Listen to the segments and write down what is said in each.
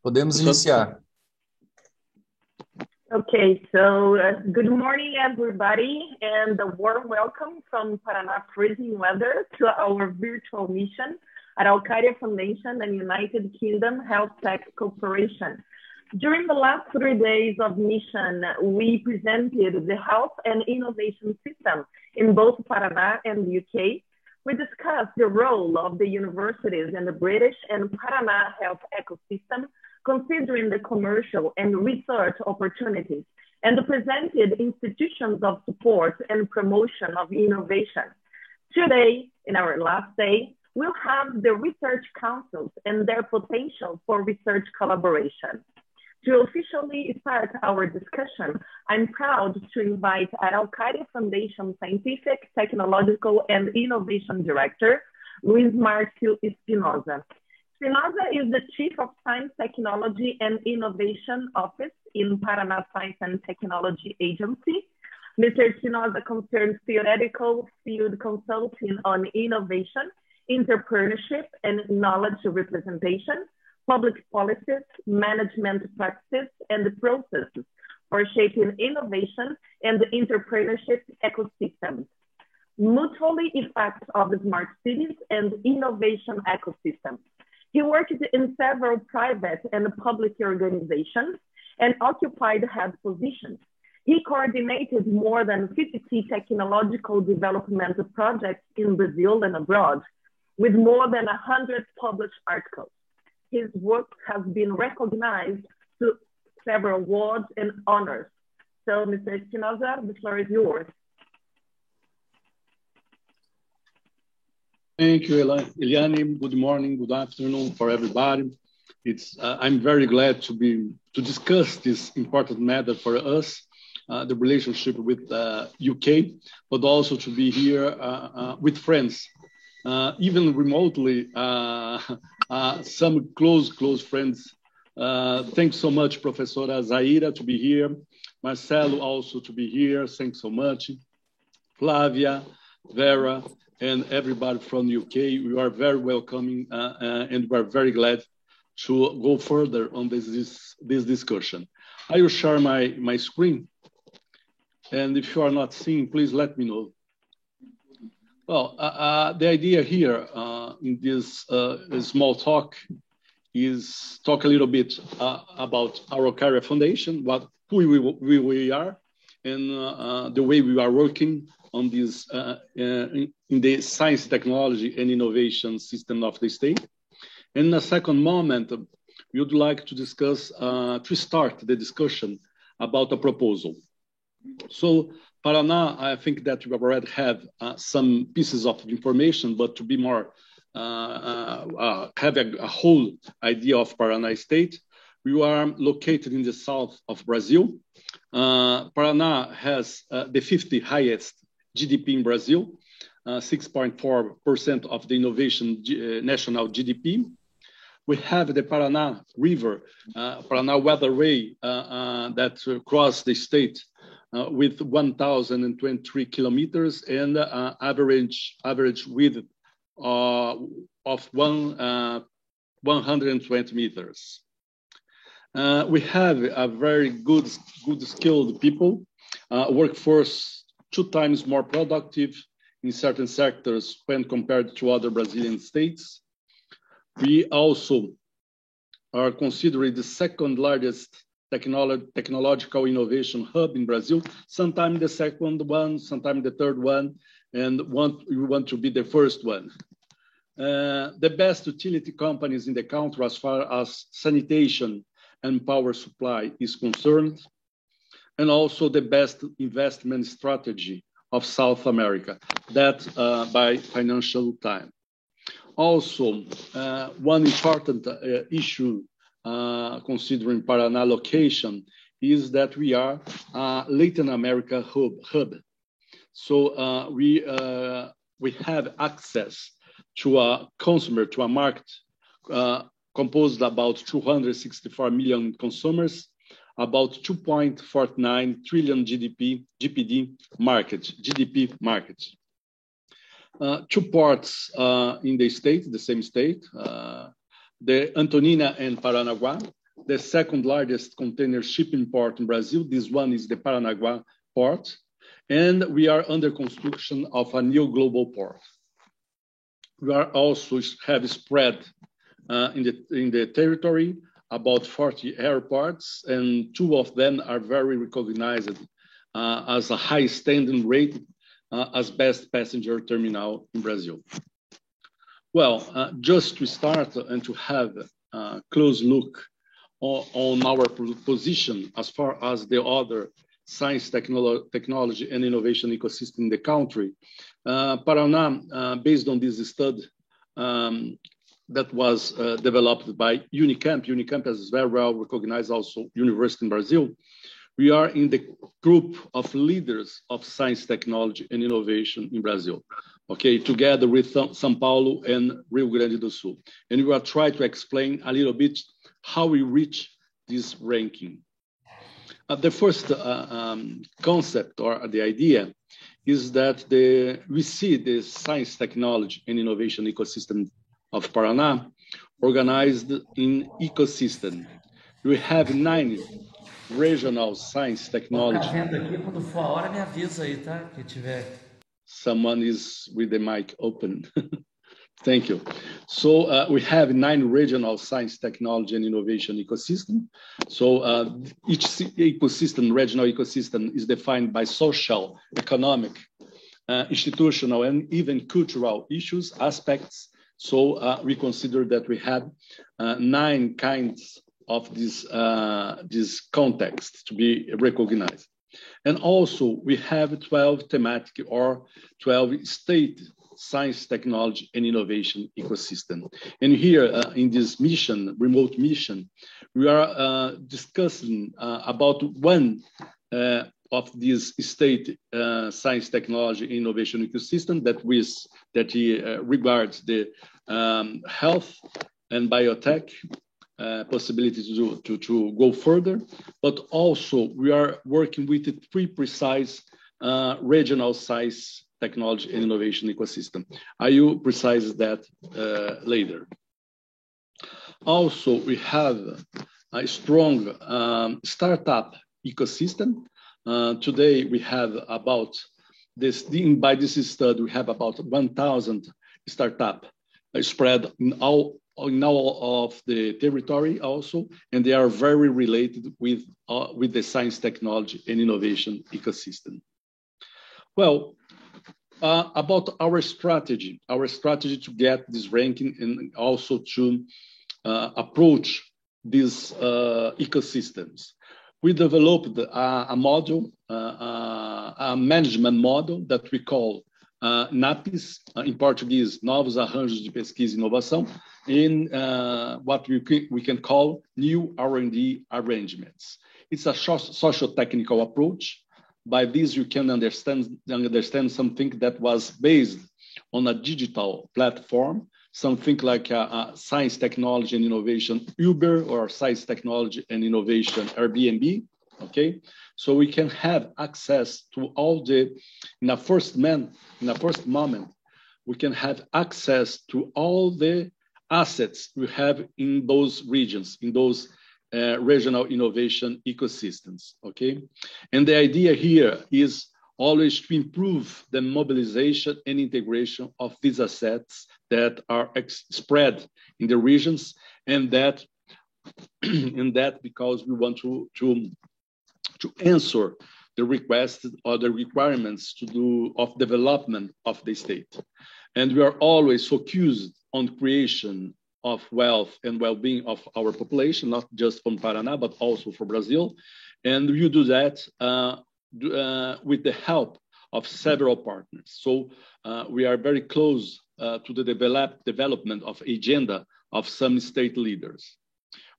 Podemos iniciar. Okay, so good morning, everybody, and a warm welcome from Paraná freezing weather to our virtual mission at Alcaria Foundation and United Kingdom Health Tech Corporation. During the last 3 days of mission, we presented the health and innovation system in both Paraná and the UK. We discussed the role of the universities in the British and Paraná health ecosystem, considering the commercial and research opportunities, and presented institutions of support and promotion of innovation. Today, in our last day, we'll have the research councils and their potential for research collaboration. To officially start our discussion, I'm proud to invite Araucaria Foundation Scientific, Technological, and Innovation Director, Luis Marcio Espinosa. Espinosa is the Chief of Science, Technology, and Innovation Office in Paraná Science and Technology Agency. Mr. Espinosa concerns theoretical field consulting on innovation, entrepreneurship, and knowledge representation, public policies, management practices, and processes for shaping innovation and entrepreneurship ecosystems. Mutually effects of smart cities and innovation ecosystems. He worked in several private and public organizations and occupied head positions. He coordinated more than 50 technological development projects in Brazil and abroad, with more than 100 published articles. His work has been recognized to several awards and honors. So, Mr. Espinosa, the floor is yours. Thank you, Eliane. Good morning, good afternoon for everybody. I'm very glad to discuss this important matter for us, the relationship with UK, but also to be here with friends, even remotely, some close friends. Thanks so much, Professora Zaira, to be here. Marcelo also to be here. Thanks so much. Flavia, Vera, and everybody from the UK. We are very welcoming and we're very glad to go further on this discussion. I will share my screen. And if you are not seeing, please let me know. Well, the idea here in this small talk is talk a little bit about Araucaria Foundation, who we are, and the way we are working on this in the science, technology, and innovation system of the state. In a second moment, we would like to discuss, to start the discussion about a proposal. So Paraná, I think that we already have some pieces of information, but to be more, have a whole idea of Paraná state, we are located in the south of Brazil. Paraná has the 50th highest GDP in Brazil, 6.4% of the innovation national GDP. We have the Paraná River, Paraná waterway that cross the state with 1,023 kilometers and average width of 120 meters. We have a very good skilled people, workforce 2 times more productive in certain sectors when compared to other Brazilian states. We also are considered the second largest technological innovation hub in Brazil, sometimes the second one, sometimes the third one, and we want to be the first one. The best utility companies in the country as far as sanitation and power supply is concerned, and also the best investment strategy of South America, that by Financial Times. Also, one important issue considering Paraná location is that we are a Latin America hub. So we have access to a consumer, to a market composed about 264 million consumers, about 2.49 trillion GDP market. 2 ports in the state, the same state, the Antonina and Paranaguá, the second largest container shipping port in Brazil. This one is the Paranaguá port. And we are under construction of a new global port. We are also have spread in the territory about 40 airports, and 2 of them are very recognized as a high standing rate as best passenger terminal in Brazil. Well, just to start and to have a close look on our position as far as the other science, technology, and innovation ecosystem in the country. Paraná, based on this study that was developed by Unicamp. Unicamp is very well recognized also university in Brazil. We are in the group of leaders of science, technology, and innovation in Brazil, okay, together with São Paulo and Rio Grande do Sul. And we will try to explain a little bit how we reach this ranking. The first concept or the idea is that we see the science, technology, and innovation ecosystem of Paraná organized in ecosystem. We have 9 regional science, technology. Aqui, quando for a hora, me avisa aí, tá? Que tiver. Someone is with the mic open. Thank you. So we have 9 regional science, technology, and innovation ecosystem. So each ecosystem, regional ecosystem, is defined by social, economic, institutional, and even cultural issues, aspects. So we consider that we have 9 kinds of this context to be recognized. And also we have 12 thematic or 12 state science, technology, and innovation ecosystem. And here in this mission, remote mission, we are discussing about one of these state science, technology, innovation ecosystem that regards the health and biotech possibility to go further, but also we are working with the 3 precise regional science, technology, and innovation ecosystem. I will precise that later. Also, we have a strong startup ecosystem. Today, we have about by this study, we have about 1,000 startups spread in all of the territory also, and they are very related with the science, technology, and innovation ecosystem. Well, about our strategy to get this ranking and also to approach these ecosystems. We developed a model, a management model that we call NAPES, in Portuguese, Novos Arranjos de Pesquisa e Inovação, in what we can call new R&D arrangements. It's a socio-technical approach. By this, you can understand something that was based on a digital platform, something like a science, technology, and innovation Uber, or science, technology, and innovation Airbnb, okay? So we can have access to all in a first moment, we can have access to all the assets we have in those regions, in those regional innovation ecosystems, okay? And the idea here is always to improve the mobilization and integration of these assets that are spread in the regions, and that because we want to answer the requests or the requirements of development of the state. And we are always focused on creation of wealth and well-being of our population, not just from Paraná, but also for Brazil. And we do that with the help of several partners. So we are very close to the development of agenda of some state leaders.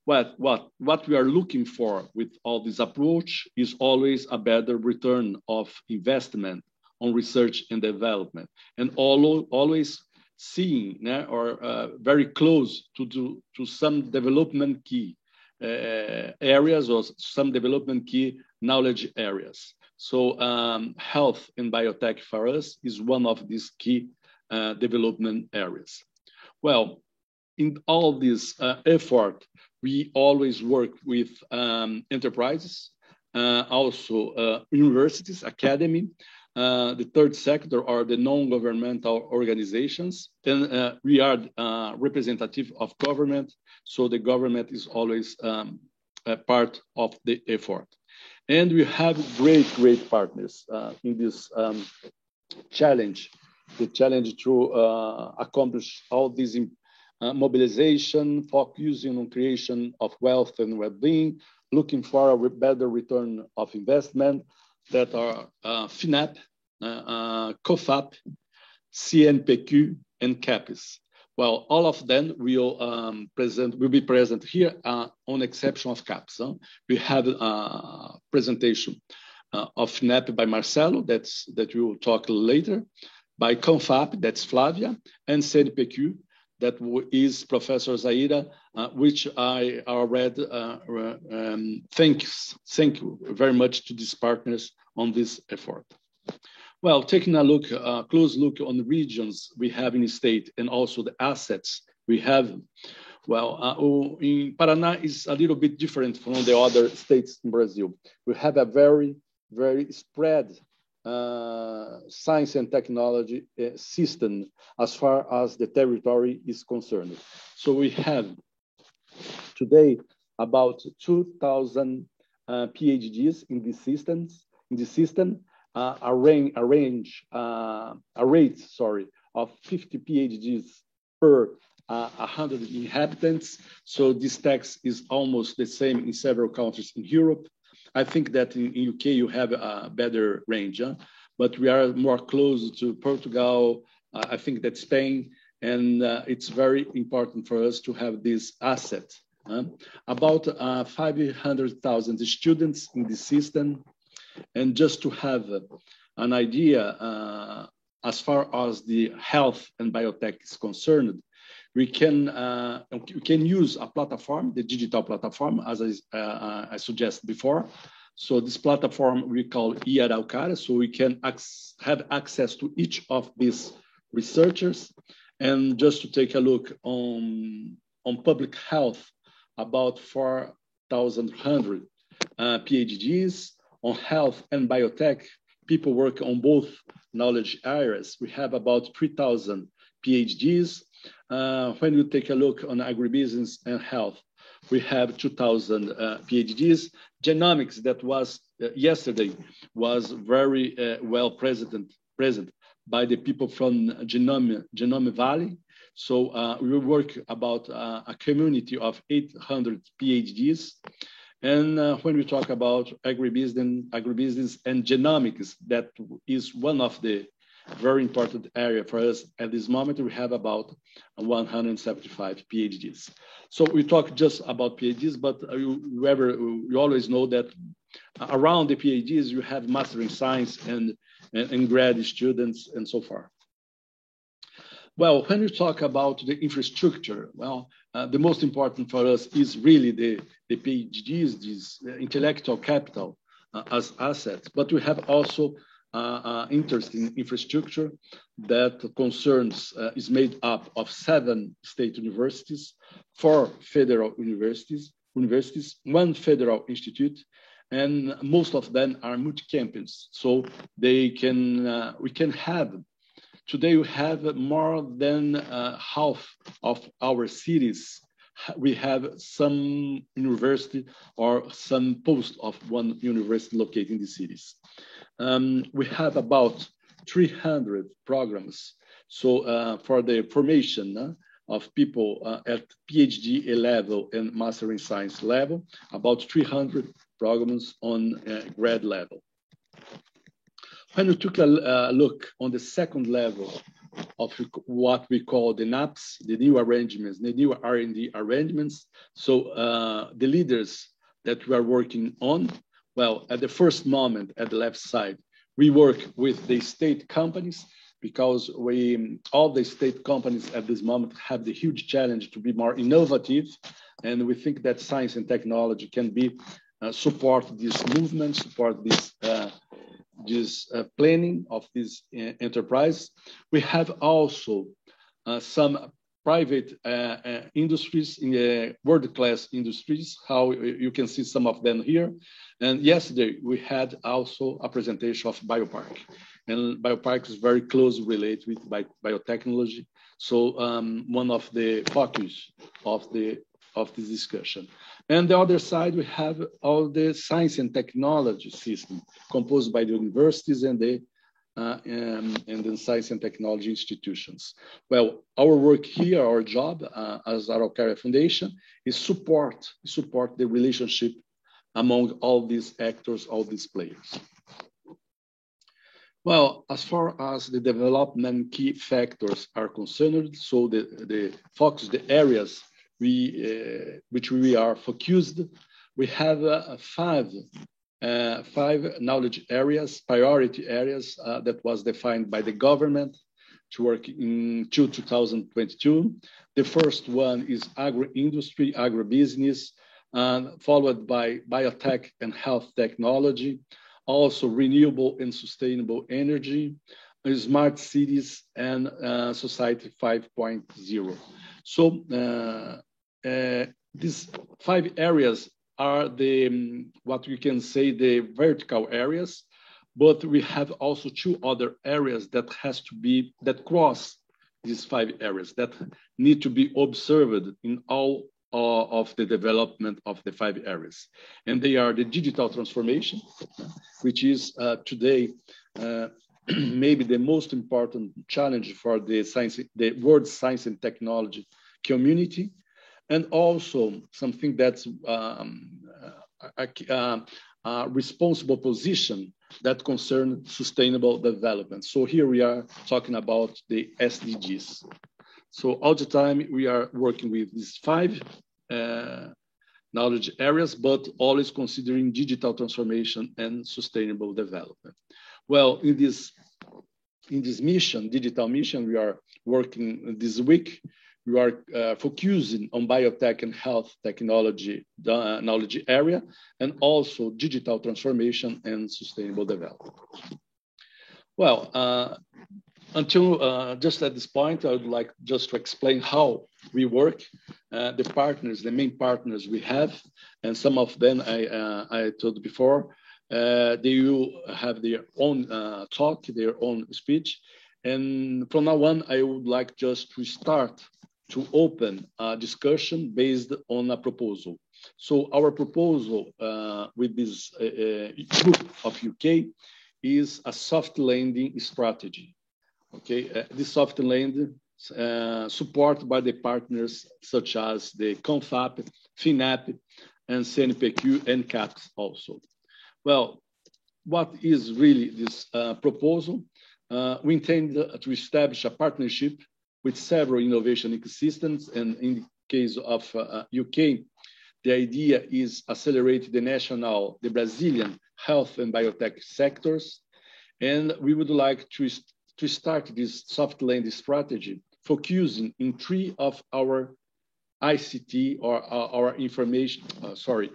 What we are looking for with all this approach is always a better return of investment on research and development, and always seeing or very close to some development key areas or some development key knowledge areas. So health and biotech for us is one of these key development areas. Well, in all this effort, we always work with enterprises, also universities, academy, the third sector are the non-governmental organizations, and we are representative of government, so the government is always a part of the effort. And we have great partners in this challenge, the challenge to accomplish all this mobilization, focusing on creation of wealth and well-being, looking for a better return of investment that are FINAP, COFAP, CNPq, and CAPES. Well, all of them will be present here on exception of CAPES. We have a presentation of FINAP by Marcelo, that we will talk later, by CONFAP, that's Flavia, and CNPq, that is Professor Zaida, which I already thank you very much to these partners on this effort. Well, taking a close look on the regions we have in the state and also the assets we have. Well, in Paraná is a little bit different from the other states in Brazil. We have a very spread science and technology system as far as the territory is concerned. So we have today about 2,000 PhDs in the system, a rate of 50 PhDs per 100 inhabitants. So this tax is almost the same in several countries in Europe. I think that in UK you have a better range, but we are more close to Portugal, I think that Spain, and it's very important for us to have this asset. About 500,000 students in the system. And just to have an idea, as far as the health and biotech is concerned, we can use a platform, the digital platform, as I suggested before. So this platform we call eAraucária, so we can have access to each of these researchers. And just to take a look on public health, about 4,100 PhDs. On health and biotech, people work on both knowledge areas. We have about 3,000 PhDs. When you take a look on agribusiness and health, we have 2,000 PhDs. Genomics, that was yesterday, was very well present by the people from Genome Valley. So we work about a community of 800 PhDs. And when we talk about agribusiness and genomics, that is one of the very important area for us. At this moment, we have about 175 PhDs. So we talk just about PhDs, but you always know that around the PhDs, you have master in science and grad students and so far. Well, when we talk about the infrastructure, well, the most important for us is really the PhDs, this intellectual capital as assets, but we have also interest in infrastructure that concerns, is made up of 7 state universities, 4 federal universities, 1 federal institute, and most of them are multi-campus. So they can, we can have, today we have more than half of our cities. We have some university or some post of one university located in the cities. We have about 300 programs. So for the formation of people at PhD level and Master in Science level, about 300 programs on grad level. When we took a look on the second level of what we call the NAPs, the new arrangements, the new R&D arrangements. So the leaders that we are working on, well, at the first moment at the left side, we work with the state companies because all the state companies at this moment have the huge challenge to be more innovative. And we think that science and technology can be support this movement, support this planning of this enterprise. We have also some private industries, in world-class industries, how you can see some of them here. And yesterday, we had also a presentation of Biopark. And Biopark is very closely related with biotechnology. So one of the focus of this discussion. And the other side, we have all the science and technology system composed by the universities and the science and technology institutions. Well, our work here, our job as Araucaria Foundation is support the relationship among all these actors, all these players. Well, as far as the development key factors are concerned, so the focus, the areas which we are focused, we have five knowledge areas, priority areas that was defined by the government to work in 2022. The first one is agro-industry, agribusiness, followed by biotech and health technology, also renewable and sustainable energy, smart cities, and society 5.0. So these five areas are what we can say the vertical areas, but we have also two other areas that cross these five areas that need to be observed in all of the development of the five areas. And they are the digital transformation, which is today maybe the most important challenge for the world science and technology community, and also something that's a responsible position that concerns sustainable development. So here we are talking about the SDGs. So all the time we are working with these five knowledge areas, but always considering digital transformation and sustainable development. Well, in this mission, digital mission, we are working this week. We are focusing on biotech and health technology knowledge area, and also digital transformation and sustainable development. Well, until just at this point, I would like just to explain how we work, the partners, the main partners we have, and some of them I told before, they will have their own talk, their own speech. And from now on, I would like just to start to open a discussion based on a proposal. So our proposal with this group of UK is a soft landing strategy. Okay, this soft landing supported by the partners such as the CONFAP, FINAP, and CNPq and CAPES also. Well, what is really this proposal? We intend to establish a partnership with several innovation ecosystems, and in the case of UK, the idea is accelerate the Brazilian health and biotech sectors, and we would like to start this soft landing strategy focusing in three of our ICT or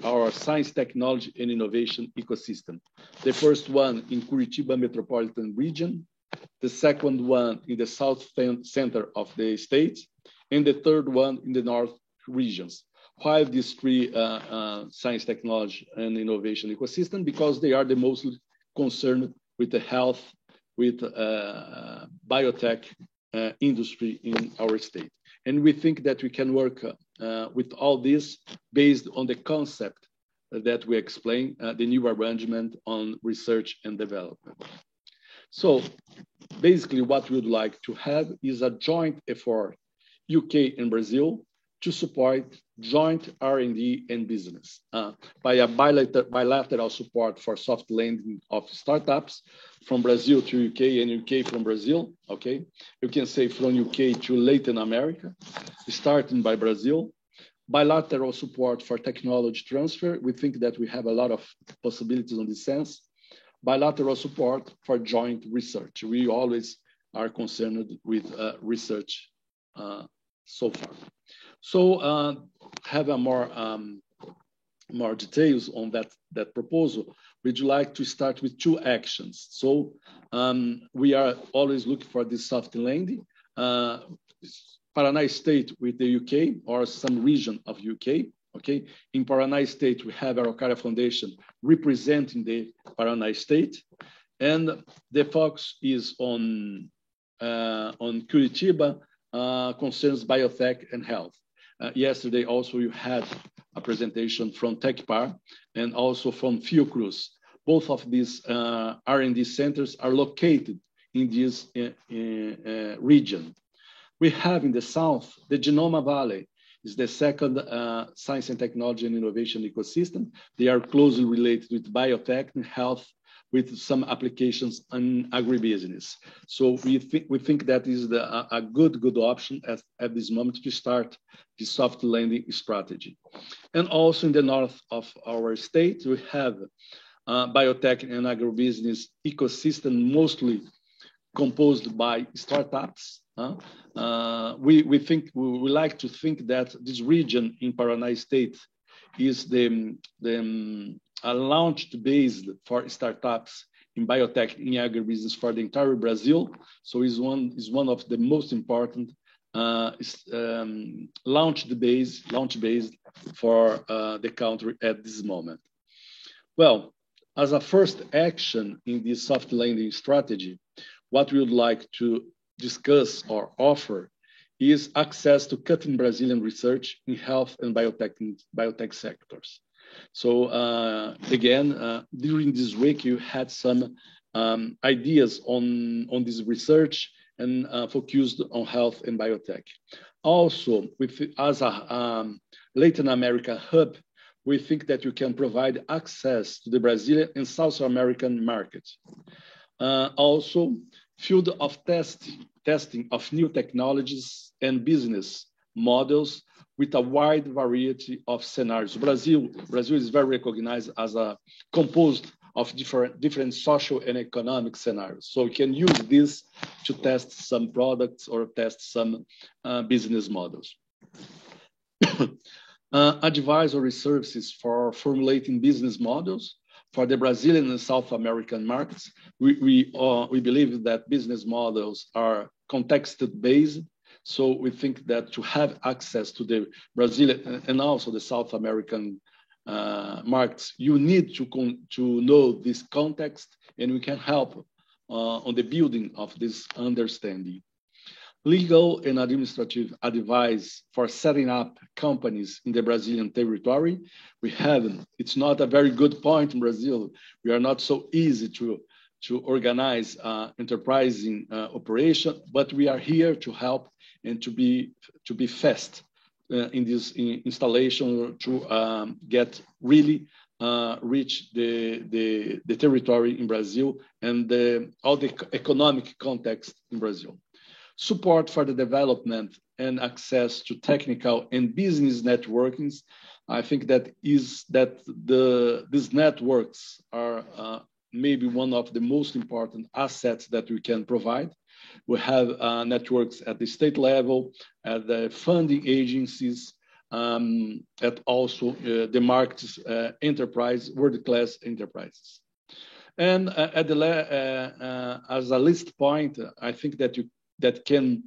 our science, technology, and innovation ecosystem. The first one in Curitiba metropolitan region, the second one in the south center of the state, and the third one in the north regions. Why these three science, technology, and innovation ecosystem? Because they are the most concerned with the health, with biotech industry in our state. And we think that we can work with all this based on the concept that we explained, the new arrangement on research and development. So basically what we would like to have is a joint effort, UK and Brazil, to support joint R&D and business by a bilateral support for soft landing of startups from Brazil to UK and UK from Brazil, okay? You can say from UK to Latin America, starting by Brazil. Bilateral support for technology transfer. We think that we have a lot of possibilities in this sense. Bilateral support for joint research. We always are concerned with research so far. So have a more details on that proposal. We'd like to start with two actions. So we are always looking for this soft landing. Paraná State with the UK or some region of UK. Okay, in Paraná State, we have Araucaria Foundation representing the Paraná State, and the focus is on Curitiba, concerns biotech and health. Yesterday, also, you had a presentation from TechPar and also from Fiocruz. Both of these R&D centers are located in this region. We have in the south, the Genoma Valley is the second science and technology and innovation ecosystem. They are closely related with biotech and health, with some applications in agribusiness. So we think that is a good option at this moment to start the soft landing strategy. And also in the north of our state, we have biotech and agribusiness ecosystem, mostly composed by startups. We like to think that this region in Paraná State is a launched base for startups in biotech, in agribusiness for the entire Brazil. So is one of the most important launch base for the country at this moment. Well, as a first action in this soft landing strategy, what we would like to discuss or offer is access to cutting Brazilian research in health and biotech sectors. So again, during this week, you had some ideas on this research and focused on health and biotech. Also, as a Latin America hub, we think that you can provide access to the Brazilian and South American markets. Also, field of testing of new technologies and business models with a wide variety of scenarios. Brazil is very recognized as a composed of different social and economic scenarios. So we can use this to test some products or test some business models. Advisory services for formulating business models for the Brazilian and South American markets. We believe that business models are context-based. So we think that to have access to the Brazilian and also the South American markets, you need to know this context, and we can help on the building of this understanding. Legal and administrative advice for setting up companies in the Brazilian territory. It's not a very good point in Brazil. We are not so easy to organize enterprising operation, but we are here to help and to be fast in this installation to get really reach the territory in Brazil and all the economic context in Brazil. Support for the development and access to technical and business networkings. I think that these networks are maybe one of the most important assets that we can provide. We have networks at the state level, at the funding agencies, at also the markets enterprise, world-class enterprises. And as a list point, I think that can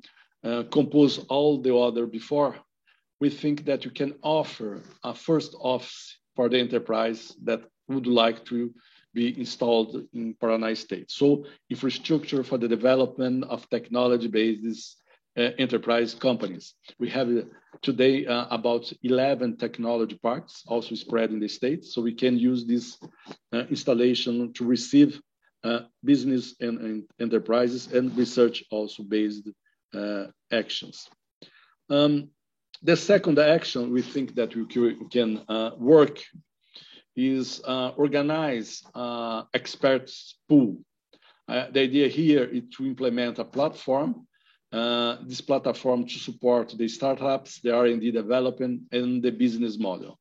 compose all the other before. We think that you can offer a first office for the enterprise that would like to be installed in Paraná State. So infrastructure for the development of technology-based enterprise companies. We have today about 11 technology parks also spread in the state. So we can use this installation to receive business and enterprises and research also based actions. The second action we think that we can work is organize experts pool. The idea here is to implement a platform, this platform to support the startups, the R&D development, and the business model.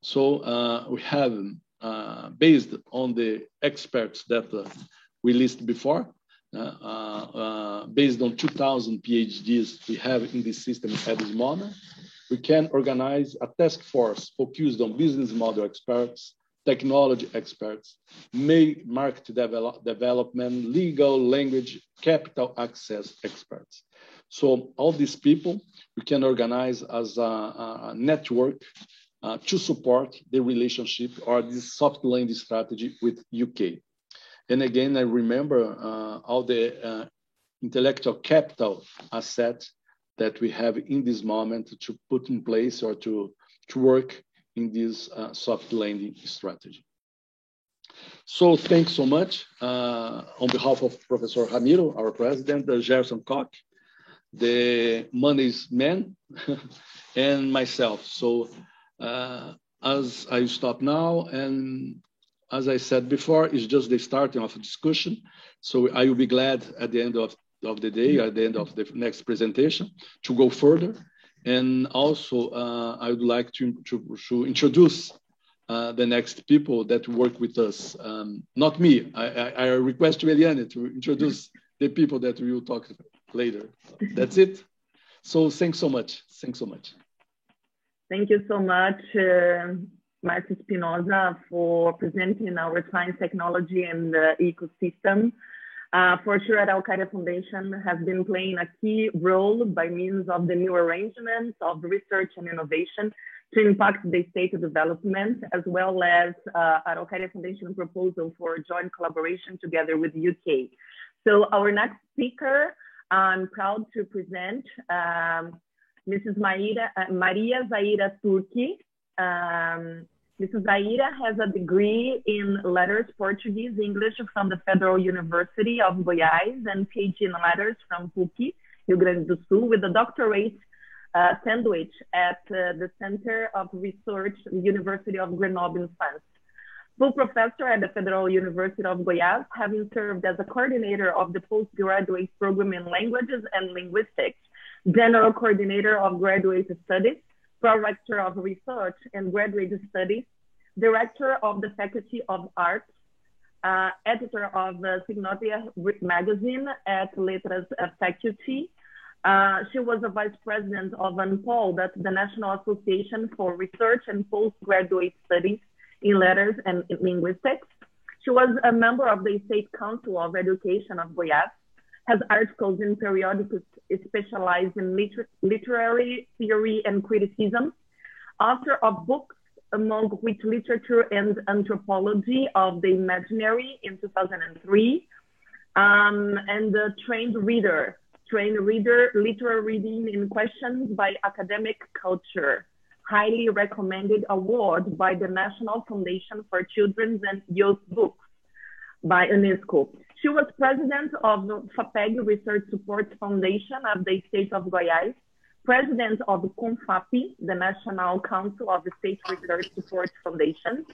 So we have, based on the experts that we listed before, based on 2,000 PhDs we have in the system at this moment, we can organize a task force focused on business model experts, technology experts, market development, legal, language, capital access experts. So all these people, we can organize as a network to support the relationship or this soft landing strategy with UK. And again, I remember all the intellectual capital asset that we have in this moment to put in place or to work in this soft landing strategy. So thanks so much on behalf of Professor Ramiro, our president, Gerson Koch, the money's man, and myself. So as I stop now, and as I said before, it's just the starting of a discussion. So I will be glad at the end of the day, at the end of the next presentation, to go further. And also, I would like to introduce the next people that work with us. Not me. I request to Eliane to introduce the people that we will talk later. That's it. So thanks so much. Thanks so much. Thank you so much, Marcio Espinosa, for presenting our science, technology, and ecosystem. For sure, at Araucaria Foundation has been playing a key role by means of the new arrangements of research and innovation to impact the state of development, as well as Araucaria Foundation proposal for joint collaboration together with the UK. So our next speaker, I'm proud to present Mrs. Maria Zaira Turki. Mrs. Zaira has a degree in letters, Portuguese, English from the Federal University of Goiás and PhD in letters from PUC, Rio Grande do Sul, with a doctorate sandwich at the Center of Research, University of Grenoble in France. Full professor at the Federal University of Goiás, having served as a coordinator of the postgraduate program in languages and linguistics, general coordinator of graduate studies, Prorector of Research and Graduate Studies, Director of the Faculty of Arts, Editor of Signotia Magazine at Letras Faculty. She was a Vice President of ANPOL, that's the National Association for Research and Postgraduate Studies in Letters and Linguistics. She was a member of the State Council of Education of Goiás, has articles in periodicals specialized in literary theory and criticism, author of books among which Literature and Anthropology of the Imaginary in 2003, and a trained reader, literary reading in questions by academic culture, highly recommended award by the National Foundation for Children's and Youth Books by UNESCO. She was president of FAPEG Research Support Foundation of the State of Goiás, president of CONFAP, the National Council of the State Research Support Foundation,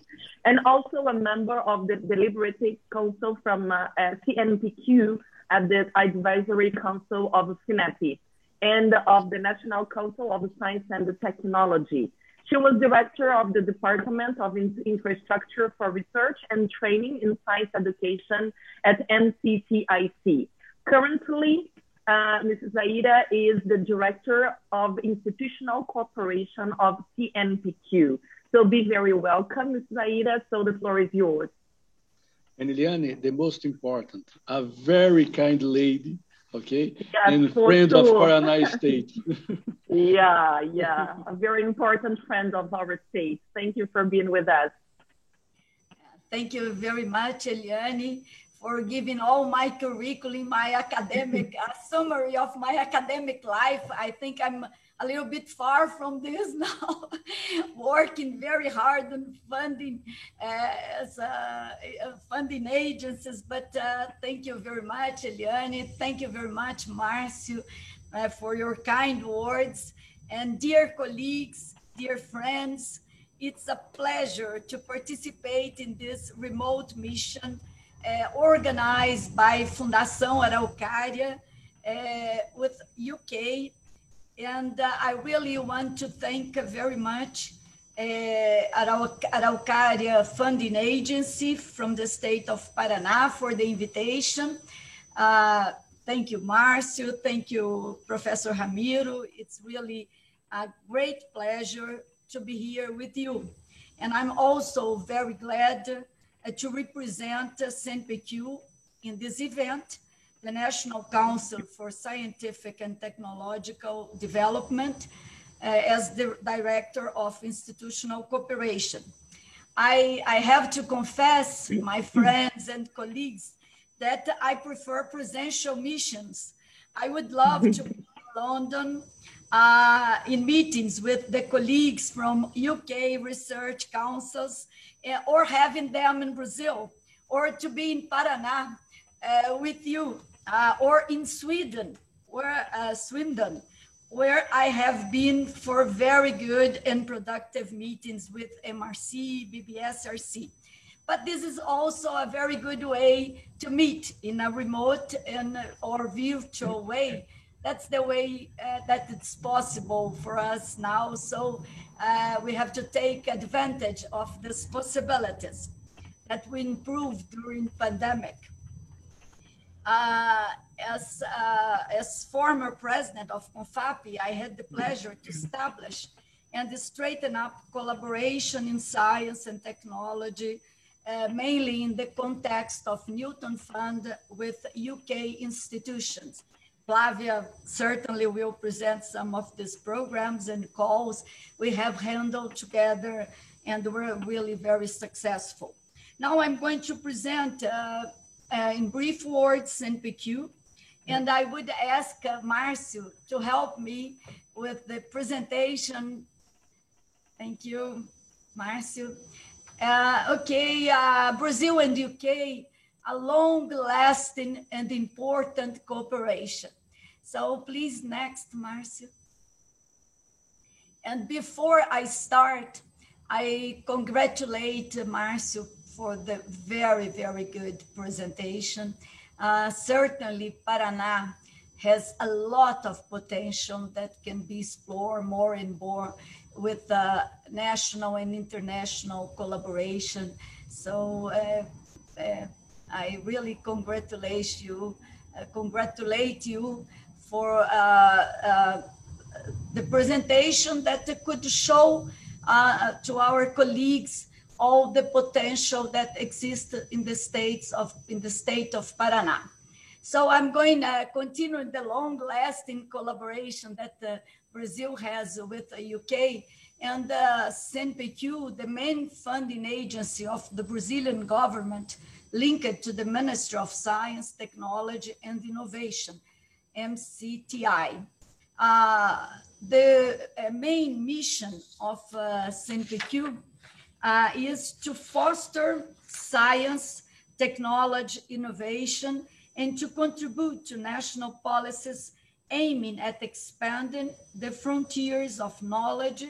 and also a member of the Deliberative Council from CNPq at the Advisory Council of FINEP, and of the National Council of Science and Technology. She was director of the Department of Infrastructure for Research and Training in Science Education at NCTIC. Currently, Mrs. Zaira is the Director of Institutional Cooperation of CNPq. So be very welcome, Mrs. Zaira. So the floor is yours. And Eliane, the most important, a very kind lady, okay, yeah, and friend of Paraná State. yeah, a very important friend of our state. Thank you for being with us. Thank you very much, Eliane, for giving all my curriculum, my academic, a summary of my academic life. I think I'm a little bit far from this now, working very hard on funding funding agencies, but thank you very much, Eliane. Thank you very much, Marcio, for your kind words. And dear colleagues, dear friends, it's a pleasure to participate in this remote mission organized by Fundação Araucaria with UK. And I really want to thank very much Araucaria Funding Agency from the state of Paraná for the invitation. Thank you, Marcio. Thank you, Professor Ramiro. It's really a great pleasure to be here with you. And I'm also very glad to represent CNPq in this event, the National Council for Scientific and Technological Development as the Director of Institutional Cooperation. I have to confess, my friends and colleagues, that I prefer presential missions. I would love to be in London in meetings with the colleagues from UK research councils, or having them in Brazil, or to be in Paraná with you, or in Sweden, where I have been for very good and productive meetings with MRC, BBSRC. But this is also a very good way to meet in a remote or virtual way. That's the way that it's possible for us now. So we have to take advantage of these possibilities that we improved during pandemic. As former president of CONFAPI, I had the pleasure to establish and straighten up collaboration in science and technology, mainly in the context of Newton Fund with UK institutions. Flavia certainly will present some of these programs and calls we have handled together, and we're really very successful. Now I'm going to present in brief words CNPq, and I would ask Marcio to help me with the presentation. Thank you, Marcio. Brazil and UK, a long-lasting and important cooperation. So please, next, Marcio. And before I start, I congratulate Marcio for the very, very good presentation. Certainly, Paraná has a lot of potential that can be explored more and more with national and international collaboration. So I really congratulate you for the presentation that could show to our colleagues all the potential that exists in the state of Paraná. So I'm going to continue the long-lasting collaboration that Brazil has with the UK, and CNPq, the main funding agency of the Brazilian government, linked to the Ministry of Science, Technology and Innovation, MCTI. The main mission of CNPq is to foster science, technology, innovation, and to contribute to national policies aiming at expanding the frontiers of knowledge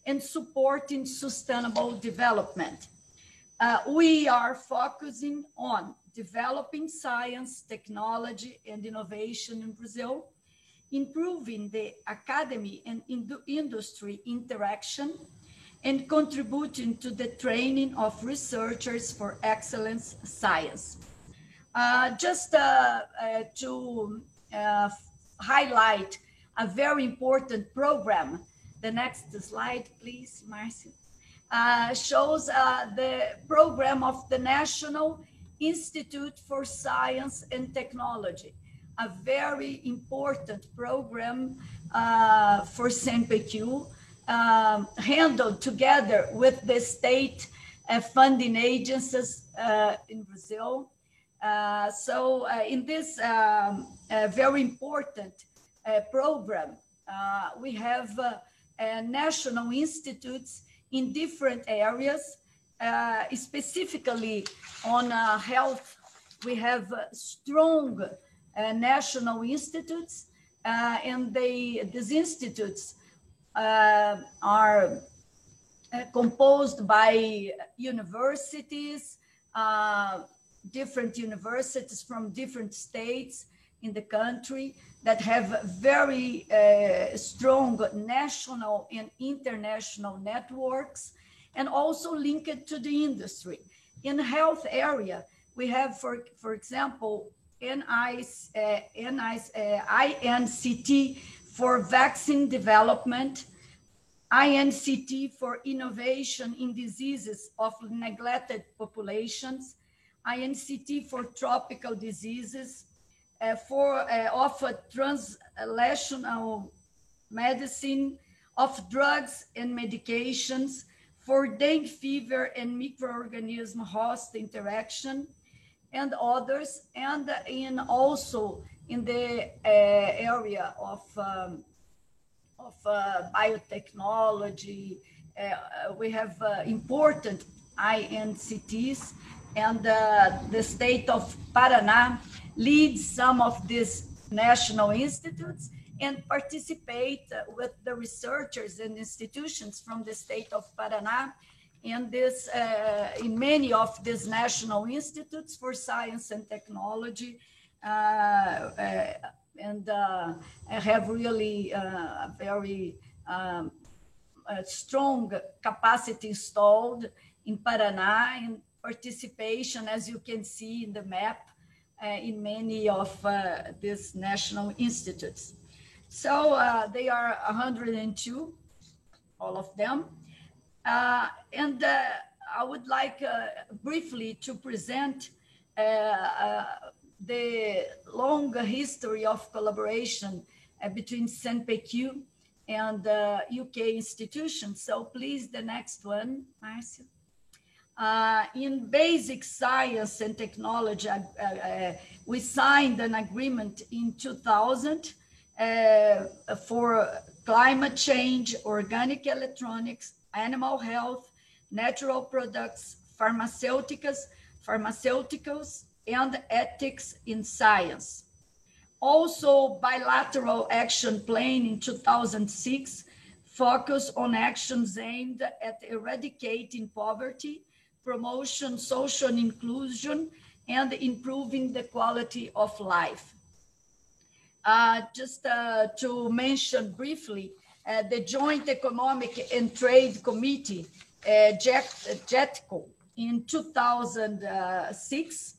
and supporting sustainable development. We are focusing on developing science, technology, and innovation in Brazil, improving the academy and industry interaction, and contributing to the training of researchers for excellence science. Just to highlight a very important program, the next slide, please, Marcio, shows the program of the National Institute for Science and Technology, a very important program for CNPq, handled together with the state funding agencies in Brazil. In this very important program, we have national institutes in different areas, specifically on health. We have strong national institutes, and these institutes are composed by universities, different universities from different states in the country that have very strong national and international networks, and also linked to the industry. In the health area, we have, for example, INCT for vaccine development, INCT for innovation in diseases of neglected populations, INCT for tropical diseases, of a translational medicine of drugs and medications for dengue fever and microorganism host interaction and others, and also in the area of biotechnology. We have important INCTs, and the state of Paraná leads some of these national institutes and participate with the researchers and institutions from the state of Paraná in many of these national institutes for science and technology, and have really very strong capacity installed in Paraná, in participation, as you can see in the map, in many of these national institutes. So they are 102, all of them. And I would like briefly to present the long history of collaboration between CNPq and UK institutions. So please, the next one, Marcio. In basic science and technology, we signed an agreement in 2000 for climate change, organic electronics, animal health, natural products, pharmaceuticals, and ethics in science. Also, bilateral action plan in 2006 focused on actions aimed at eradicating poverty, promotion social inclusion, and improving the quality of life. Just to mention briefly, the Joint Economic and Trade Committee, JETCO, in 2006,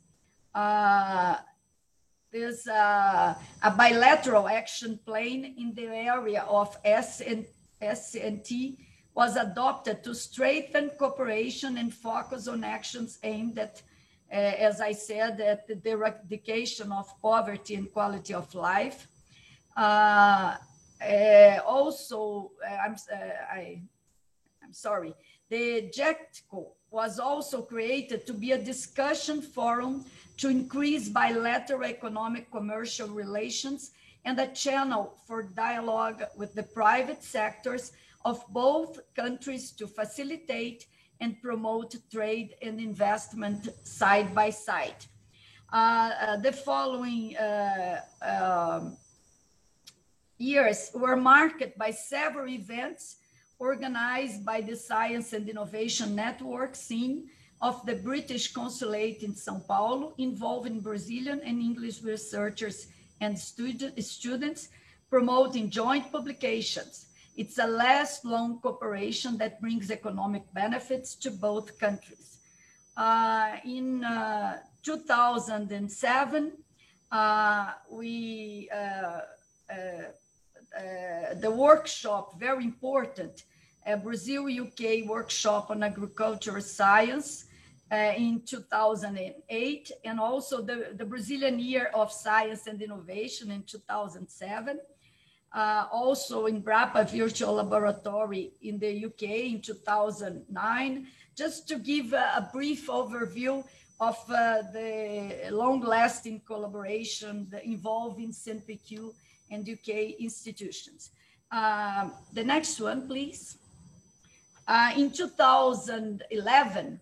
there's a bilateral action plan in the area of S&T was adopted to strengthen cooperation and focus on actions aimed at, as I said, at the eradication of poverty and quality of life. Also, I'm sorry, the JETCO was also created to be a discussion forum to increase bilateral economic commercial relations and a channel for dialogue with the private sectors of both countries to facilitate and promote trade and investment side by side. The following years were marked by several events organized by the Science and Innovation Network scene of the British Consulate in São Paulo, involving Brazilian and English researchers and students, promoting joint publications. It's a long cooperation that brings economic benefits to both countries. In 2007, the workshop, very important, Brazil-UK workshop on agricultural science in 2008, and also the Brazilian Year of Science and Innovation in 2007. Also in Brapa Virtual Laboratory in the UK in 2009, just to give a brief overview of the long-lasting collaboration involving CNPq and UK institutions. The next one, please. In 2011,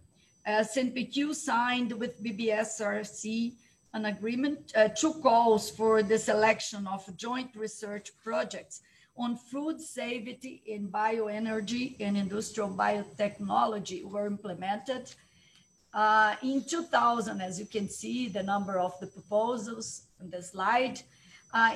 CNPq signed with BBSRC an agreement, two calls for the selection of joint research projects on food safety in bioenergy and industrial biotechnology were implemented. In 2000, as you can see, the number of the proposals on the slide.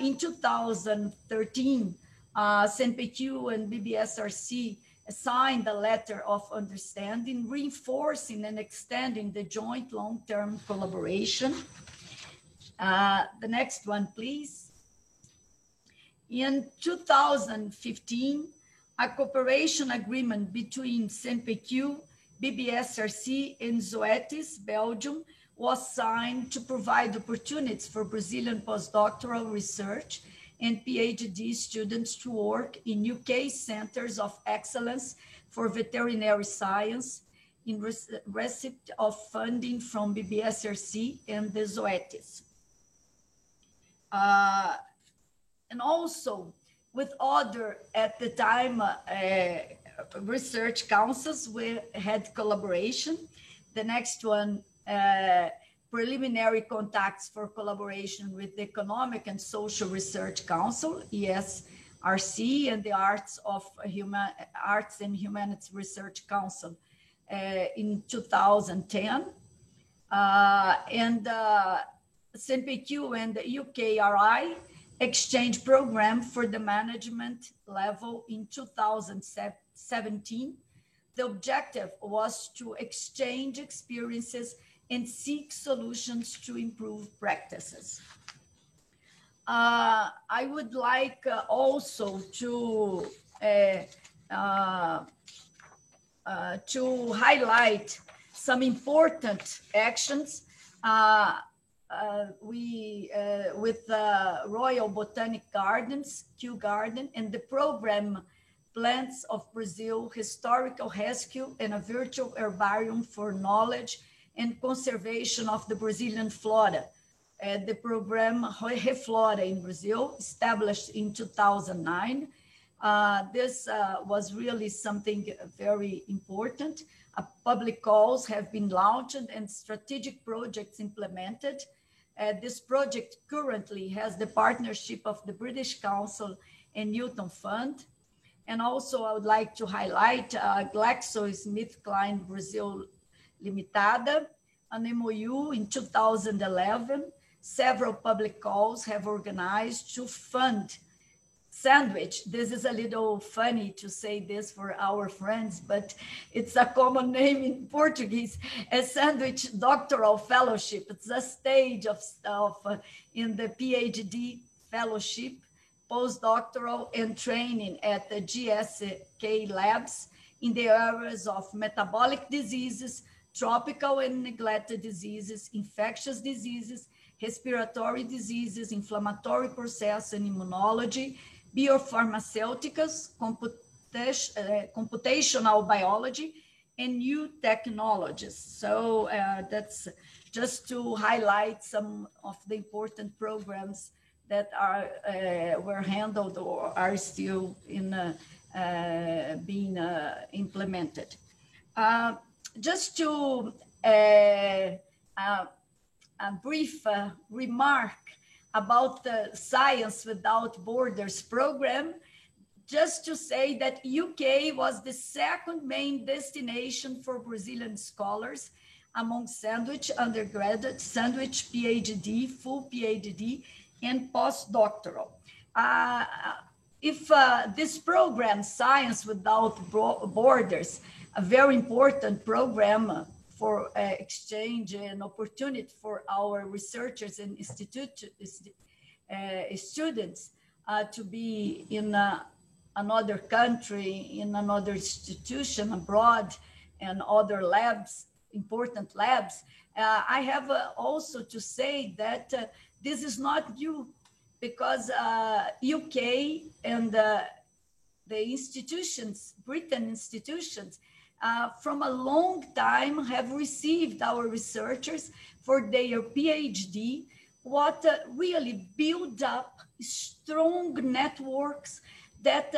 In 2013, CNPq and BBSRC signed a letter of understanding, reinforcing and extending the joint long-term collaboration. The next one, please. In 2015, a cooperation agreement between CNPq, BBSRC, and Zoetis, Belgium, was signed to provide opportunities for Brazilian postdoctoral research and PhD students to work in UK Centers of Excellence for Veterinary Science in receipt of funding from BBSRC and the Zoetis. And also with other, at the time, research councils, we had collaboration. The next one, preliminary contacts for collaboration with the Economic and Social Research Council, ESRC, and the Arts and Humanities Research Council in 2010. And CNPq and the UKRI exchange program for the management level in 2017. The objective was to exchange experiences and seek solutions to improve practices. I would like also to highlight some important actions with Royal Botanic Gardens, Kew Garden, and the program Plants of Brazil, Historical Rescue and a Virtual Herbarium for Knowledge and Conservation of the Brazilian Flora. The program Reflora in Brazil, established in 2009. This was really something very important. Public calls have been launched and strategic projects implemented. This project currently has the partnership of the British Council and Newton Fund. And also I would like to highlight GlaxoSmithKline Brazil Limitada, an MOU in 2011. Several public calls have organized to fund Sandwich. This is a little funny to say this for our friends, but it's a common name in Portuguese, a Sandwich Doctoral Fellowship. It's a stage in the PhD fellowship, postdoctoral and training at the GSK labs in the areas of metabolic diseases, tropical and neglected diseases, infectious diseases, respiratory diseases, inflammatory process and immunology, biopharmaceuticals, computational biology, and new technologies. So that's just to highlight some of the important programs that were handled or are still in being implemented. Just to a brief remark about the Science Without Borders program, just to say that UK was the second main destination for Brazilian scholars among Sandwich undergraduate, Sandwich PhD, full PhD, and postdoctoral. If this program, Science Without Borders, a very important program for exchange and opportunity for our researchers and students to be in another country, in another institution abroad, and other labs, important labs. I have also to say that this is not new, because UK and the institutions, Britain institutions, from a long time have received our researchers for their PhD, what really build up strong networks that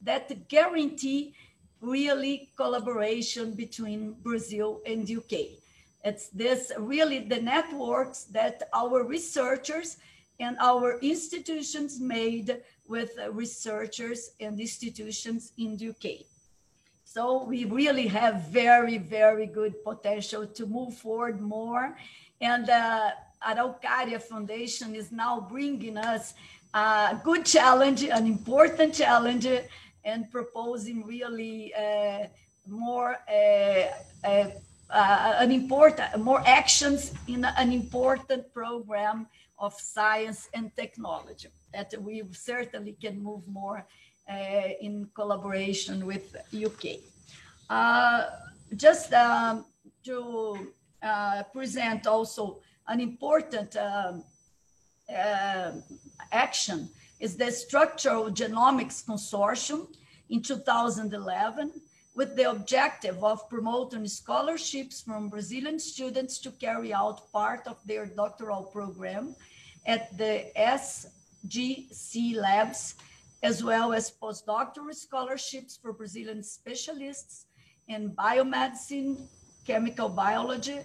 that guarantee really collaboration between Brazil and UK. It's this really the networks that our researchers and our institutions made with researchers and institutions in the UK. So we really have very, very good potential to move forward more. And Araucaria Foundation is now bringing us a good challenge, an important challenge, and proposing really more actions in an important program of science and technology that we certainly can move more in collaboration with UK. Just to present also an important action is the Structural Genomics Consortium in 2011, with the objective of promoting scholarships from Brazilian students to carry out part of their doctoral program at the SGC labs, as well as postdoctoral scholarships for Brazilian specialists in biomedicine, chemical biology,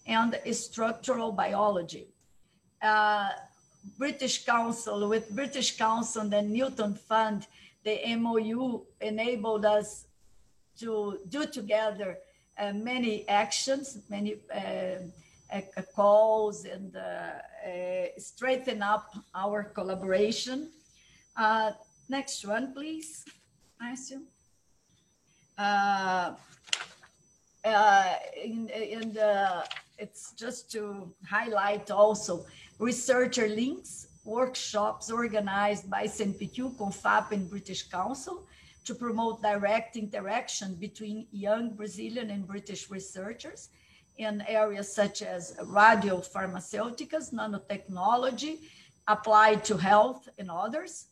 and structural biology. British Council, with British Council and the Newton Fund, the MOU enabled us to do together many actions, many calls, and strengthen up our collaboration. Next one, please, Marcio. It's just to highlight also researcher links, workshops organized by CNPq, CONFAP, and British Council to promote direct interaction between young Brazilian and British researchers in areas such as radiopharmaceuticals, nanotechnology, applied to health, and others,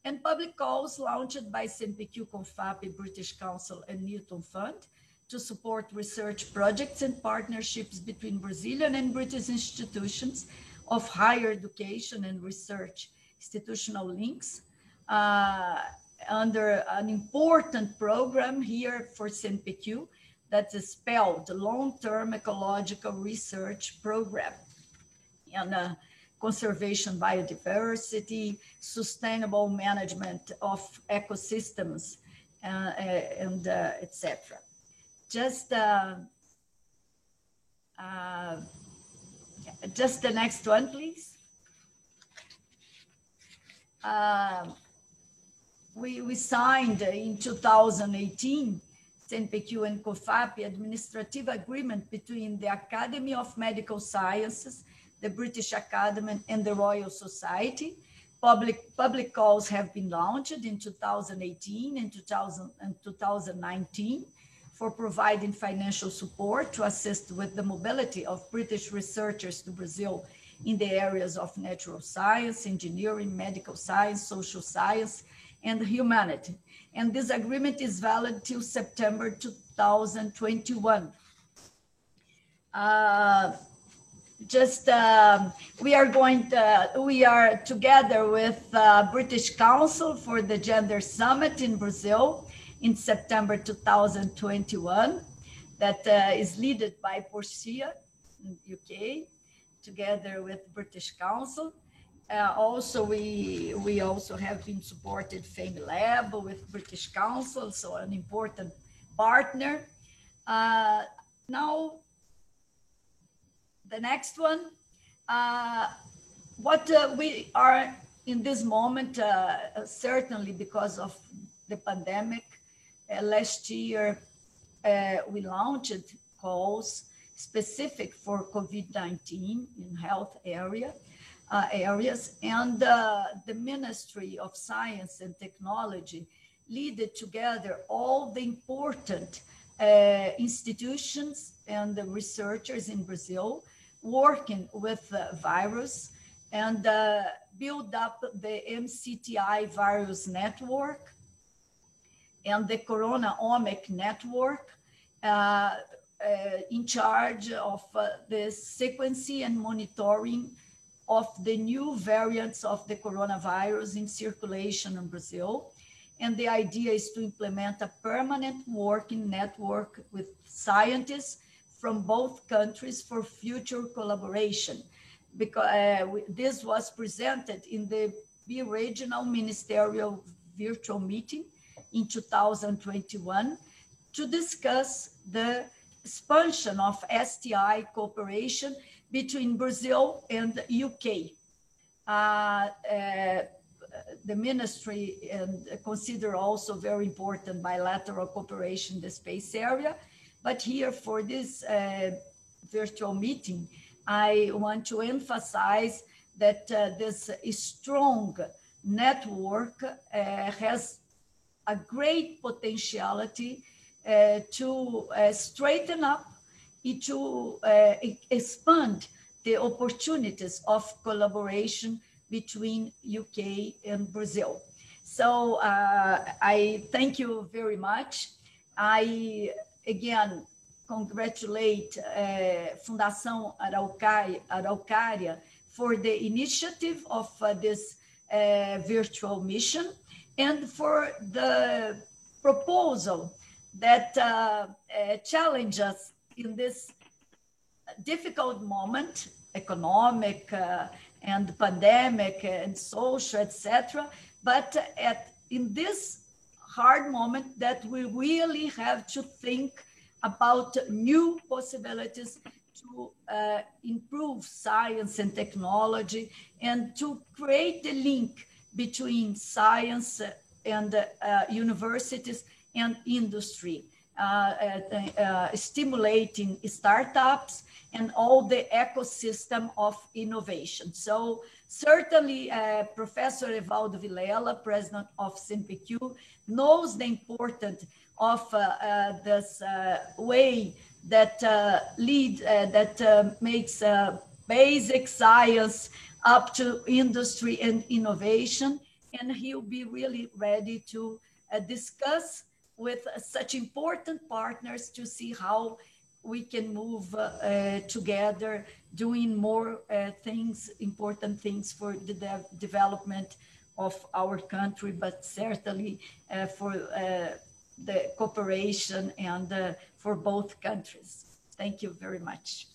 and public calls launched by CNPq, CONFAP, British Council, and Newton Fund to support research projects and partnerships between Brazilian and British institutions of higher education and research, institutional links, under an important program here for CNPq that is spelled the Long-Term Ecological Research Program, and conservation biodiversity, sustainable management of ecosystems, and etc. Just the next one, please. We signed in 2018, CNPq and CONFAP, administrative agreement between the Academy of Medical Sciences, the British Academy, and the Royal Society. Public calls have been launched in 2018 and 2019 for providing financial support to assist with the mobility of British researchers to Brazil in the areas of natural science, engineering, medical science, social science, and humanity. And this agreement is valid till September 2021. We are together with British Council for the Gender Summit in Brazil in September 2021, that is led by Portia in UK, together with British Council. Also, we also have been supported FameLab with British Council, so an important partner. Now, the next one, what we are in this moment, certainly because of the pandemic, last year we launched calls specific for COVID-19 in health areas, and the Ministry of Science and Technology led together all the important institutions and the researchers in Brazil working with the virus, and build up the MCTI virus network and the Corona Omic network, in charge of the sequencing and monitoring of the new variants of the coronavirus in circulation in Brazil. And the idea is to implement a permanent working network with scientists from both countries for future collaboration. Because this was presented in the bi-regional ministerial virtual meeting in 2021 to discuss the expansion of STI cooperation between Brazil and the UK. The ministry consider also very important bilateral cooperation in the space area. But here for this virtual meeting, I want to emphasize that this strong network has a great potentiality to straighten up is to expand the opportunities of collaboration between UK and Brazil. So I thank you very much. I, again, congratulate Fundação Araucária for the initiative of this virtual mission and for the proposal that challenges us in this difficult moment, economic and pandemic and social, etc. But in this hard moment that we really have to think about new possibilities to improve science and technology and to create the link between science and universities and industry, stimulating startups and all the ecosystem of innovation. So certainly Professor Evaldo Vilela, president of CNPq, knows the importance of this way that makes basic science up to industry and innovation, and he'll be really ready to discuss with such important partners to see how we can move together, doing more things, important things for the development of our country, but certainly for the cooperation and for both countries. Thank you very much.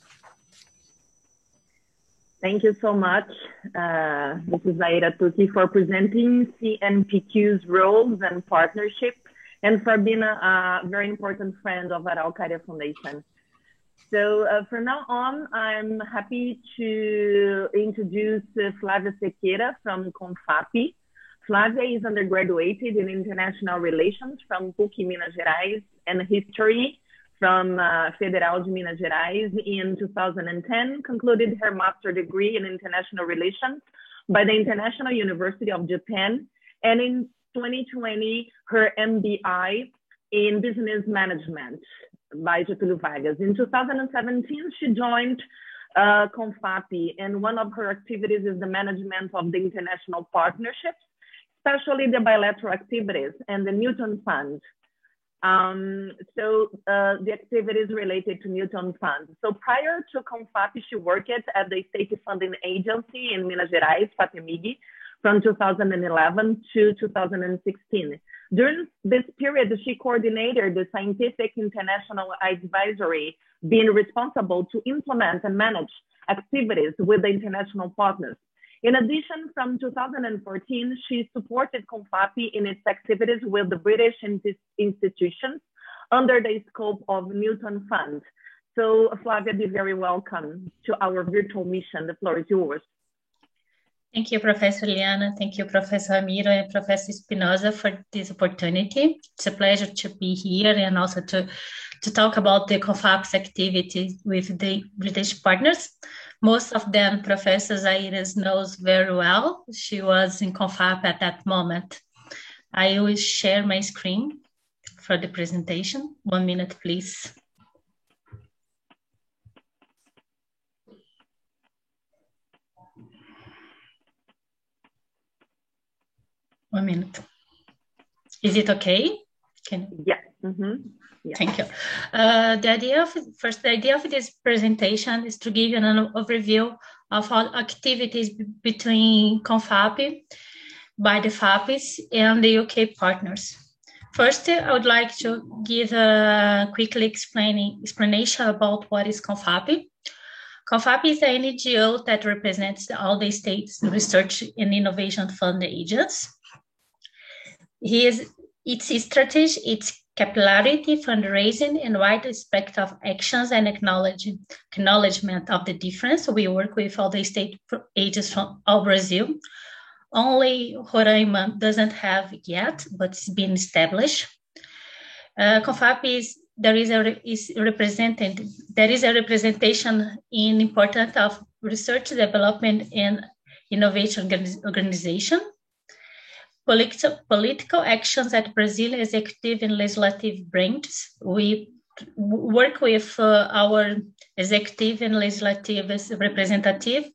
Thank you so much. This is Aira Tuki for presenting CNPq's roles and partnership, and for being a very important friend of Araucária Foundation. So from now on, I'm happy to introduce Flávia Sequeira from CONFAP. Flávia is undergraduated in International Relations from PUC Minas Gerais and History from Federal de Minas Gerais in 2010, concluded her master's degree in International Relations by the International University of Japan, and in 2020, her MBA in Business Management by Getúlio Vargas. In 2017, she joined CONFAP, and one of her activities is the management of the international partnerships, especially the bilateral activities and the Newton Fund. The activities related to Newton Fund. So prior to CONFAP, she worked at the State Funding Agency in Minas Gerais, FAPEMIG, from 2011 to 2016. During this period, she coordinated the Scientific International Advisory, being responsible to implement and manage activities with the international partners. In addition, from 2014, she supported CONFAP in its activities with the British institutions under the scope of Newton Fund. So Flávia, be very welcome to our virtual mission. The floor is yours. Thank you, Professor Liana. Thank you, Professor Ramiro and Professor Espinosa for this opportunity. It's a pleasure to be here and also to talk about the CONFAP's activities with the British partners. Most of them, Professor Zaires knows very well. She was in CONFAP at that moment. I will share my screen for the presentation. 1 minute, please. One minute. Is it okay? Yeah. Mm-hmm. Yeah. Thank you. The idea of this presentation is to give you an overview of all activities between CONFAP, by the FAPES, and the UK partners. First, I would like to give a quickly explanation about what is CONFAP. CONFAP is an NGO that represents all the states' research and innovation fund agents. Its strategy, its capillarity, fundraising, and wide spectrum of actions and acknowledgement of the difference. We work with all the state agents from all Brazil. Only Roraima doesn't have yet, but it's been established. CONFAP there is a representation in important of research, development, and innovation organization. Political actions at Brazil executive and legislative branches. We work with our executive and legislative representative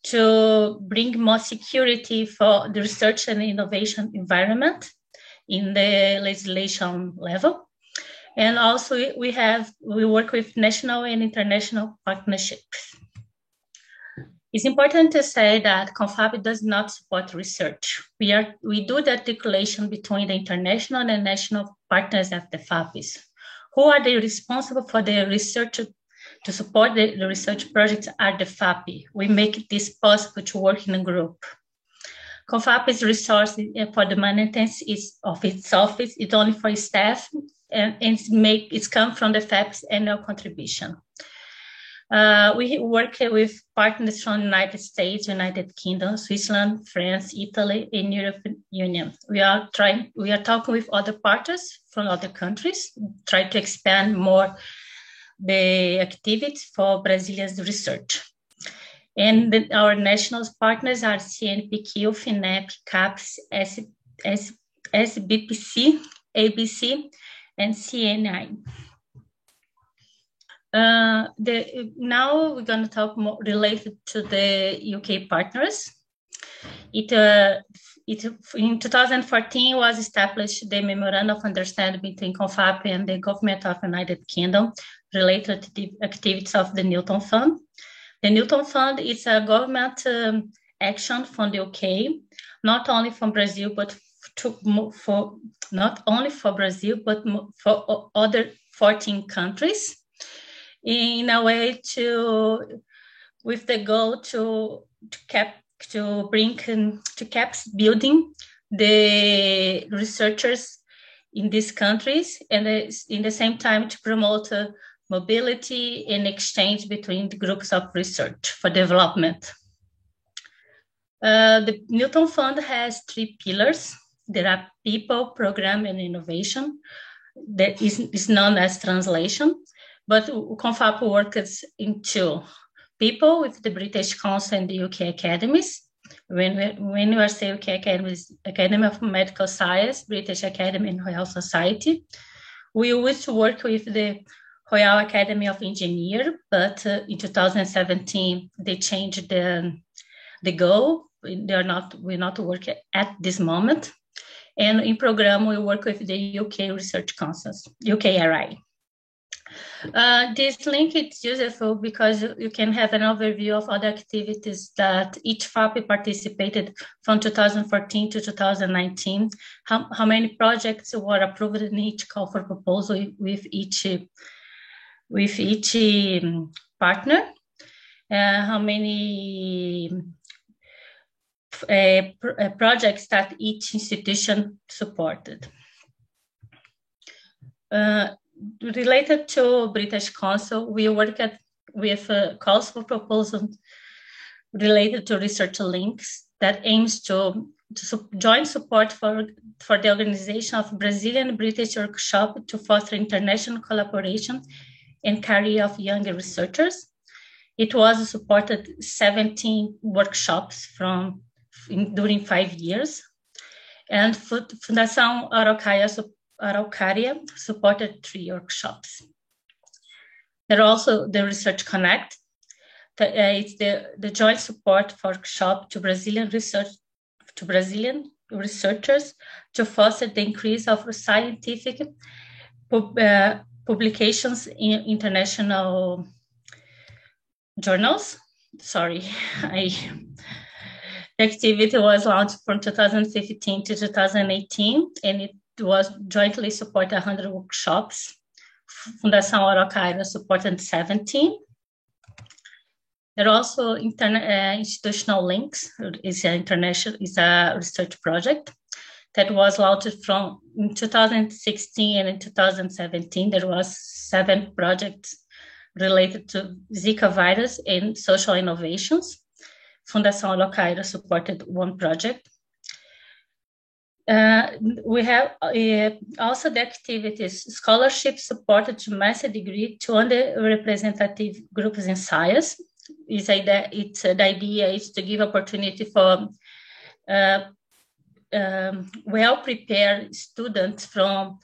to bring more security for the research and innovation environment in the legislation level. And also we work with national and international partnerships. It's important to say that CONFAP does not support research. We do the articulation between the international and national partners of the FAPES. Who are they responsible for the research to support the research projects are the FAPE. We make this possible to work in a group. CONFAP's resource for the maintenance of its office is only for staff, and it's come from the FAPE's annual contribution. We work with partners from the United States, United Kingdom, Switzerland, France, Italy, and European Union. We are talking with other partners from other countries, try to expand more the activities for Brazilia's research. And our national partners are CNPq, FINEP, CAPES, SBPC, ABC, and CNI. Now we're going to talk more related to the UK partners. In 2014 was established the Memorandum of Understanding between CONFAP and the Government of the United Kingdom related to the activities of the Newton Fund. The Newton Fund is a government action from the UK, not only from Brazil, but not only for Brazil, but for other 14 countries, in a way with the goal to building the researchers in these countries, and in the same time to promote mobility and exchange between the groups of research for development. The Newton Fund has 3 pillars. There are people, program, and innovation. That is known as translation, but CONFAP works in 2. People with the British Council and the UK Academies. When we are saying UK Academies, Academy of Medical Science, British Academy, and Royal Society. We used to work with the Royal Academy of Engineers, but in 2017 they changed the goal. We're not working at this moment. And in program, we work with the UK Research Councils, UKRI. This link is useful because you can have an overview of other activities that each FAPE participated from 2014 to 2019, how many projects were approved in each call for proposal with each partner, how many projects that each institution supported. Related to British Council, we work with calls for proposals related to research links that aims to join support for the organization of Brazilian British workshop to foster international collaboration and career of younger researchers. It was supported 17 workshops during 5 years, and Fundação Araucaria supported 3 workshops. There are also the Research Connect. It's the joint support workshop to Brazilian researchers to foster the increase of scientific publications in international journals. The activity was launched from 2015 to 2018, and it was jointly supported 100 workshops. Fundação Araucaria supported 17. There are also institutional links. Is a research project that was launched from in 2016, and in 2017 there was 7 projects related to Zika virus and social innovations. Fundação Araucaria supported 1 project. We have also the activities, scholarship supported to master degree to underrepresentative groups in science. The idea is to give opportunity for well-prepared students from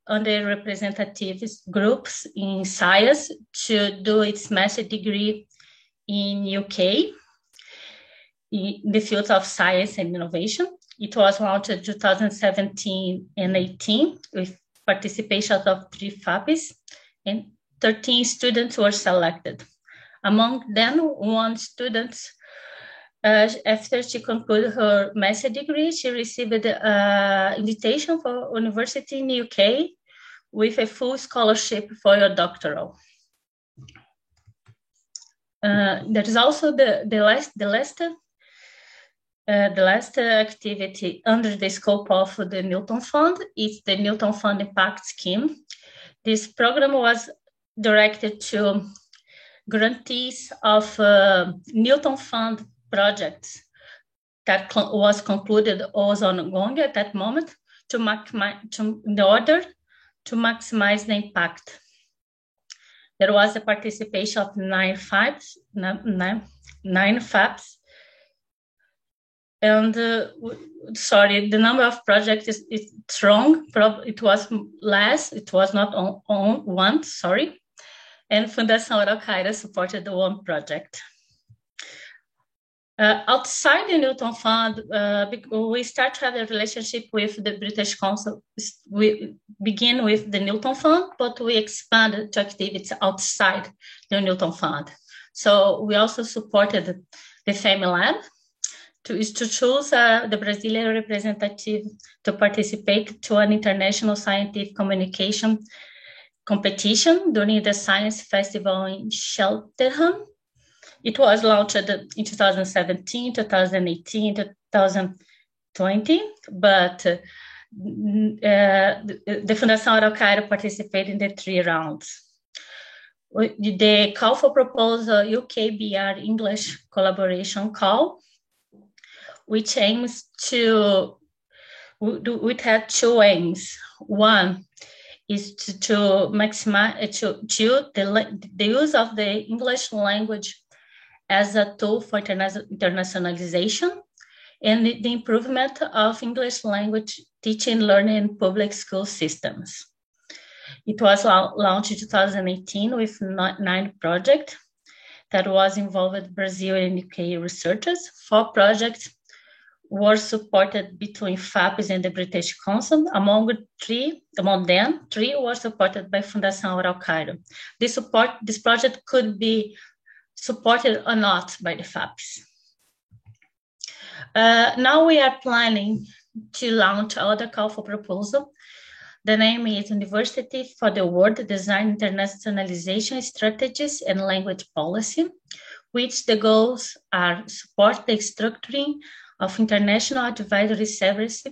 underrepresentative groups in science to do its master's degree in UK in the field of science and innovation. It was launched in 2017 and 18 with participation of 3 FAPES, and 13 students were selected. Among them, 1 student, after she concluded her master's degree, she received an invitation for university in the UK with a full scholarship for your doctoral. There is also the last activity under the scope of the Newton Fund is the Newton Fund Impact Scheme. This program was directed to grantees of Newton Fund projects that was concluded or was ongoing at that moment in order to maximize the impact. There was a participation of 9 FAPs, and the number of projects is wrong. It was less, it was not on one, sorry. And Fundação Araucária supported the 1 project. Outside the Newton Fund, we start to have a relationship with the British Council. We begin with the Newton Fund, but we expanded to activities outside the Newton Fund. So we also supported the FamiLab to choose the Brazilian representative to participate to an international scientific communication competition during the Science Festival in Cheltenham. It was launched in 2017, 2018, 2020, but the Fundação Araucária participated in the 3 rounds. The call for proposal UKBR English collaboration call, which aims to, it had 2 aims. One is to maximize the use of the English language as a tool for internationalization and the improvement of English language teaching and learning in public school systems. It was launched in 2018 with 9 projects that was involved Brazil and UK researchers. 4 projects were supported between FAPES and the British Council. Among them, 3 were supported by Fundação Araucária. This project could be supported or not by the FAPES. Now we are planning to launch another call for proposal. The name is University for the World Design Internationalization Strategies and Language Policy, which the goals are support the structuring of international advisory service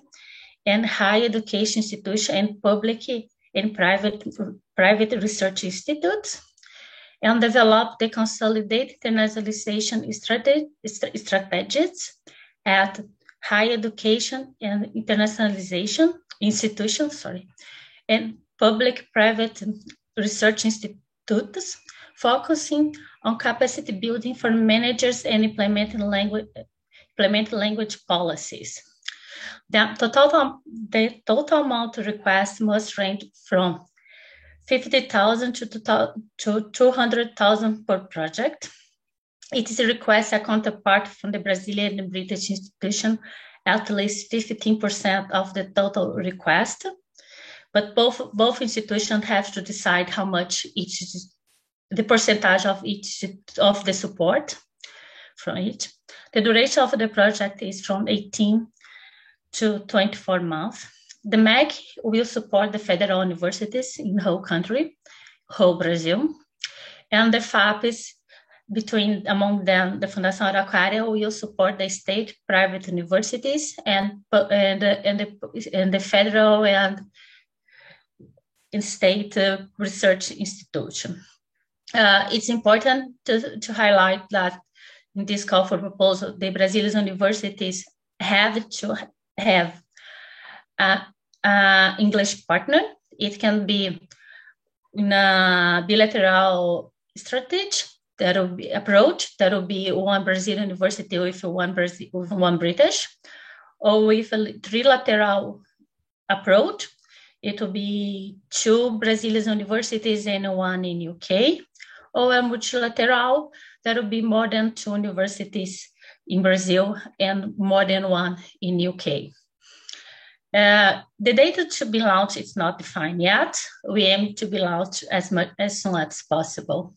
and higher education institutions and public and private research institutes, and develop the consolidated internationalization strategies at higher education and internationalization institutions, and public-private research institutes, focusing on capacity building for managers and implementing language policies. The total amount of requests must range from 50,000 to 200,000 per project. It is a request a counterpart from the Brazilian and British institution at least 15% of the total request, but both institutions have to decide how much the percentage of each of the support from each. The duration of the project is from 18 to 24 months. The MEC will support the federal universities in the whole country, whole Brazil, and the FAPES, among them, the Fundação Araucária will support the state private universities and the federal and state research institution. It's important to highlight that in this call for proposal, the Brazilian universities have to have an English partner. It can be in a bilateral strategy that will be approach, that will be one Brazilian university with one British, or with a trilateral approach it will be 2 Brazilian universities and 1 in UK, or a multilateral, that will be more than 2 universities in Brazil and more than 1 in UK. The data to be launched is not defined yet. We aim to be launched as soon as possible.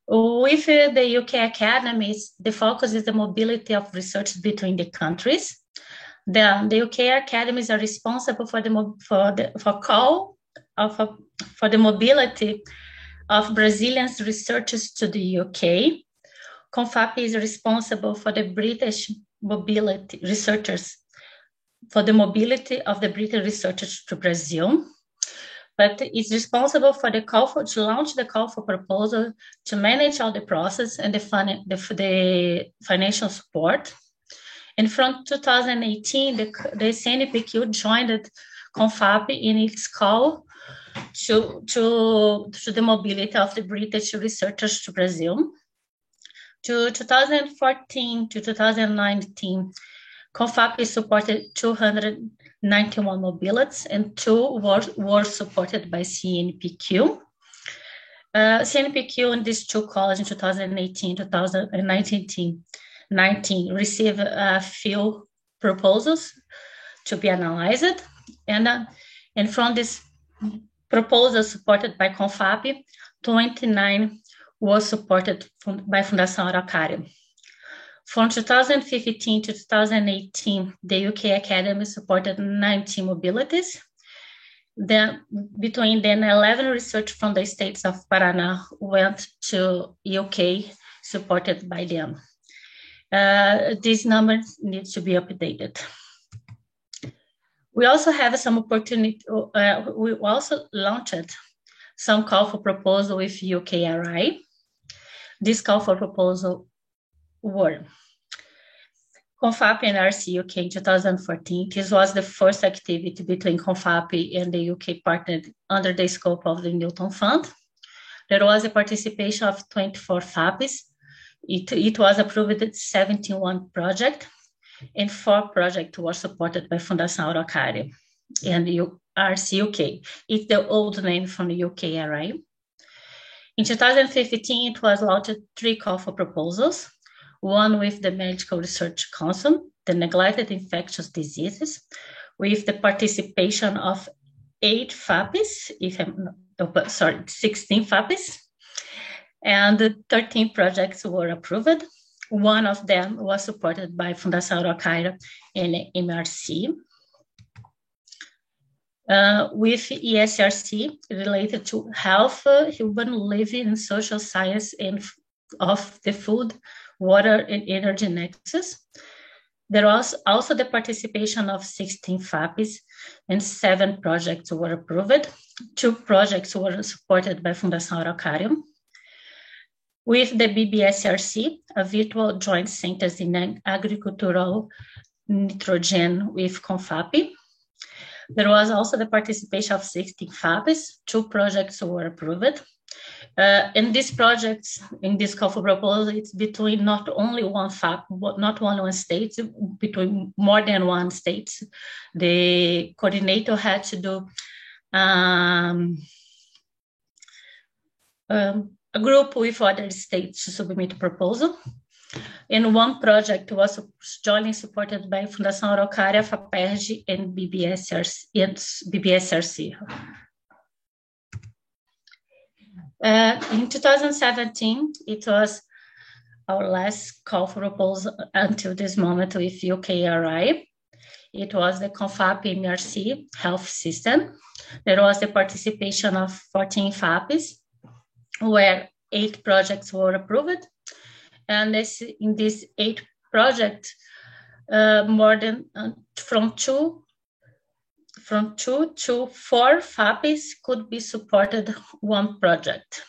With the UK academies, the focus is the mobility of research between the countries. The UK academies are responsible for the mobility of Brazilian researchers to the UK. CONFAP is responsible for the British mobility researchers, for the mobility of the British researchers to Brazil, but it's responsible for the to launch the call for proposal, to manage all the process and the financial support. And from 2018, the CNPq joined CONFAP in its call to the mobility of the British researchers to Brazil. To 2014 to 2019, CONFAP supported 291 mobilities, and 2 were supported by CNPq. CNPq in these 2 calls in 2018, 2019 received a few proposals to be analyzed, and from this proposal supported by CONFAP, 29 was supported by Fundação Araucária. From 2015 to 2018, the UK Academy supported 19 mobilities. Then, between then, 11 research from the states of Paraná went to UK, supported by them. These numbers need to be updated. We also have some opportunity. We also launched some call for proposal with UKRI. This call for proposal were CONFAP and RC UK in 2014. This was the first activity between CONFAP and the UK partner under the scope of the Newton Fund. There was a participation of 24 FAPs. It was approved at 71 projects, and 4 projects were supported by Fundação Araucária and RC UK. It's the old name from the UKRI. In 2015, it was launched 3 call for proposals, one with the Medical Research Council, the neglected infectious diseases, with the participation of 8 FAPs, 16 FAPs, and 13 projects were approved. One of them was supported by Fundação Araucária and MRC. With ESRC related to health, human living, and social science, and of the food, water, and energy nexus. There was also the participation of 16 FAPs, and 7 projects were approved. 2 projects were supported by Fundação Araucária. With the BBSRC, a virtual joint centers in agricultural nitrogen with CONFAP. There was also the participation of 16 FAPs. 2 projects were approved. In these projects, in this call for proposal, it's between not only one FAP, not only one state, between more than one state. The coordinator had to do a group with other states to submit a proposal. And 1 project was jointly supported by Fundação Araucária, FAPERJ, and BBSRC. In 2017, it was our last call for proposal until this moment with UKRI. It was the CONFAP MRC health system. There was the participation of 14 FAPs, where 8 projects were approved. And in these 8 projects, more than from 2 to 4 FAPs could be supported 1 project.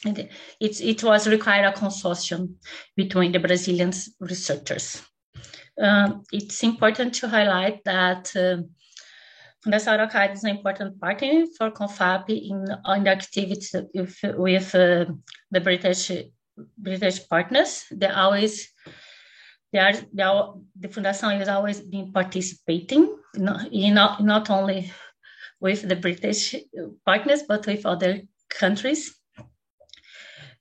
And it was required a consortium between the Brazilian researchers. It's important to highlight that Fundação Araucária is an important partner for CONFAP in the activities with the British partners. They always the Fundação is always been participating, not only with the British partners, but with other countries.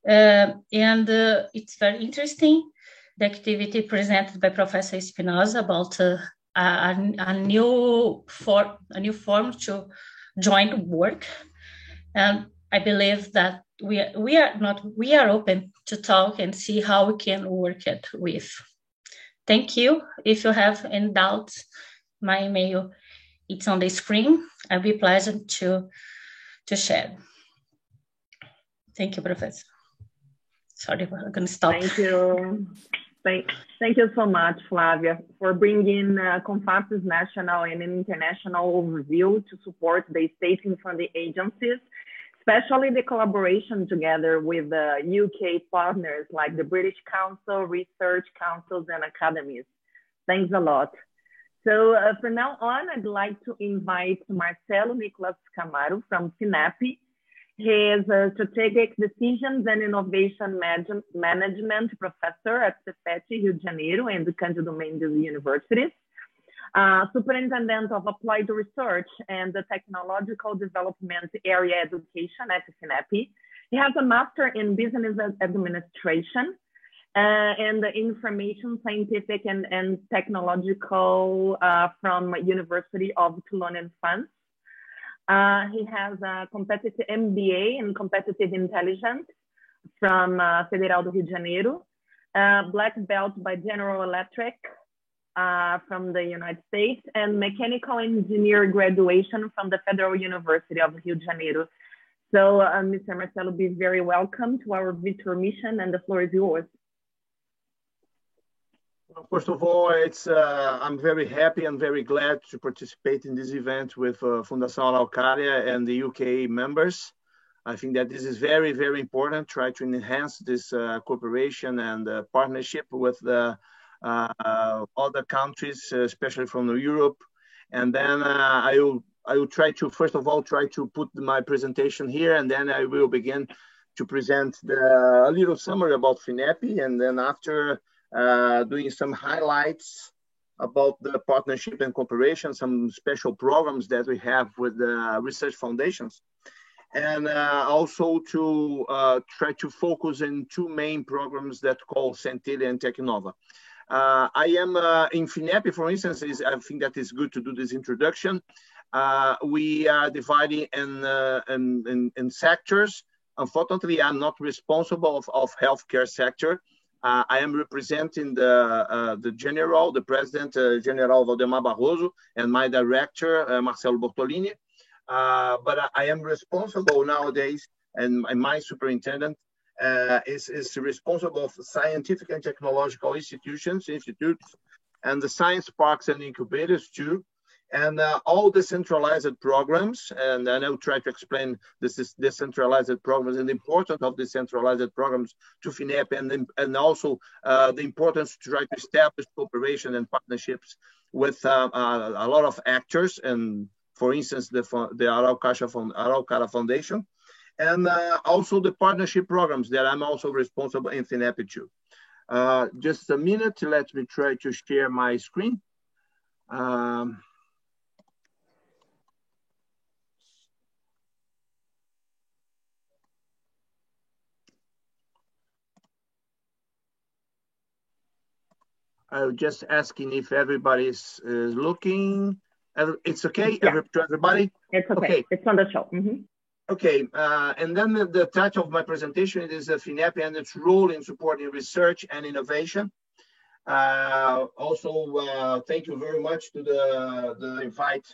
And it's very interesting, the activity presented by Professor Espinosa about a new form to joint work. And I believe that we are open to talk and see how we can work it with. Thank you. If you have any doubts, my email, it's on the screen. I'll be pleasant to share. Thank you, Professor. Sorry, I'm going to stop. Thank you. Thank you so much, Flavia, for bringing CONFAP's national and international overview to support the state and funding agencies, especially the collaboration together with the UK partners like the British Council, research councils, and academies. Thanks a lot. So from now on, I'd like to invite Marcelo Nicolas Camaro from FINEP. He is a strategic decisions and innovation management professor at Cefet, Rio de Janeiro, and the Cândido Mendes Universities. Superintendent of Applied Research and the Technological Development Area Education at FINEP. He has a master in business administration and information scientific and technological from University of Toulon in France. He has a competitive MBA in competitive intelligence from Federal do Rio de Janeiro, black belt by General Electric from the United States, and mechanical engineer graduation from the Federal University of Rio de Janeiro. So Mr. Marcelo, be very welcome to our virtual mission, and the floor is yours. Well, first of all, I'm very happy and very glad to participate in this event with Fundação Araucária and the UK members. I think that this is very, very important, try to enhance this cooperation and partnership with the other countries, especially from Europe. And then I will try to, first of all, try to put my presentation here, and then I will begin to present a little summary about FINEP, and then after doing some highlights about the partnership and cooperation, some special programs that we have with the research foundations, and also to try to focus in two main programs that call Centelha and Tecnova. I am in FINEP, for instance, I think that is good to do this introduction. We are dividing in sectors. Unfortunately, I'm not responsible of healthcare sector. I am representing the President, General Valdemar Barroso, and my director, Marcelo Bortolini. But I am responsible nowadays, and my superintendent is responsible for scientific and technological institutes, and the science parks and incubators too, and all decentralized programs. And I will try to explain this decentralized programs and the importance of decentralized programs to FINEP, and also the importance to try to establish cooperation and partnerships with a lot of actors, and for instance, the Araucária Foundation, and also the partnership programs that I'm also responsible in FINEP too. Just a minute, let me try to share my screen. I'm just asking if everybody is looking. It's okay Yeah. to everybody? It's okay. It's on the show. Mm-hmm. Okay, and then the title of my presentation is FINEP and its role in supporting research and innovation. Also, thank you very much to the invite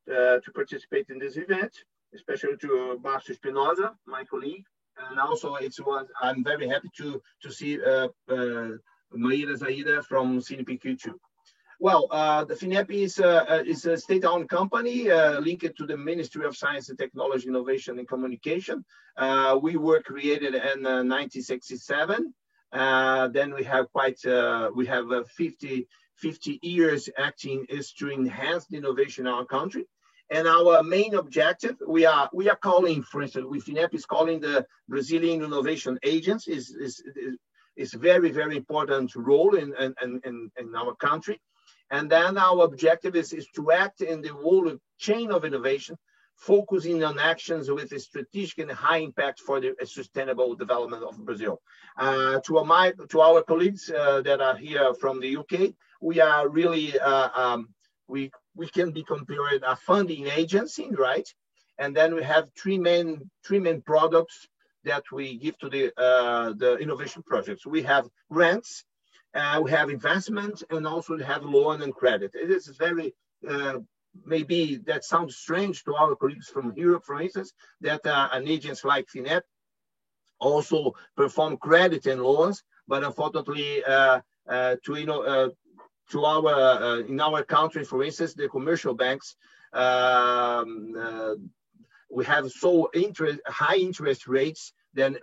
to participate in this event, especially to Márcio Espinosa, my colleague. And also, I'm very happy to see Maíra Zaida from CNPq too. Well, the FINEP is a state-owned company linked to the Ministry of Science and Technology, Innovation and Communication. We were created in 1967. Then we have 50 years acting is to enhance the innovation in our country. And our main objective, we are calling, for instance, FINEP is calling the Brazilian Innovation Agency, is very, very important role in our country. And then our objective is to act in the whole chain of innovation, focusing on actions with a strategic and high impact for the sustainable development of Brazil. To our colleagues that are here from the UK, we are really, we can be compared a funding agency, right? And then we have three main products that we give to the innovation projects. We have grants, we have investment, and also we have loan and credit. It is very, maybe that sounds strange to our colleagues from Europe, for instance, that an agency like FINEP also perform credit and loans, but unfortunately, in our country, for instance, the commercial banks, we have so high interest rates. Then,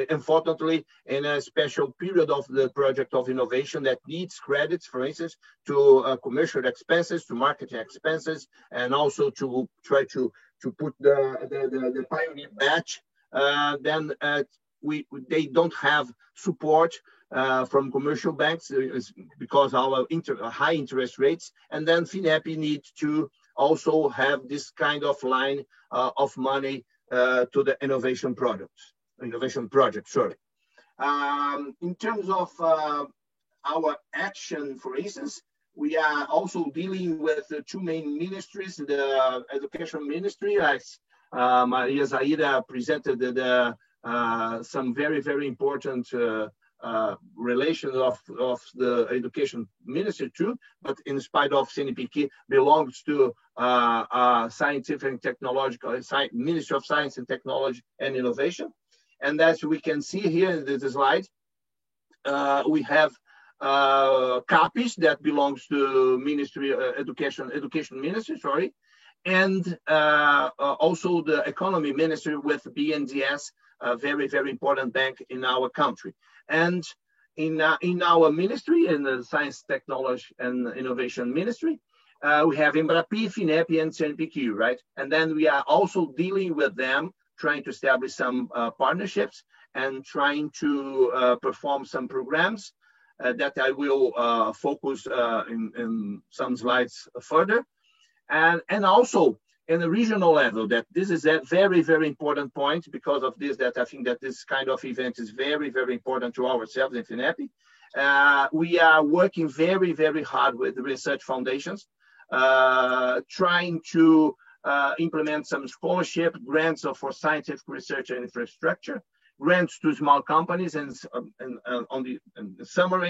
unfortunately, in a special period of the project of innovation that needs credits, for instance, to commercial expenses, to marketing expenses, and also to try to put the pioneer batch, then they don't have support from commercial banks because our high interest rates, and then FINEP needs to also have this kind of line of money to the innovation project. In terms of our action, for instance, we are also dealing with the two main ministries, the education ministry, as Maria Zaida presented some very, very important relations of the education ministry too, but in spite of CNPq belongs to scientific and technological Ministry of Science and Technology and Innovation. And as we can see here in this slide, we have CAPES that belongs to Ministry Education Ministry, sorry, and also the Economy Ministry with BNDES, a very, very important bank in our country. And in our ministry, in the Science, Technology and Innovation Ministry, we have Embrapi, FINEP, and CNPq, right? And then we are also dealing with them, trying to establish some partnerships and trying to perform some programs that I will focus in some slides further. And also in the regional level, that this is a very, very important point because of this, that I think that this kind of event is very, very important to ourselves in FINEP. We are working very, very hard with the research foundations, trying to implement some scholarship grants for scientific research and infrastructure, grants to small companies, and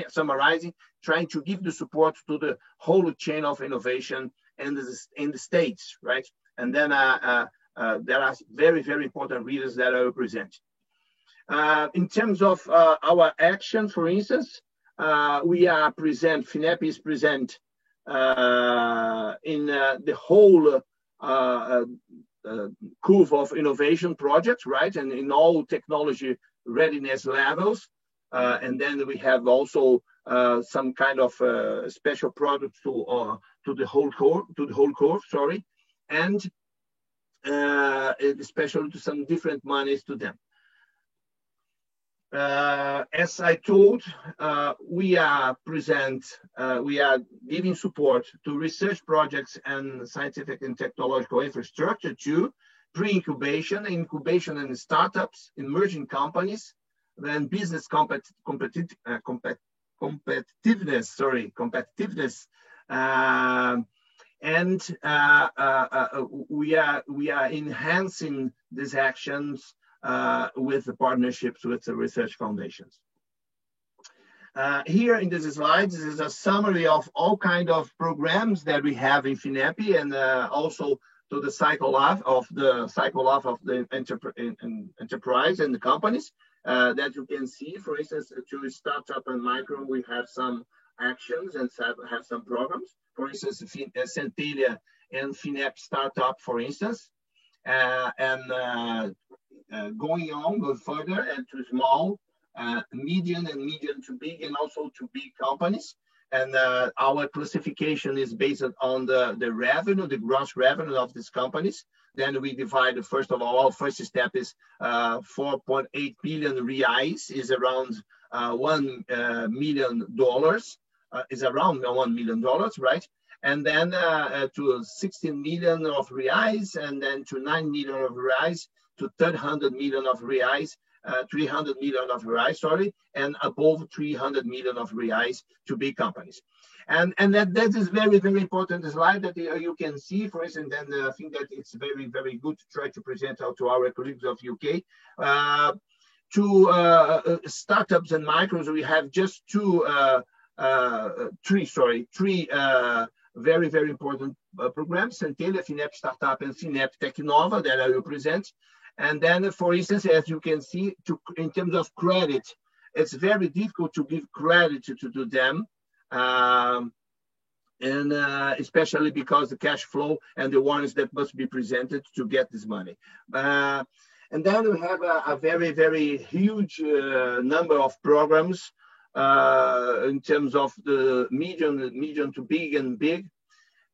summarizing, trying to give the support to the whole chain of innovation in the States, right? And then there are very, very important readers that I will present. In terms of our action, for instance, we are present, FINEP is present in the whole curve of innovation projects, right? And in all technology readiness levels. And then we have also some kind of special products to the whole curve, sorry. And especially to some different monies to them. As I told, we are giving support to research projects and scientific and technological infrastructure to pre-incubation, incubation and startups, emerging companies, then business competitiveness, and we are enhancing these actions with the partnerships with the research foundations. Here in this slide, this is a summary of all kinds of programs that we have in FINEP, and also to the cycle of the enterprise and the companies that you can see. For instance, to startup and micro, we have some actions and have some programs. For instance, Centelha and FINEP Startup, for instance, and going further and to small, medium to big, and also to big companies. And our classification is based on the revenue, the gross revenue of these companies. Then we divide, first of all, first step is 4.8 billion reais, is around $1 million, is around $1 million, right? And then to 16 million of reais, and then to 9 million of reais, to 300 million of reais, 300 million of reais, sorry, and above 300 million of reais to big companies. And that is very, very important slide that you can see, for instance, and I think that it's very, very good to try to present out to our colleagues of UK. To startups and micros, we have just three very, very important programs: Centelha, FINEP Startup, and FINEP Tecnova that I will present. And then, for instance, as you can see, in terms of credit, it's very difficult to give credit to them, and especially because the cash flow and the warrants that must be presented to get this money. And then we have a very, very huge number of programs in terms of the medium to big and big,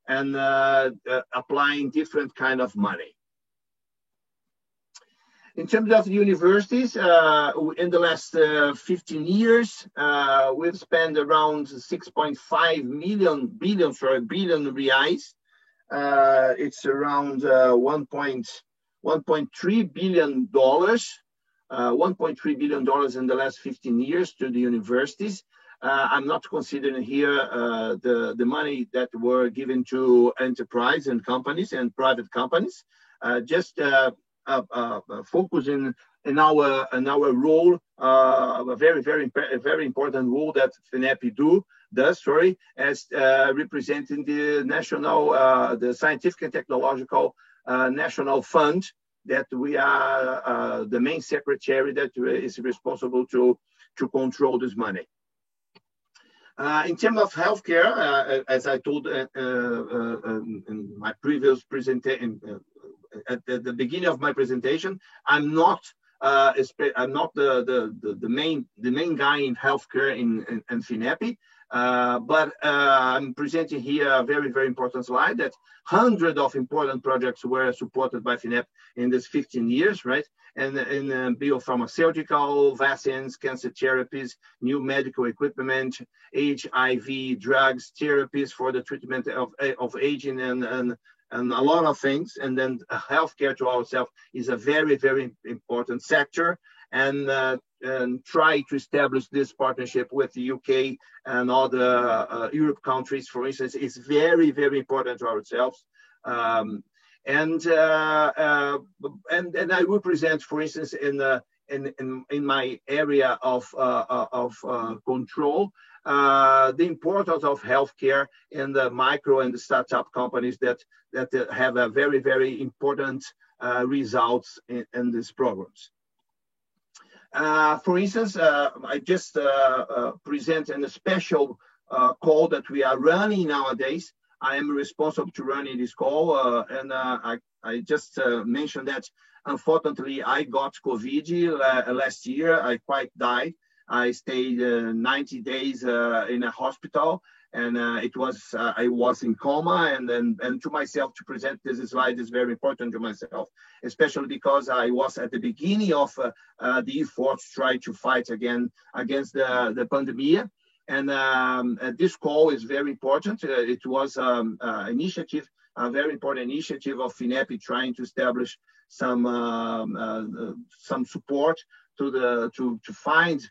and applying different kind of money. In terms of universities, in the last 15 years, we've spent around 6.5 billion reais. It's around $1.3 billion, $1.3 billion in the last 15 years to the universities. I'm not considering here the money that were given to enterprise and companies and private companies. Just focusing in our role, a very important role that FINEP does, as representing the national, the Scientific and Technological National Fund, that we are the main secretary that is responsible to control this money. In terms of healthcare, as I told in my previous presentation, at the beginning of my presentation, I'm not the main guy in healthcare in FINEP, but I'm presenting here a very, very important slide that hundreds of important projects were supported by FINEP in this 15 years, right? And in biopharmaceutical, vaccines, cancer therapies, new medical equipment, HIV, drugs, therapies for the treatment of aging, and a lot of things. And then healthcare to ourselves is a very, very important sector, and try to establish this partnership with the UK and other Europe countries, for instance, is very, very important to ourselves. And I will present, for instance, in my area of control, the importance of healthcare in the micro and the startup companies that have a very, very important results in these programs. For instance, I just present in a special call that we are running nowadays. I am responsible to running this call, and I just mentioned that unfortunately I got COVID last year. I quite died. I stayed 90 days in a hospital, and I was in coma. And to myself, to present this slide is very important to myself, especially because I was at the beginning of the effort to try to fight against the pandemic. And this call is very important. It was initiative, a very important initiative of FINEP, trying to establish some support to find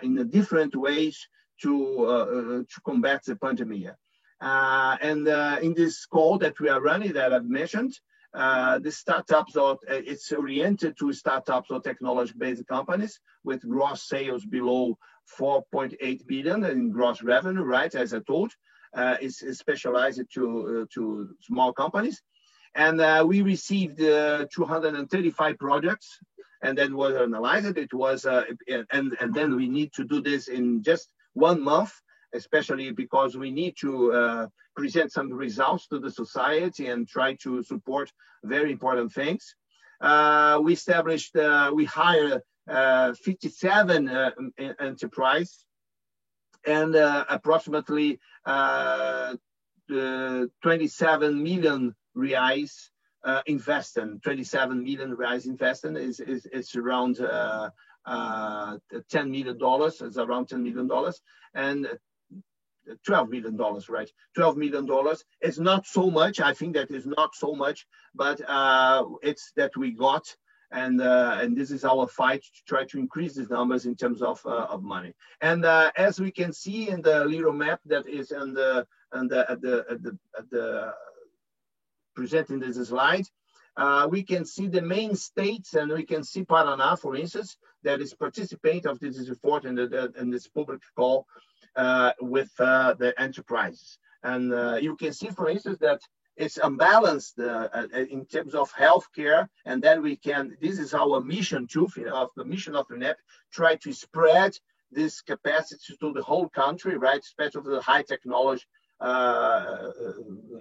in different ways to combat the pandemic. And in this call that we are running, that I've mentioned, the startups, it's oriented to startups or technology-based companies with gross sales below 4.8 billion in gross revenue, right? As I told, it's specialized to small companies. And we received 235 projects, and then was analyzed. It was, and then we need to do this in just 1 month, especially because we need to present some results to the society and try to support very important things. We established, we hired 57 enterprise, and approximately 27 million reais investing, 27 million reais investing is around $10 million. It's around $10 million and $12 million, right? $12 million is not so much. I think that is not so much, but it's that we got, and this is our fight to try to increase these numbers in terms of money. And as we can see in the little map that is at the presenting this slide, we can see the main states, and we can see Paraná, for instance, that is participant of this effort in this public call with the enterprises. And you can see, for instance, that it's unbalanced in terms of healthcare, and then we can, this is our mission too, of the mission of FINEP, try to spread this capacity to the whole country, right, especially the high technology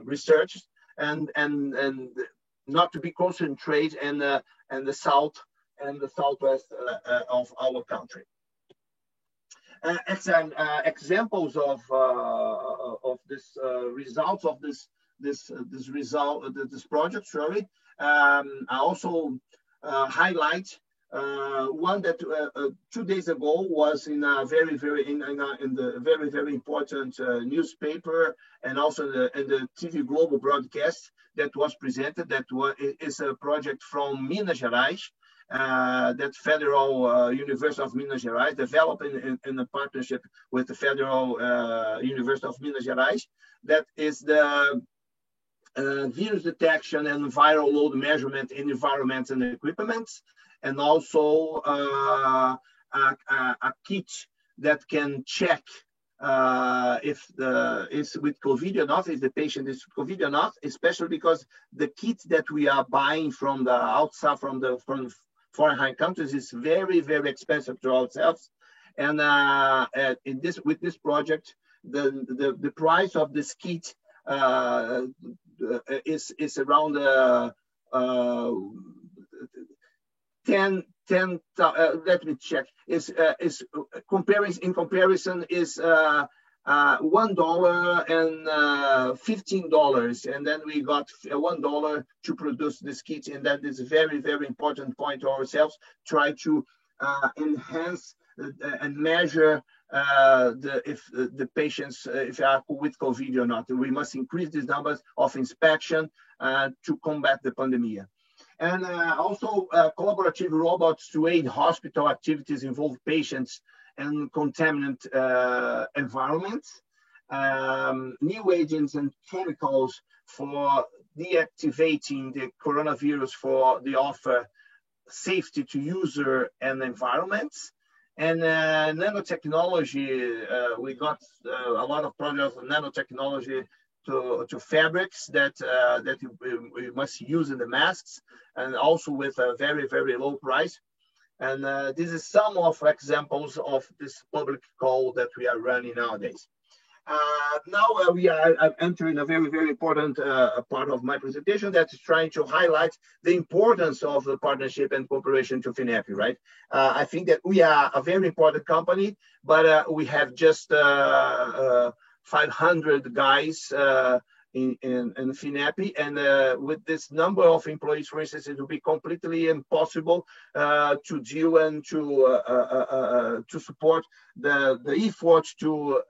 research, and not to be concentrated in the south and the southwest of our country. Examples of this results of this project. Sorry, I also highlight one that 2 days ago was in a very important newspaper, and also in the TV Globo broadcast that was presented. That is a project from Minas Gerais, that Federal University of Minas Gerais developed in a partnership with the Federal University of Minas Gerais. That is the virus detection and viral load measurement in environments and equipment, and also a kit that can check if is with COVID or not, if the patient is COVID or not, especially because the kit that we are buying from the outside, from foreign countries, is very, very expensive to ourselves. And with this project, the price of this kit is around 10. Let me check. Is in comparison is $1 and $15, and then we got $1 to produce this kit, and that is a very, very important point to ourselves. Try to enhance and measure if the patients if are with COVID or not. We must increase these numbers of inspection to combat the pandemic. And also collaborative robots to aid hospital activities involve patients and contaminant environments. New agents and chemicals for deactivating the coronavirus for the offer safety to user and environments. And nanotechnology, we got a lot of projects of nanotechnology to fabrics that we must use in the masks, and also with a very, very low price. And this is some of examples of this public call that we are running nowadays. Now we are entering a very, very important part of my presentation, that is trying to highlight the importance of the partnership and cooperation to FINEP, right? I think that we are a very important company, but we have just 500 guys in FINEP, and with this number of employees, for instance, it will be completely impossible to deal and to support the efforts to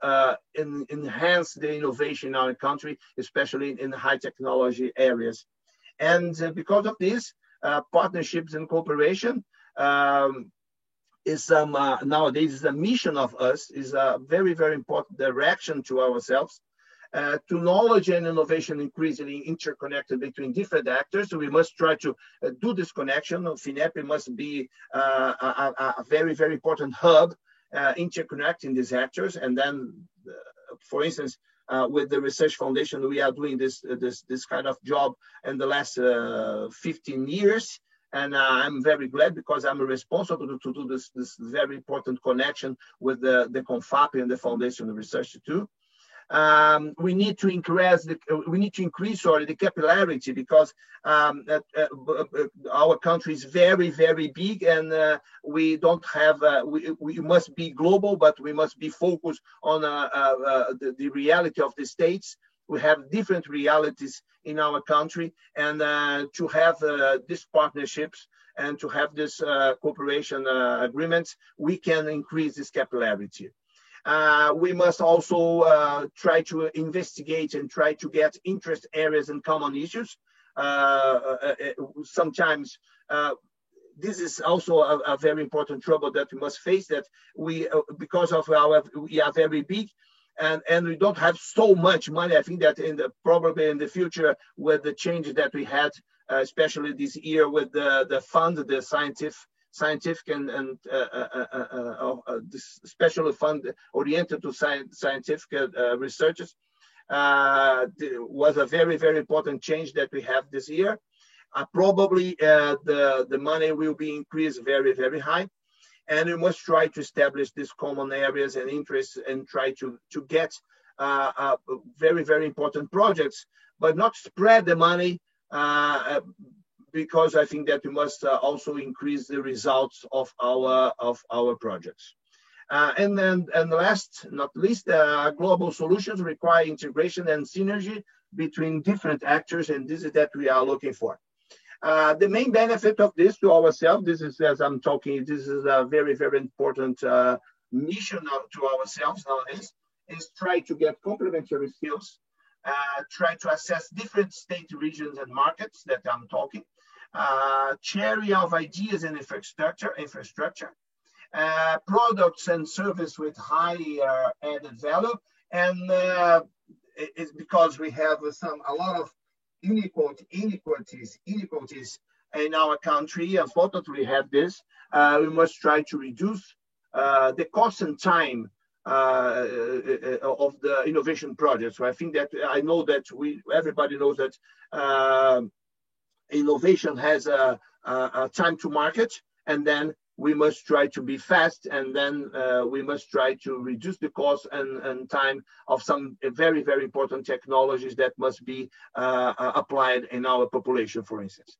enhance the innovation in our country, especially in high technology areas. And because of this, partnerships and cooperation is nowadays is a mission of us, is a very, very important direction to ourselves. To knowledge and innovation increasingly interconnected between different actors, so we must try to do this connection. FINEP must be a very, very important hub interconnecting these actors. And then, for instance, with the Research Foundation, we are doing this kind of job in the last 15 years. And I'm very glad, because I'm responsible to do this very important connection with the CONFAP and the Foundation of Research too. We need to increase the capillarity, because our country is very, very big, and we don't have we must be global, but we must be focused on the reality of the states. We have different realities in our country, and to have these partnerships and to have this cooperation agreements, we can increase this capillarity. We must also try to investigate and try to get interest areas and common issues. Sometimes this is also a very important trouble that we must face, that we, because of we are very big, and we don't have so much money. I think that probably in the future, with the changes that we had, especially this year with the fund, the scientific and this special fund oriented to scientific researchers, was a very, very important change that we have this year. Probably the money will be increased very, very high. And we must try to establish these common areas and interests and try to get very, very important projects, but not spread the money, because I think that we must also increase the results of our projects. And last, not least, global solutions require integration and synergy between different actors, and this is that we are looking for. The main benefit of this to ourselves, this is, as I'm talking, this is a very, very important mission to ourselves nowadays, is try to get complementary skills, try to assess different state regions and markets that I'm talking, sharing of ideas and infrastructure, products and service with higher added value, and it's because we have a lot of inequalities in our country. Unfortunately, we have this. We must try to reduce the cost and time of the innovation projects. So I think that I know that everybody knows that innovation has a time to market, and then we must try to be fast, and then we must try to reduce the cost and time of some very, very important technologies that must be applied in our population, for instance.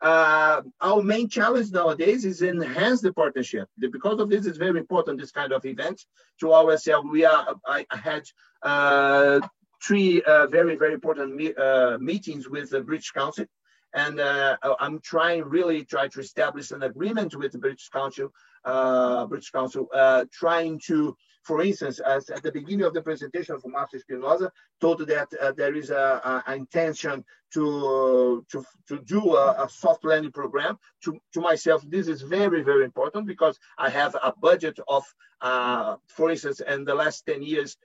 Our main challenge nowadays is enhance the partnership. Because of this, it's very important, this kind of event to ourselves. I had 3 very, very important meetings with the British Council. And I'm really trying to establish an agreement with the British Council, trying to, for instance, as at the beginning of the presentation from Marcio Espinosa, told that there is an intention to do a soft landing program. To myself, this is very, very important, because I have a budget of, for instance, in the last 10 years,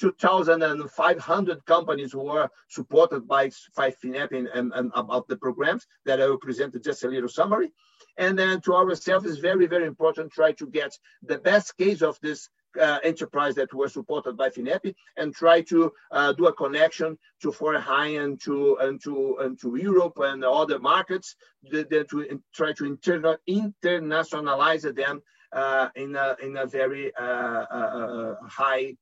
2,500 companies were supported by FINEP and about the programs that I will present just a little summary. And then to ourselves, it's very, very important to try to get the best case of this enterprise that were supported by FINEP, and try to do a connection to Forehigh and to Europe and other markets, to try to internationalize them in a very high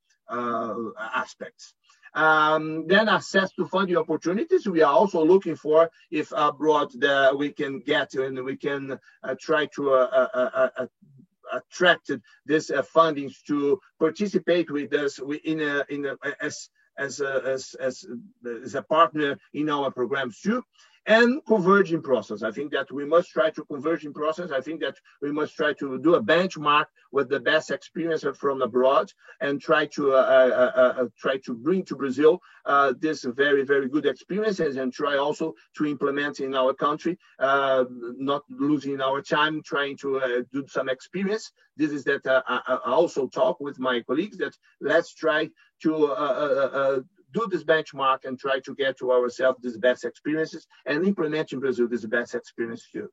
aspects. Then access to funding opportunities. We are also looking for if abroad we can get, and we can try to attract this fundings to participate with us as a partner in our programs too. And converging process. I think that we must try to converge in process. I think that we must try to do a benchmark with the best experience from abroad, and try to bring to Brazil this very, very good experiences, and try also to implement in our country, not losing our time, trying to do some experience. This is that I also talk with my colleagues that let's try to do this benchmark and try to get to ourselves these best experiences and implement in Brazil this best experience too.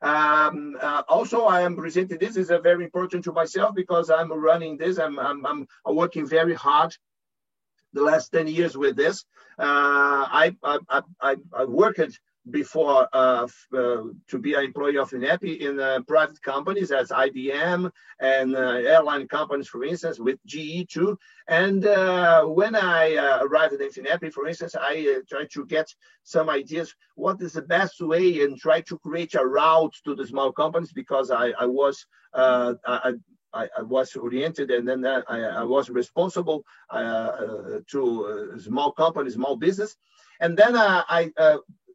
Also, I am presenting this is very important to myself, because I'm running this. I'm working very hard the last 10 years with this. I worked before to be an employee of FINEP in private companies as IBM and airline companies, for instance, with GE too. And when I arrived at FINEP, for instance, I tried to get some ideas, what is the best way, and try to create a route to the small companies, because I I was oriented, and then I was responsible to a small company, small business. And then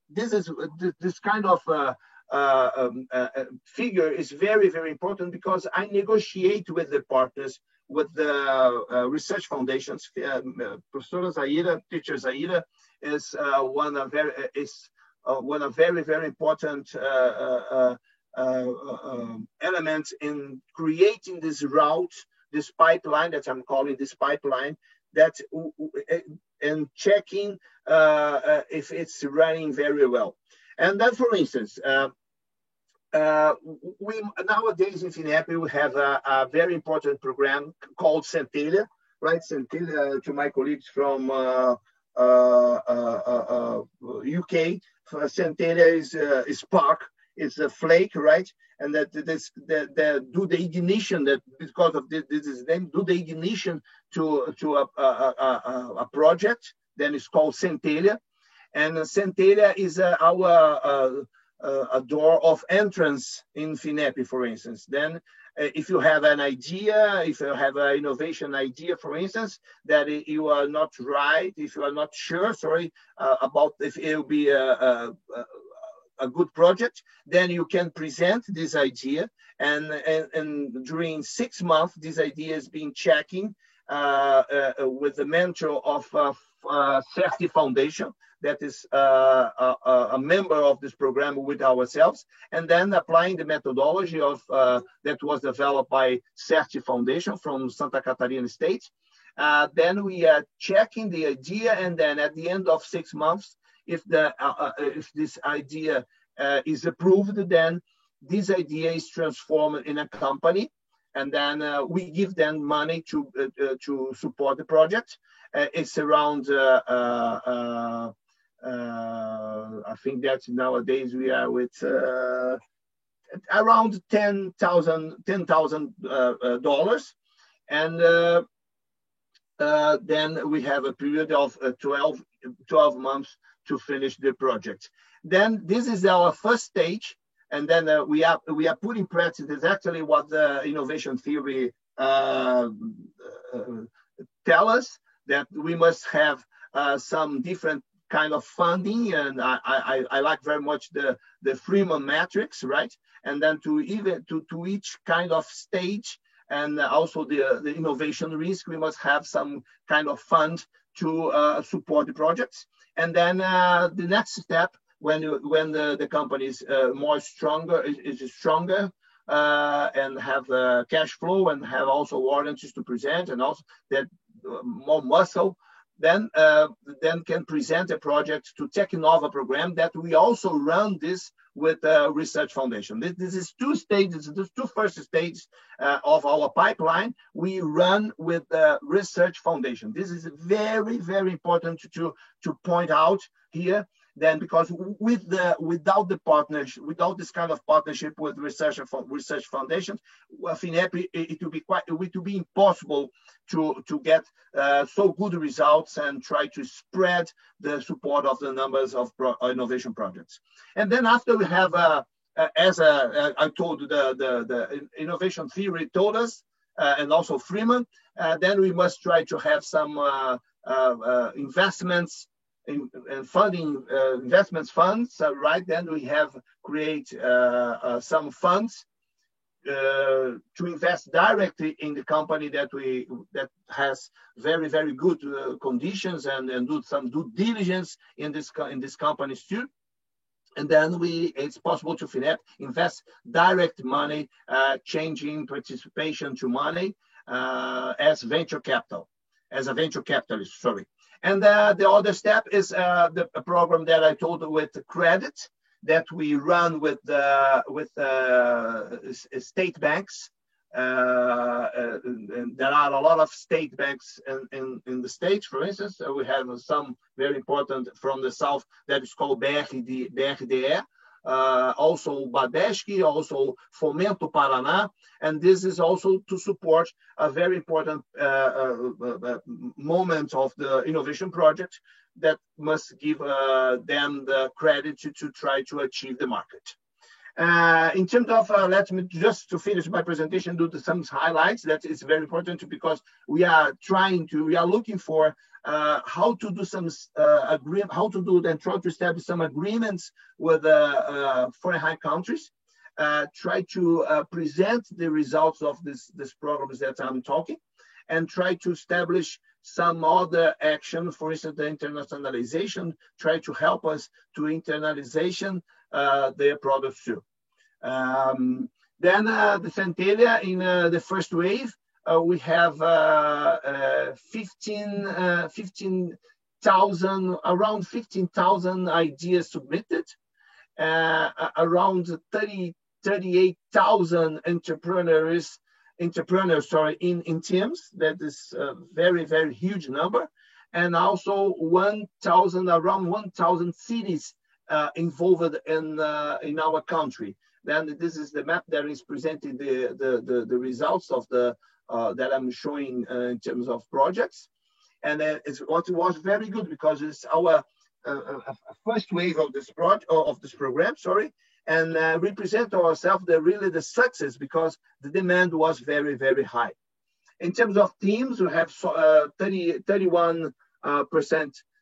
this kind of figure is very, very important, because I negotiate with the partners, with the research foundations. Professor Zaira, teacher Zaira, is one of very, very important elements in creating this route, this pipeline that I'm calling this pipeline, that and checking if it's running very well. And then, for instance, we nowadays in FINEP we have a very important program called Centelha, right? Centelha, to my colleagues from UK, Centelha is Spark, is a flake, right? And that do the ignition, that because of this is then do the ignition to a project. Then it's called Centelha, and Centelha is our a door of entrance in FINEP, for instance. Then if you have an idea, if you have an innovation idea, for instance, that you are not right, if you are not sure, about if it will be a good project, then you can present this idea, and during 6 months, this idea is being checking with the mentor of CERTI Foundation, that is a member of this program with ourselves, and then applying the methodology of that was developed by CERTI Foundation from Santa Catarina State. Then we are checking the idea, and then at the end of 6 months, if this idea is approved, then this idea is transformed in a company, and then we give them money to support the project. It's around I think that nowadays we are with around $10,000, and then we have a period of 12 months to finish the project. Then this is our first stage, and then we are putting in practice exactly what the innovation theory tell us, that we must have some different kind of funding, and I like very much the Freeman matrix, right? And then to each kind of stage, and also the innovation risk, we must have some kind of fund to support the projects. And then the next step, when the company is stronger, and have cash flow, and have also warranties to present, and also that more muscle, then can present a project to Tecnova program, that we also run this with Research Foundation. This is 2 stages, the 2 first stages of our pipeline, we run with Research Foundation. This is very, very important to point out here. Then, because without the partnership, without this kind of partnership with Research Foundation, FINEP, it will be impossible to get so good results and try to spread the support of the numbers of innovation projects. And then after we have, as I told you, the innovation theory told us, and also Freeman, then we must try to have some investments and funding, investments funds, right? Then we have create some funds to invest directly in the company that has very, very good conditions, and do some due diligence in this companies too. And then it's possible to FINEP invest direct money, changing participation to money as venture capital, as a venture capitalist, sorry. And the other step is the program that I told you with the credit, that we run with state banks. And there are a lot of state banks in the States, for instance. We have some very important from the South that is called BRDE, also Badeschi, also Fomento Paraná, and this is also to support a very important moment of the innovation project that must give them the credit to try to achieve the market. In terms of, let me just to finish my presentation, do some highlights. That is very important because we are looking for how to do some how to do and try to establish some agreements with foreign countries. Try to present the results of this programs that I'm talking, and try to establish some other action, for instance, the internationalization, try to help us to internationalization their products too. Then the Centelha, in the first wave, we have 15,000 ideas submitted, around 38,000 entrepreneurs in teams. That is a very, very huge number. And also around 1,000 cities involved in our country. Then this is the map that is presenting the results of the that I'm showing in terms of projects. And it was very good because it's our first wave of this program, and represent ourselves really the success because the demand was very, very high. In terms of teams, we have 31%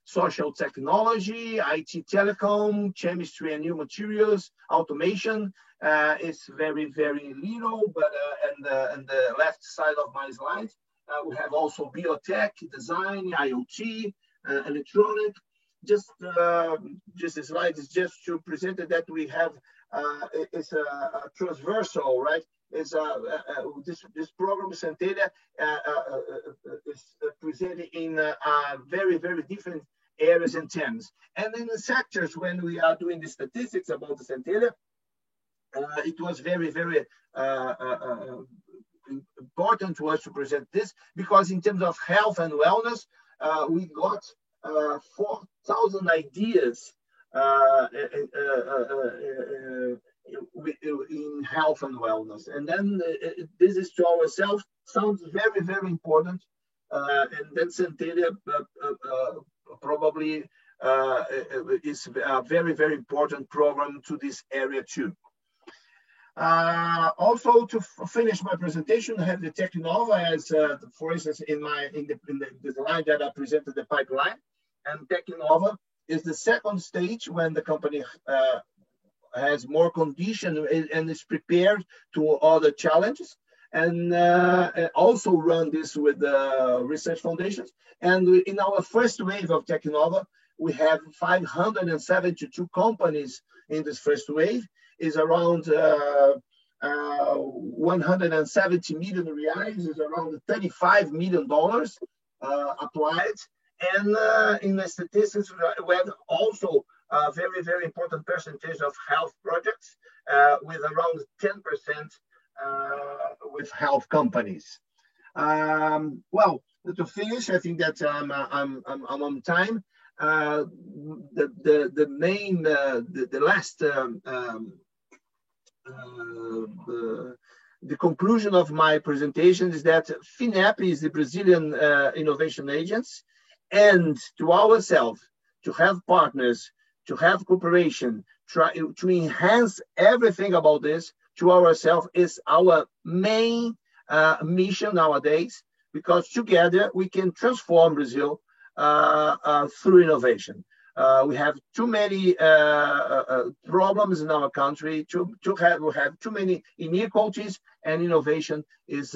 social technology, IT telecom, chemistry and new materials, automation. It's very, very little, but on the left side of my slide, we have also biotech, design, IoT, electronic. Just a slide is just to present that we have it's a transversal, right? It's this program Centelha is presented in very, very different areas and terms. And in the sectors, when we are doing the statistics about the Centelha, it was very, very important to us to present this because in terms of health and wellness, we got 4,000 ideas in health and wellness. And then this is to ourselves, sounds very, very important. And then Centelha probably is a very, very important program to this area too. Also, to finish my presentation, I have the Tecnova as, for instance, in the slide that I presented the pipeline, and Tecnova is the second stage when the company has more condition and is prepared to other challenges, and also run this with the research foundations. And in our first wave of Tecnova, we have 572 companies in this first wave. Is around 170 million reais, is around $35 million applied. And in the statistics, we have also a very, very important percentage of health projects with around 10% with health companies. Well, to finish, I think that I'm on time. The conclusion of my presentation is that FINEP is the Brazilian innovation agents, and to ourselves, to have partners, to have cooperation, try to enhance everything about this to ourselves is our main mission nowadays, because together we can transform Brazil through innovation. We have too many problems in our country. We have too many inequalities, and innovation is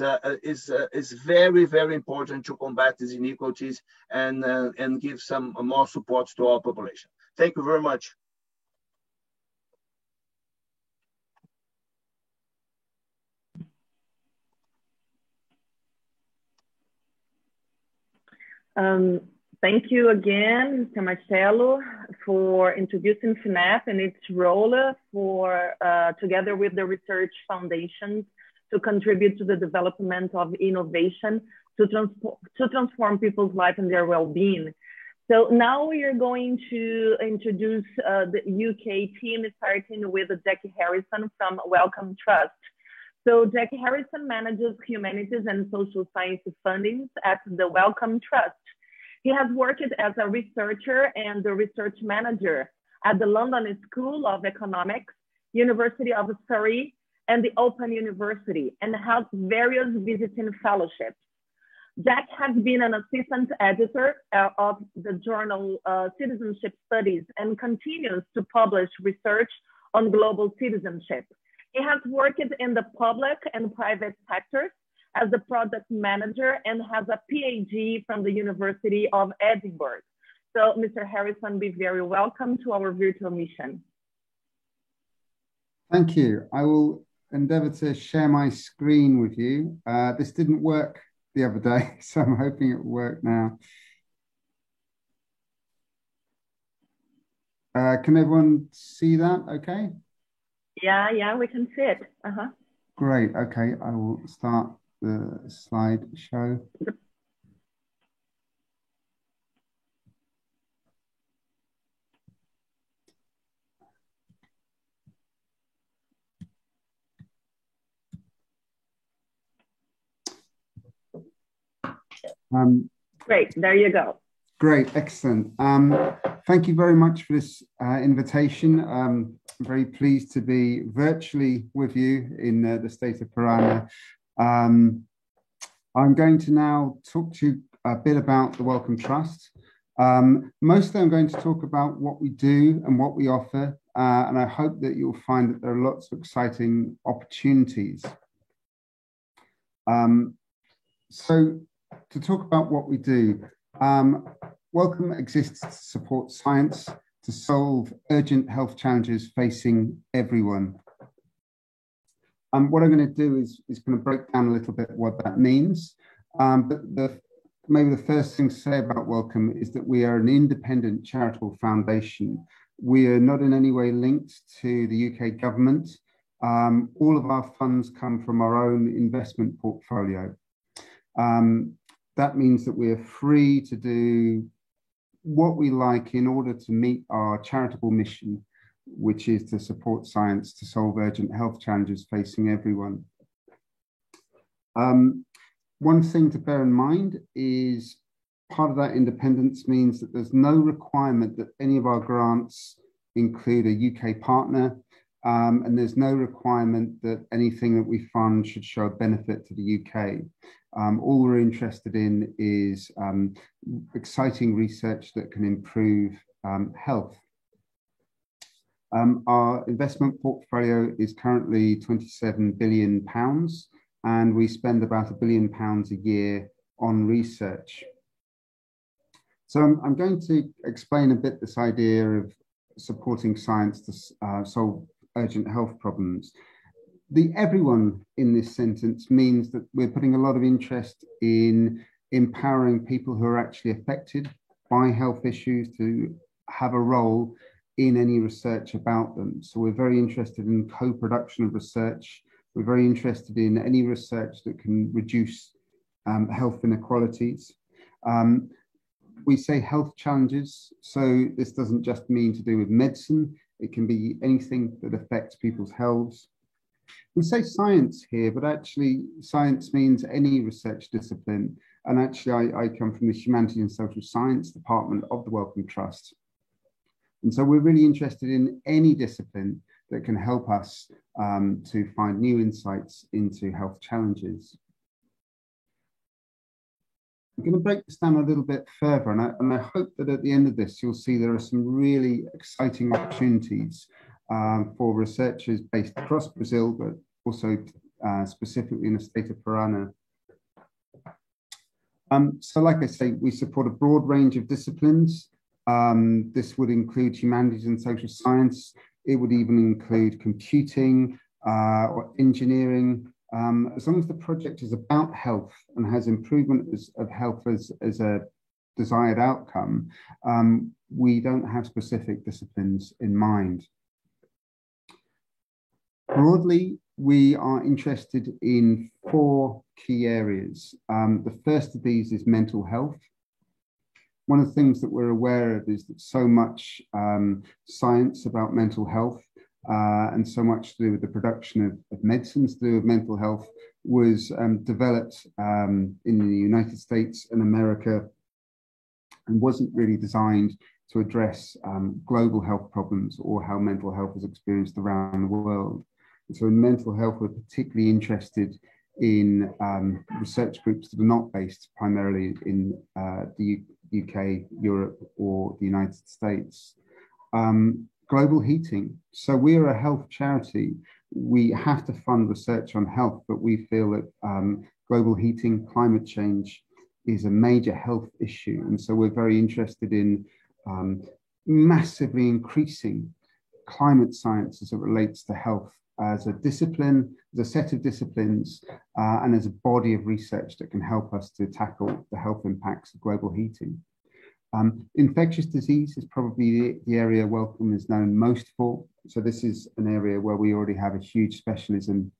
very, very important to combat these inequalities and give some more support to our population. Thank you very much. Thank you again, Mr. Marcelo, for introducing FINEP and its role for, together with the research foundations, to contribute to the development of innovation to transform people's life and their well-being. So now we are going to introduce the UK team, starting with Jackie Harrison from Wellcome Trust. So Jackie Harrison manages humanities and social sciences fundings at the Wellcome Trust. He has worked as a researcher and the research manager at the London School of Economics, University of Surrey, and the Open University, and held various visiting fellowships. Jack has been an assistant editor of the journal Citizenship Studies and continues to publish research on global citizenship. He has worked in the public and private sectors as a product manager and has a PhD from the University of Edinburgh. So Mr. Harrison, be very welcome to our virtual mission. Thank you. I will endeavor to share my screen with you. This didn't work the other day, so I'm hoping it will work now. Can everyone see that okay? Yeah, we can see it. Great, okay, I will start the slideshow. Great, there you go. Great, excellent. Thank you very much for this invitation. I'm very pleased to be virtually with you in the state of Parana. I'm going to now talk to you a bit about the Wellcome Trust. Mostly I'm going to talk about what we do and what we offer, and I hope that you'll find that there are lots of exciting opportunities. So to talk about what we do, Wellcome exists to support science to solve urgent health challenges facing everyone. What I'm going to do is going to break down a little bit what that means. But maybe the first thing to say about Wellcome is that we are an independent charitable foundation. We are not in any way linked to the UK government. All of our funds come from our own investment portfolio. That means that we are free to do what we like in order to meet our charitable mission, which is to support science to solve urgent health challenges facing everyone. One thing to bear in mind is part of that independence means that there's no requirement that any of our grants include a UK partner, and there's no requirement that anything that we fund should show a benefit to the UK. All we're interested in is exciting research that can improve health. Our investment portfolio is currently £27 billion, and we spend about £1 billion a year on research. So I'm going to explain a bit this idea of supporting science to solve urgent health problems. The everyone in this sentence means that we're putting a lot of interest in empowering people who are actually affected by health issues to have a role in any research about them. So we're very interested in co-production of research. We're very interested in any research that can reduce health inequalities. We say health challenges, so this doesn't just mean to do with medicine. It can be anything that affects people's health. We say science here, but actually science means any research discipline. And actually I come from the Humanities and Social Science department of the Wellcome Trust. And so we're really interested in any discipline that can help us to find new insights into health challenges. I'm going to break this down a little bit further, and I hope that at the end of this, you'll see there are some really exciting opportunities for researchers based across Brazil, but also specifically in the state of Parana. So like I say, we support a broad range of disciplines. This would include humanities and social science. It would even include computing or engineering. As long as the project is about health and has improvement of health as a desired outcome, we don't have specific disciplines in mind. Broadly, we are interested in 4 key areas. The first of these is mental health. One of the things that we're aware of is that so much science about mental health and so much to do with the production of medicines to do with mental health was developed in the United States and America and wasn't really designed to address global health problems or how mental health is experienced around the world. And so in mental health, we're particularly interested in research groups that are not based primarily in the UK, Europe, or the United States. Global heating. So we are a health charity. We have to fund research on health, but we feel that global heating, climate change is a major health issue. And so we're very interested in massively increasing climate science as it relates to health as a discipline, as a set of disciplines, and as a body of research that can help us to tackle the health impacts of global heating. Infectious disease is probably the area Wellcome is known most for. So this is an area where we already have a huge specialism.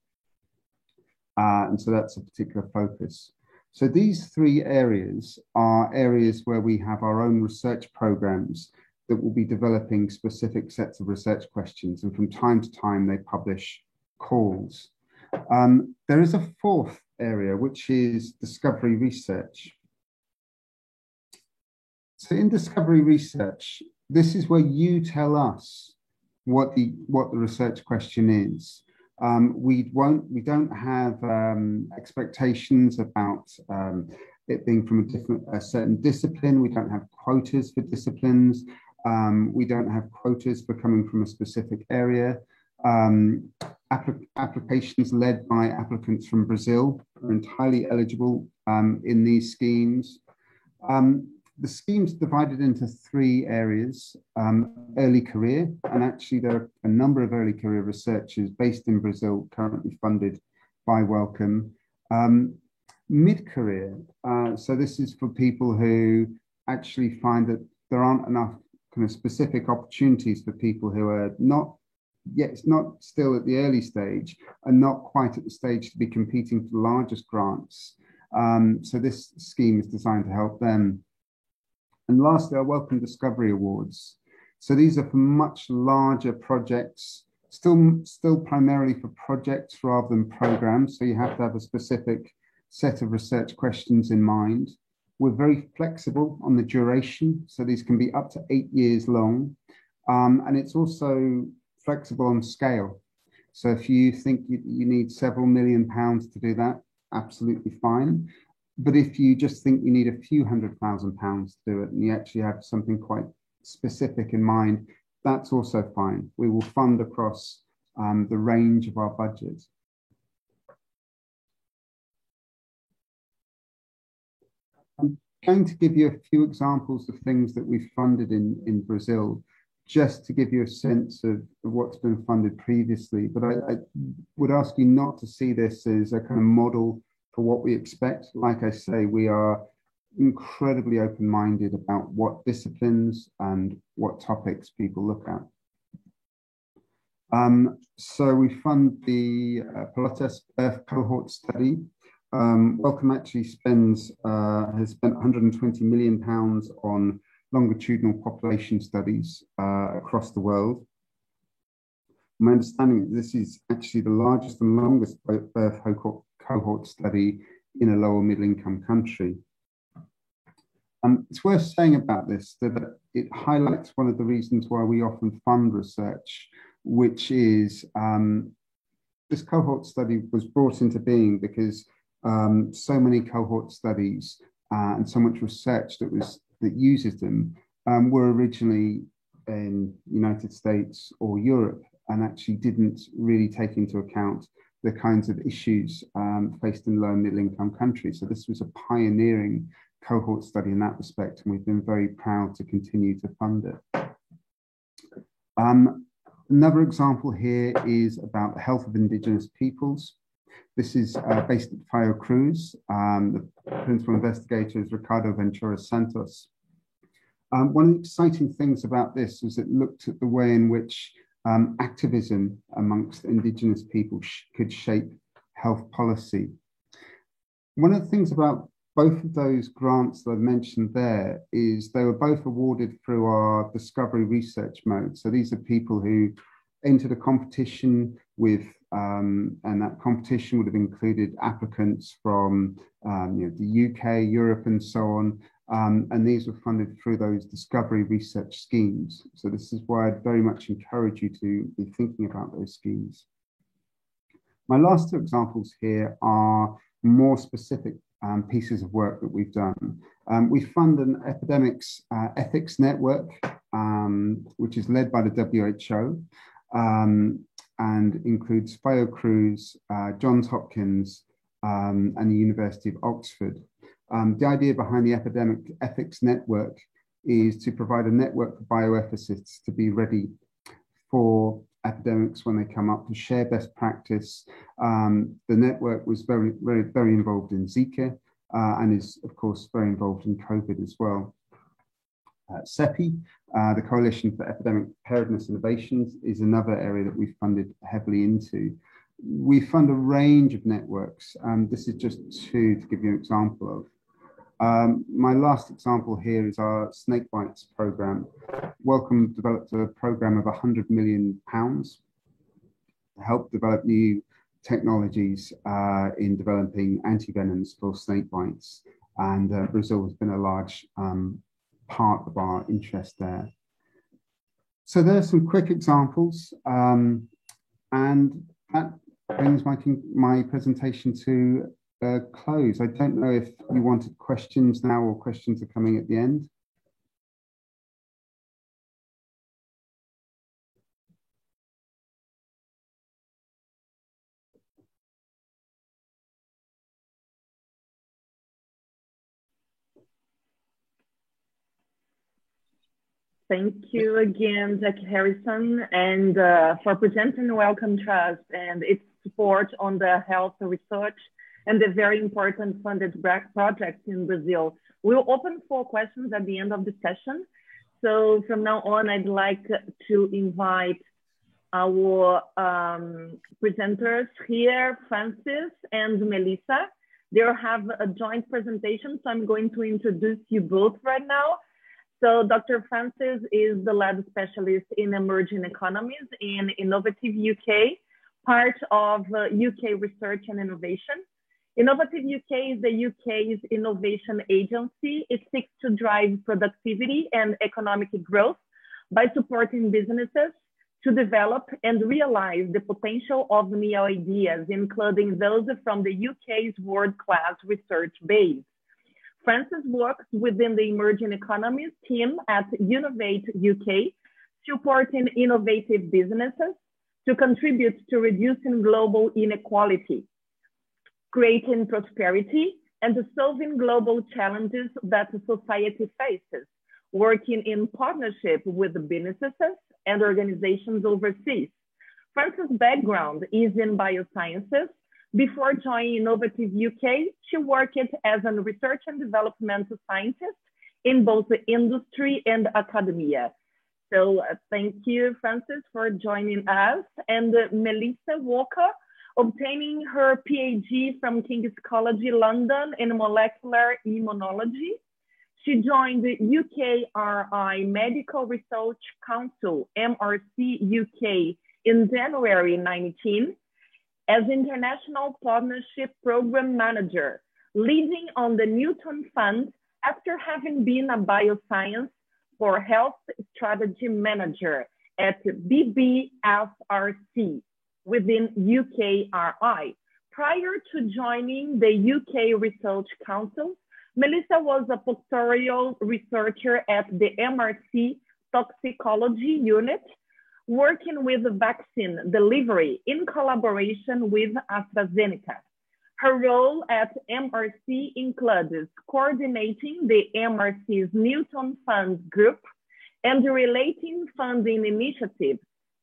And so that's a particular focus. So these three areas are areas where we have our own research programs that will be developing specific sets of research questions. And from time to time, they publish calls. There is a fourth area, which is discovery research. So in discovery research, this is where you tell us what the research question is. We don't have expectations about it being from a certain discipline. We don't have quotas for disciplines. We don't have quotas for coming from a specific area. Applications led by applicants from Brazil are entirely eligible in these schemes. The scheme's divided into three areas: early career, and actually there are a number of early career researchers based in Brazil currently funded by Wellcome. Mid-career, so this is for people who actually find that there aren't enough kind of specific opportunities for people who are not still at the early stage and not quite at the stage to be competing for the largest grants. So this scheme is designed to help them. And lastly, our Wellcome Discovery Awards. So these are for much larger projects, still primarily for projects rather than programs. So you have to have a specific set of research questions in mind. We're very flexible on the duration. So these can be up to 8 years long. And it's also flexible on scale. So if you think you need several £million to do that, absolutely fine. But if you just think you need a few £100,000 to do it, and you actually have something quite specific in mind, that's also fine. We will fund across the range of our budget. I'm going to give you a few examples of things that we've funded in Brazil, just to give you a sense of what's been funded previously. But I would ask you not to see this as a kind of model for what we expect. Like I say, we are incredibly open-minded about what disciplines and what topics people look at. So we fund the Pelotas Birth Cohort Study. Wellcome actually has spent £120 million on longitudinal population studies across the world. My understanding is this is actually the largest and longest birth cohort study in a lower middle income country. It's worth saying about this that it highlights one of the reasons why we often fund research, which is this cohort study was brought into being because so many cohort studies and so much research that uses them were originally in the United States or Europe, and actually didn't really take into account the kinds of issues faced in low and middle income countries. So this was a pioneering cohort study in that respect, and we've been very proud to continue to fund it. Another example here is about the health of indigenous peoples. This is based at Fiocruz. The principal investigator is Ricardo Ventura Santos. One of the exciting things about this was it looked at the way in which activism amongst indigenous people could shape health policy. One of the things about both of those grants that I've mentioned there is they were both awarded through our discovery research mode. So these are people who entered a competition with, and that competition would have included applicants from the UK, Europe, and so on. And these were funded through those discovery research schemes. So this is why I'd very much encourage you to be thinking about those schemes. My last two examples here are more specific pieces of work that we've done. We fund an epidemics ethics network, which is led by the WHO and includes Fiocruz, Johns Hopkins, and the University of Oxford. The idea behind the Epidemic Ethics Network is to provide a network for bioethicists to be ready for epidemics when they come up, to share best practice. The network was very involved in Zika and is, of course, very involved in COVID as well. CEPI, the Coalition for Epidemic Preparedness Innovations, is another area that we've funded heavily into. We fund a range of networks. This is just two to give you an example of. My last example here is our Snake Bites program. Wellcome developed a program of £100 million to help develop new technologies in developing antivenoms for snake bites. And Brazil has been a large part of our interest there. So there are some quick examples. And that brings my presentation to close. I don't know if you wanted questions now or questions are coming at the end. Thank you again, Jackie Harrison, and for presenting Wellcome Trust and its support on the health research and the very important funded projects in Brazil. We'll open for questions at the end of the session. So from now on, I'd like to invite our presenters here, Francis and Melissa. They'll have a joint presentation, so I'm going to introduce you both right now. So Dr. Francis is the lab specialist in emerging economies in Innovative UK, part of UK Research and Innovation. Innovative UK is the UK's innovation agency. It seeks to drive productivity and economic growth by supporting businesses to develop and realize the potential of new ideas, including those from the UK's world-class research base. Francis works within the Emerging Economies team at Innovate UK, supporting innovative businesses to contribute to reducing global inequality, creating prosperity, and solving global challenges that society faces, working in partnership with businesses and organizations overseas. Francis' background is in biosciences. Before joining Innovative UK, she worked as a research and development scientist in both the industry and academia. So thank you, Francis, for joining us. And Melissa Walker, obtaining her PhD from King's College London in molecular immunology. She joined the UKRI Medical Research Council, MRC UK, in January 2019. As International Partnership Program Manager, leading on the Newton Fund after having been a Bioscience for Health Strategy Manager at BBFRC within UKRI. Prior to joining the UK Research Council, Melissa was a postdoctoral researcher at the MRC Toxicology Unit, working with vaccine delivery in collaboration with AstraZeneca. Her role at MRC includes coordinating the MRC's Newton Fund Group and relating funding initiatives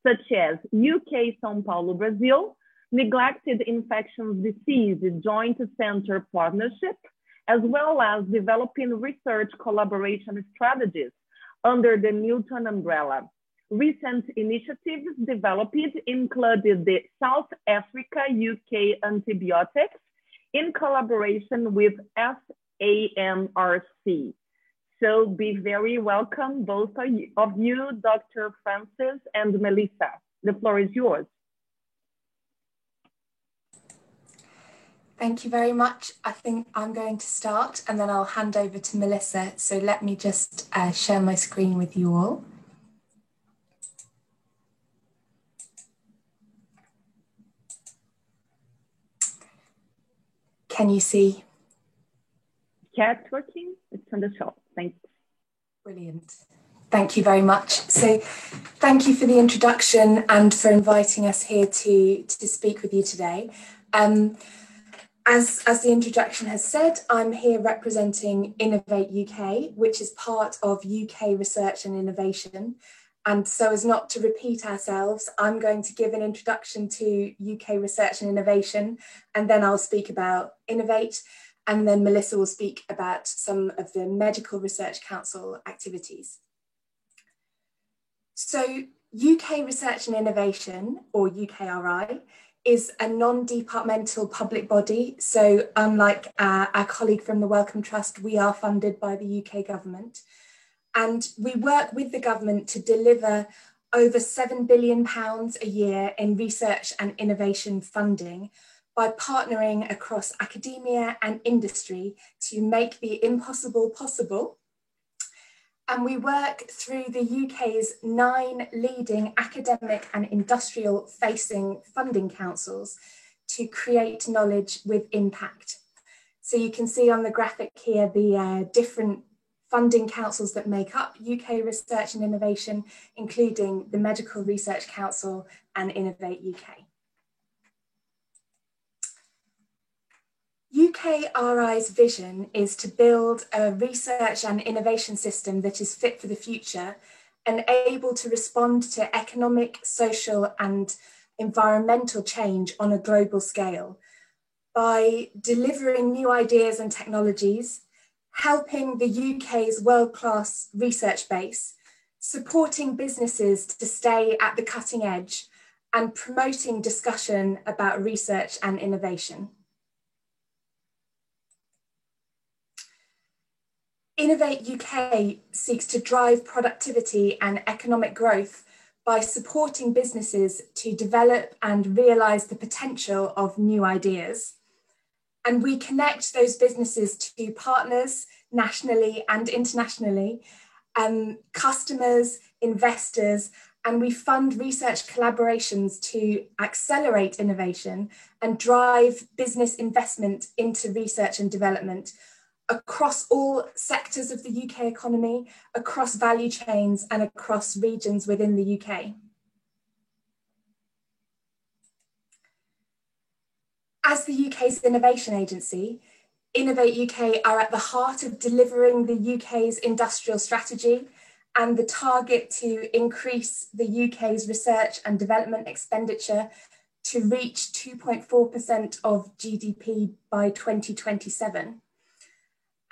such as UK São Paulo, Brazil, Neglected Infectious Disease Joint Center Partnership, as well as developing research collaboration strategies under the Newton umbrella. Recent initiatives developed included the South Africa-UK antibiotics in collaboration with SAMRC. So be very welcome, both of you, Dr. Francis and Melissa. The floor is yours. Thank you very much. I think I'm going to start and then I'll hand over to Melissa. So let me just share my screen with you all. Can you see? Yeah, it's working. It's on the show. Thanks. Brilliant. Thank you very much. So thank you for the introduction and for inviting us here to speak with you today. As the introduction has said, I'm here representing Innovate UK, which is part of UK Research and Innovation. And so as not to repeat ourselves, I'm going to give an introduction to UK Research and Innovation, and then I'll speak about Innovate, and then Melissa will speak about some of the Medical Research Council activities. So UK Research and Innovation, or UKRI, is a non-departmental public body. So unlike our colleague from the Wellcome Trust, we are funded by the UK government. And we work with the government to deliver over £7 billion a year in research and innovation funding by partnering across academia and industry to make the impossible possible. And we work through the UK's 9 leading academic and industrial facing funding councils to create knowledge with impact. So you can see on the graphic here the different funding councils that make up UK Research and Innovation, including the Medical Research Council and Innovate UK. UKRI's vision is to build a research and innovation system that is fit for the future and able to respond to economic, social and environmental change on a global scale by delivering new ideas and technologies, helping the UK's world-class research base, supporting businesses to stay at the cutting edge, and promoting discussion about research and innovation. Innovate UK seeks to drive productivity and economic growth by supporting businesses to develop and realise the potential of new ideas. And we connect those businesses to partners nationally and internationally, customers, investors, and we fund research collaborations to accelerate innovation and drive business investment into research and development across all sectors of the UK economy, across value chains and across regions within the UK. As the UK's innovation agency, Innovate UK are at the heart of delivering the UK's industrial strategy and the target to increase the UK's research and development expenditure to reach 2.4% of GDP by 2027.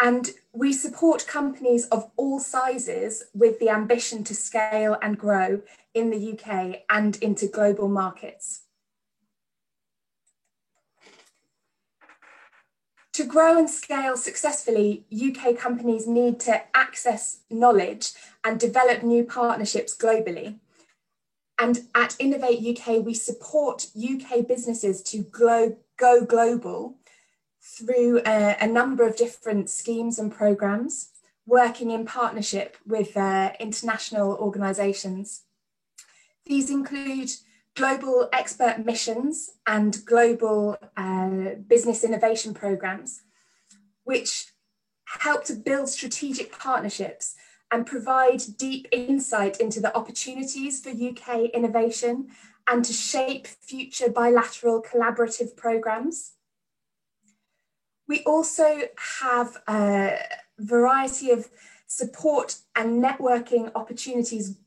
And we support companies of all sizes with the ambition to scale and grow in the UK and into global markets. To grow and scale successfully, UK companies need to access knowledge and develop new partnerships globally. And at Innovate UK, we support UK businesses to go global through a number of different schemes and programs, working in partnership with international organisations. These include global expert missions and global business innovation programs, which help to build strategic partnerships and provide deep insight into the opportunities for UK innovation and to shape future bilateral collaborative programs. We also have a variety of support and networking opportunities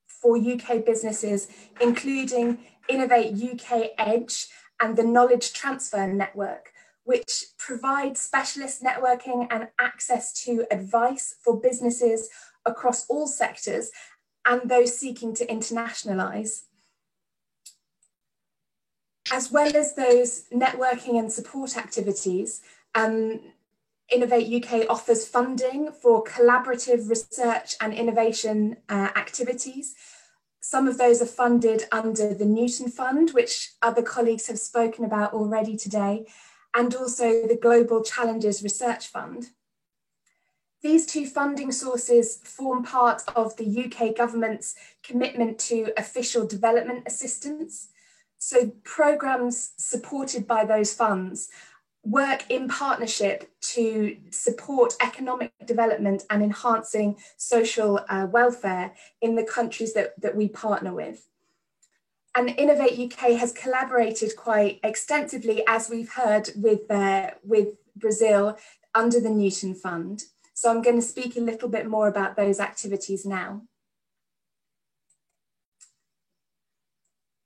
for UK businesses, including Innovate UK Edge and the Knowledge Transfer Network, which provides specialist networking and access to advice for businesses across all sectors and those seeking to internationalise. As well as those networking and support activities, Innovate UK offers funding for collaborative research and innovation activities. Some of those are funded under the Newton Fund, which other colleagues have spoken about already today. and also the Global Challenges Research Fund. These two funding sources form part of the UK government's commitment to official development assistance. So programmes supported by those funds work in partnership to support economic development and enhancing social welfare in the countries that we partner with. And Innovate UK has collaborated quite extensively, as we've heard, with Brazil under the Newton Fund. So I'm going to speak a little bit more about those activities now.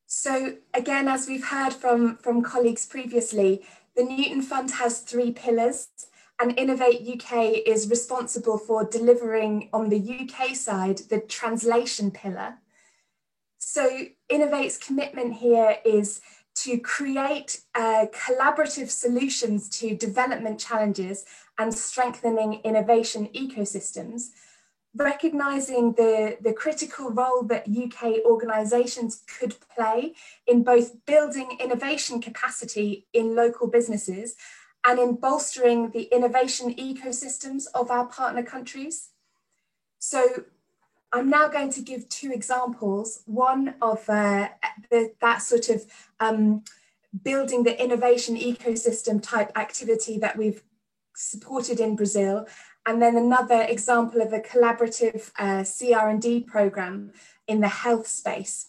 So again, as we've heard from colleagues previously, the Newton Fund has 3 pillars, and Innovate UK is responsible for delivering on the UK side the translation pillar. So Innovate's commitment here is to create collaborative solutions to development challenges and strengthening innovation ecosystems, recognising the critical role that UK organisations could play in both building innovation capacity in local businesses and in bolstering the innovation ecosystems of our partner countries. So I'm now going to give 2 examples, one of that sort of building the innovation ecosystem type activity that we've supported in Brazil, and then another example of a collaborative CR&D program in the health space.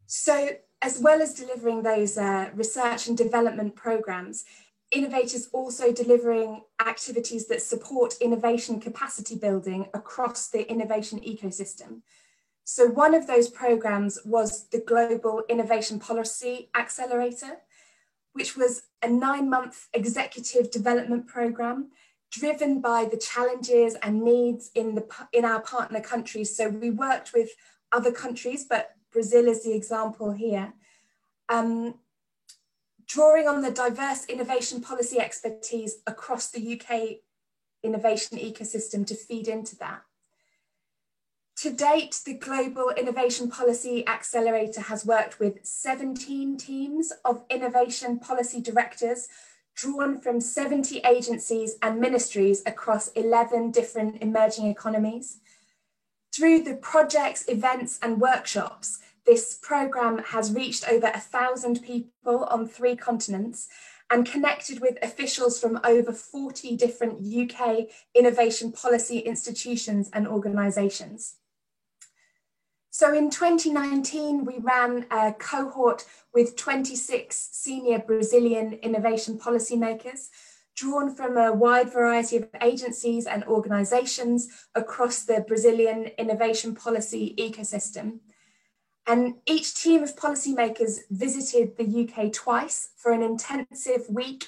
So as well as delivering those research and development programs, Innovate is also delivering activities that support innovation capacity building across the innovation ecosystem. So one of those programs was the Global Innovation Policy Accelerator, which was a 9-month executive development program driven by the challenges and needs in our partner countries. So we worked with other countries, but Brazil is the example here. Drawing on the diverse innovation policy expertise across the UK innovation ecosystem to feed into that. To date, the Global Innovation Policy Accelerator has worked with 17 teams of innovation policy directors drawn from 70 agencies and ministries across 11 different emerging economies. Through the projects, events, and workshops, this programme has reached over 1,000 people on 3 continents and connected with officials from over 40 different UK innovation policy institutions and organisations. So in 2019, we ran a cohort with 26 senior Brazilian innovation policymakers, drawn from a wide variety of agencies and organisations across the Brazilian innovation policy ecosystem. And each team of policymakers visited the UK twice for an intensive week,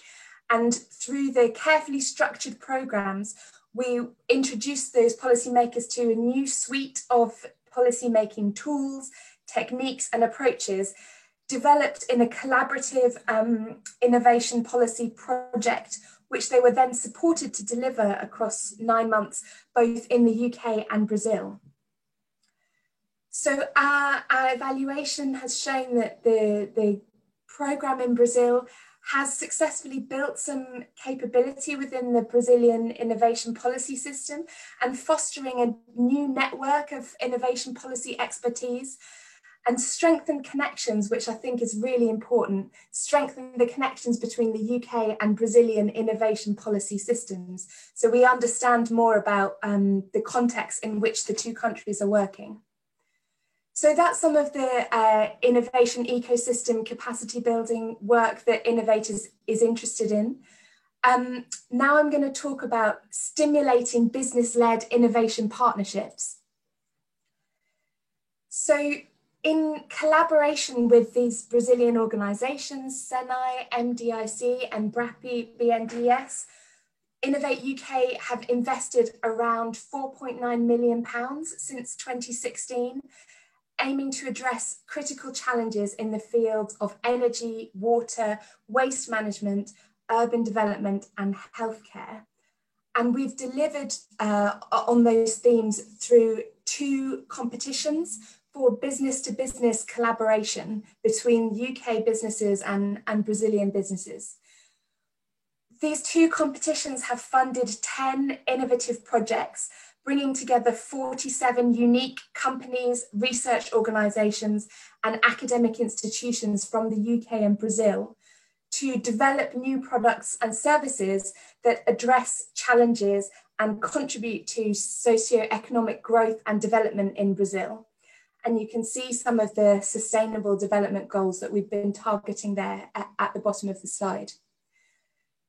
and through the carefully structured programmes, we introduced those policymakers to a new suite of policymaking tools, techniques and approaches developed in a collaborative innovation policy project, which they were then supported to deliver across 9 months, both in the UK and Brazil. So our evaluation has shown that the programme in Brazil has successfully built some capability within the Brazilian innovation policy system and fostering a new network of innovation policy expertise and strengthen connections, which I think is really important, strengthen the connections between the UK and Brazilian innovation policy systems. So we understand more about the context in which the 2 countries are working. So that's some of the innovation ecosystem capacity building work that Innovate is interested in. Now I'm going to talk about stimulating business-led innovation partnerships. So in collaboration with these Brazilian organisations, Senai, MDIC and BRAPI BNDES, Innovate UK have invested around £4.9 million since 2016, aiming to address critical challenges in the fields of energy, water, waste management, urban development and healthcare. And we've delivered on those themes through 2 competitions for business-to-business collaboration between UK businesses and Brazilian businesses. These two competitions have funded 10 innovative projects, bringing together 47 unique companies, research organisations and academic institutions from the UK and Brazil to develop new products and services that address challenges and contribute to socio-economic growth and development in Brazil. And you can see some of the sustainable development goals that we've been targeting there at the bottom of the slide.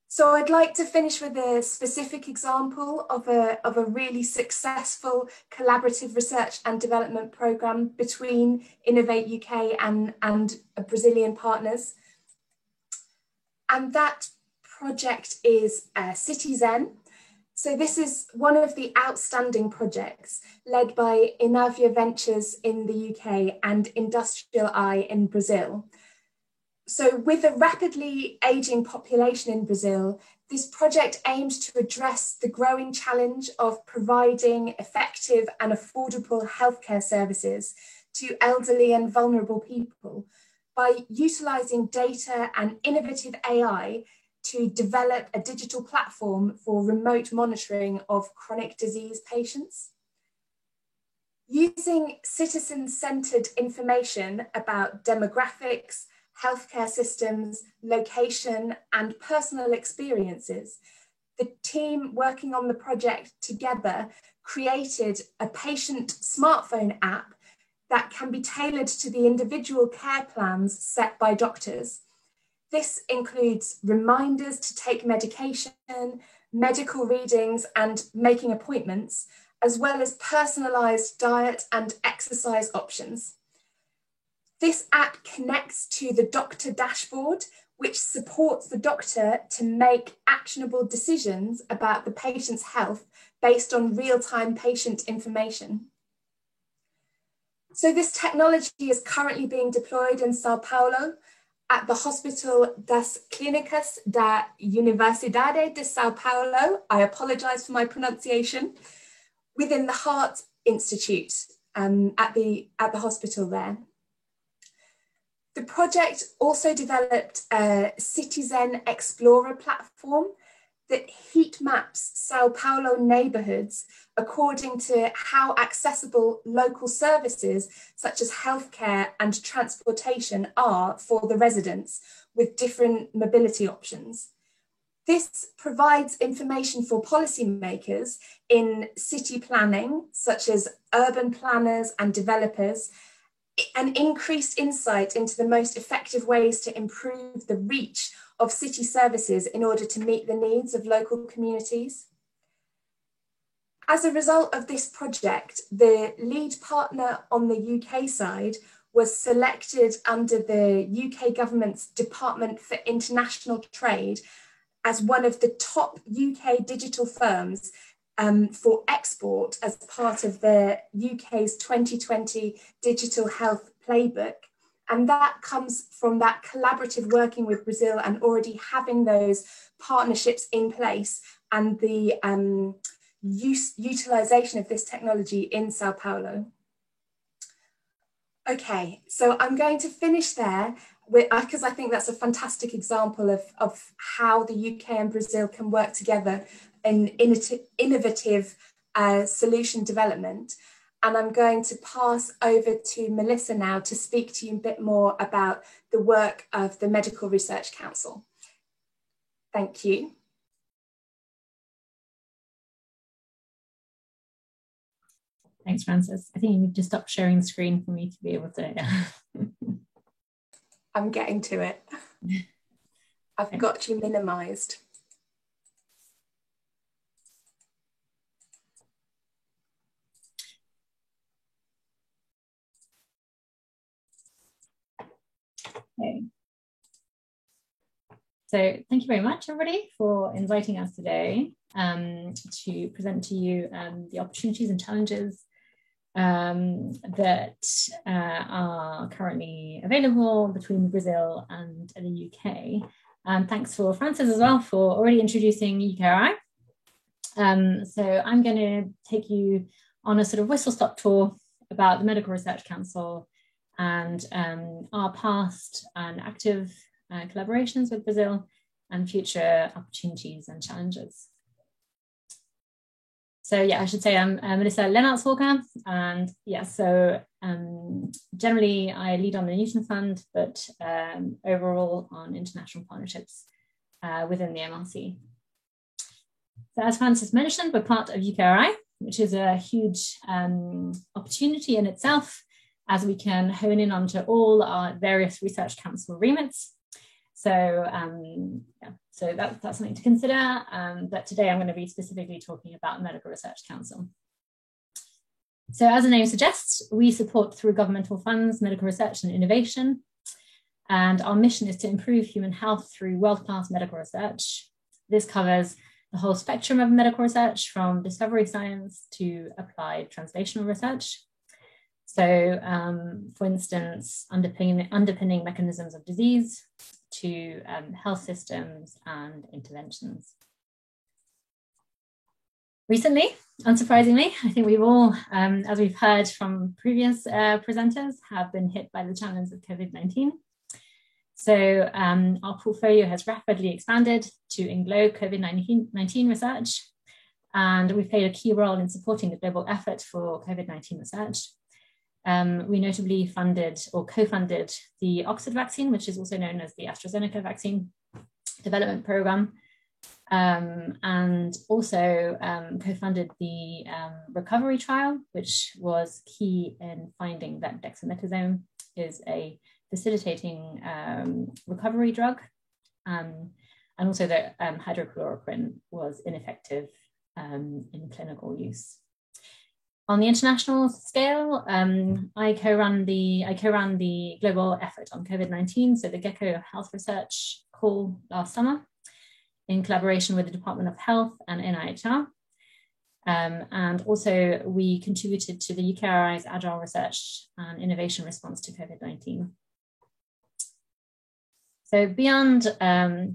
So I'd like to finish with a specific example of a really successful collaborative research and development programme between Innovate UK and Brazilian partners. And that project is Citizen. So this is one of the outstanding projects led by Inavia Ventures in the UK and Industrial Eye in Brazil. So with a rapidly aging population in Brazil, this project aims to address the growing challenge of providing effective and affordable healthcare services to elderly and vulnerable people by utilising data and innovative AI to develop a digital platform for remote monitoring of chronic disease patients. Using citizen-centred information about demographics, healthcare systems, location, and personal experiences, the team working on the project together created a patient smartphone app that can be tailored to the individual care plans set by doctors. This includes reminders to take medication, medical readings, and making appointments, as well as personalised diet and exercise options. This app connects to the doctor dashboard, which supports the doctor to make actionable decisions about the patient's health based on real-time patient information. So this technology is currently being deployed in Sao Paulo at the Hospital das Clínicas da Universidade de Sao Paulo. I apologise for my pronunciation, within the Heart Institute at the hospital there. The project also developed a Citizen Explorer platform that heat maps Sao Paulo neighbourhoods according to how accessible local services such as healthcare and transportation are for the residents with different mobility options. This provides information for policymakers in city planning, such as urban planners and developers, and increased insight into the most effective ways to improve the reach of city services in order to meet the needs of local communities. As a result of this project, the lead partner on the UK side was selected under the UK government's Department for International Trade as one of the top UK digital firms for export as part of the UK's 2020 Digital Health Playbook. And that comes from that collaborative working with Brazil and already having those partnerships in place and the utilization of this technology in Sao Paulo. Okay, so I'm going to finish there because I think that's a fantastic example of how the UK and Brazil can work together in innovative solution development. And I'm going to pass over to Melissa now to speak to you a bit more about the work of the Medical Research Council. Thank you. Thanks, Frances. I think you need to stop sharing the screen for me to be able to. I'm getting to it. I've got you minimized. Okay. So thank you very much, everybody, for inviting us today to present to you the opportunities and challenges that are currently available between Brazil and the UK. Thanks for Frances as well for already introducing UKRI. So I'm going to take you on a sort of whistle-stop tour about the Medical Research Council and our past and active collaborations with Brazil and future opportunities and challenges. So yeah, I should say I'm Melissa Lennartz-Walker, and yeah, so generally I lead on the Newton Fund, but overall on international partnerships within the MRC. So as Francis mentioned, we're part of UKRI, which is a huge opportunity in itself, as we can hone in onto all our various research council remits. So yeah, so that's something to consider. But today I'm going to be specifically talking about Medical Research Council. So as the name suggests, we support through governmental funds, medical research and innovation. And our mission is to improve human health through world-class medical research. This covers the whole spectrum of medical research, from discovery science to applied translational research. So for instance, underpinning mechanisms of disease, to health systems and interventions. Recently, unsurprisingly, I think we've all, as we've heard from previous presenters, have been hit by the challenge of COVID-19. So our portfolio has rapidly expanded to englobe COVID-19 research, and we've played a key role in supporting the global effort for COVID-19 research. We notably funded or co-funded the Oxford vaccine, which is also known as the AstraZeneca vaccine development program, and also co-funded the recovery trial, which was key in finding that dexamethasone is a facilitating recovery drug, and also that hydrochloroquine was ineffective in clinical use. On the international scale, I co-ran the global effort on COVID-19, so the GECKO Health Research call last summer, in collaboration with the Department of Health and NIHR. And also we contributed to the UKRI's Agile Research and Innovation response to COVID-19. So beyond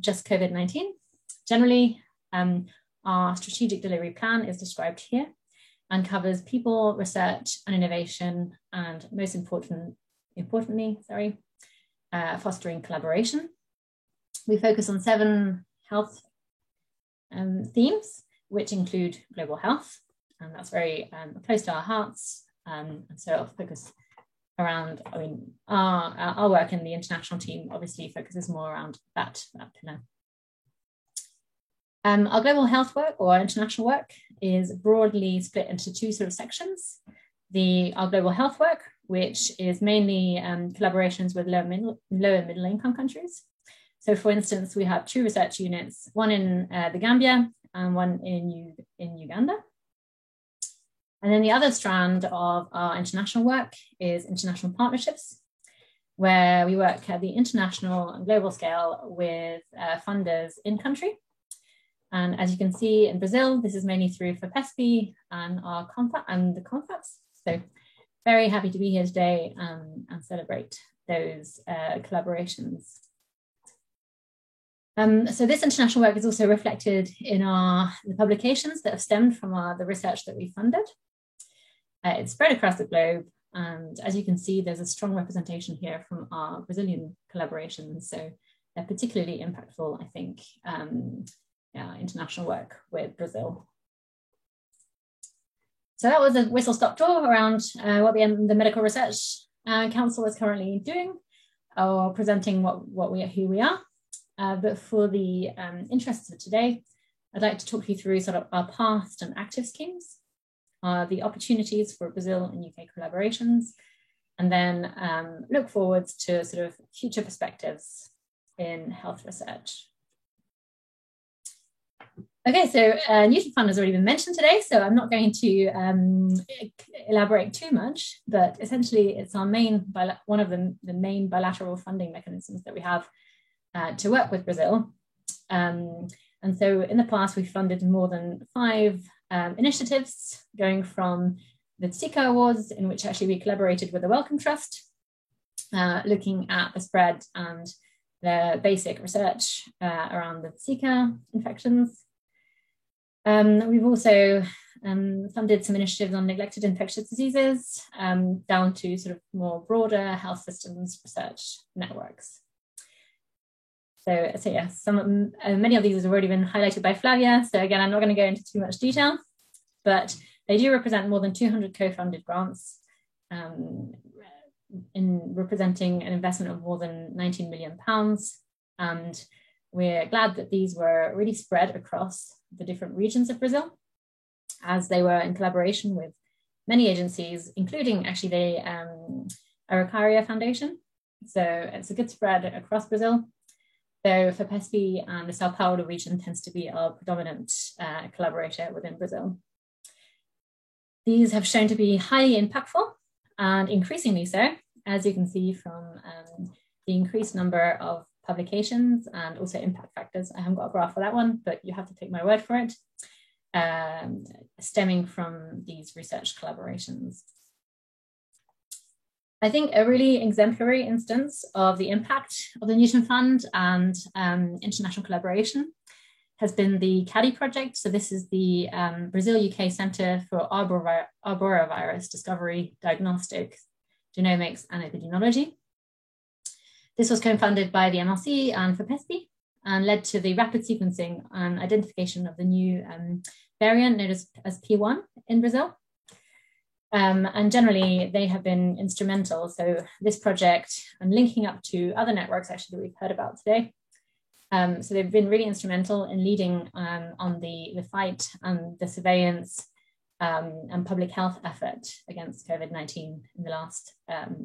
just COVID-19, generally our strategic delivery plan is described here, and covers people, research and innovation, and most importantly, fostering collaboration. We focus on 7 health themes, which include global health, and that's very close to our hearts. And so I'll focus around, our work in the international team obviously focuses more around that pillar. Our global health work, or our international work, is broadly split into 2 sort of sections. Our global health work, which is mainly collaborations with low and middle income countries. So for instance, we have 2 research units, one in the Gambia and one in Uganda. And then the other strand of our international work is international partnerships, where we work at the international and global scale with funders in country. And as you can see in Brazil, this is mainly through FAPESP and the CONFATs. So very happy to be here today and celebrate those collaborations. So this international work is also reflected in the publications that have stemmed from the research that we funded. It's spread across the globe, and as you can see, there's a strong representation here from our Brazilian collaborations. So they're particularly impactful, I think, international work with Brazil. So that was a whistle-stop tour around what the Medical Research Council is currently doing, or presenting who we are. But for the interests of today, I'd like to talk you through sort of our past and active schemes, the opportunities for Brazil and UK collaborations, and then look forwards to sort of future perspectives in health research. Okay, so Newton Fund has already been mentioned today, so I'm not going to elaborate too much, but essentially it's our one of the main bilateral funding mechanisms that we have to work with Brazil. And so in the past, we've funded more than 5 initiatives, going from the Zika Awards, in which actually we collaborated with the Wellcome Trust, looking at the spread and the basic research around the Zika infections. We've also funded some initiatives on neglected infectious diseases, down to sort of more broader health systems research networks. So yeah, many of these have already been highlighted by Flavia. So again, I'm not going to go into too much detail, but they do represent more than 200 co-funded grants, in representing an investment of more than £19 million. And we're glad that these were really spread across the different regions of Brazil, as they were in collaboration with many agencies, including actually the Araucaria Foundation. So it's a good spread across Brazil. So FAPESP and the Sao Paulo region tends to be our predominant collaborator within Brazil. These have shown to be highly impactful and increasingly so, as you can see from the increased number of publications and also impact factors. I haven't got a graph for that one, but you have to take my word for it, stemming from these research collaborations. I think a really exemplary instance of the impact of the Newton Fund and international collaboration has been the CADI project. So this is the Brazil-UK Centre for Arborovirus Discovery, Diagnostics, Genomics and Epidemiology. This was co-funded by the MRC and FAPESP and led to the rapid sequencing and identification of the new variant known as P1 in Brazil. And generally, they have been instrumental. So this project and linking up to other networks actually that we've heard about today. So they've been really instrumental in leading on the fight and the surveillance and public health effort against COVID-19 in the last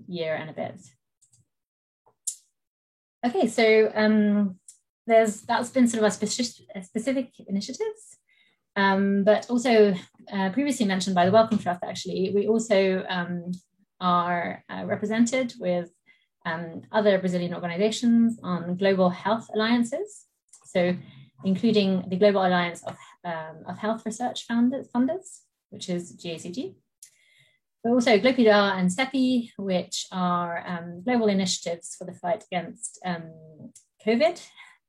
year and a bit. Okay, so that's been sort of our specific initiatives. But also previously mentioned by the Wellcome Trust, actually, we also are represented with other Brazilian organizations on global health alliances. So including the Global Alliance of Health Research Funders, which is GACG. But also GLOPIDAR and CEPI, which are global initiatives for the fight against COVID,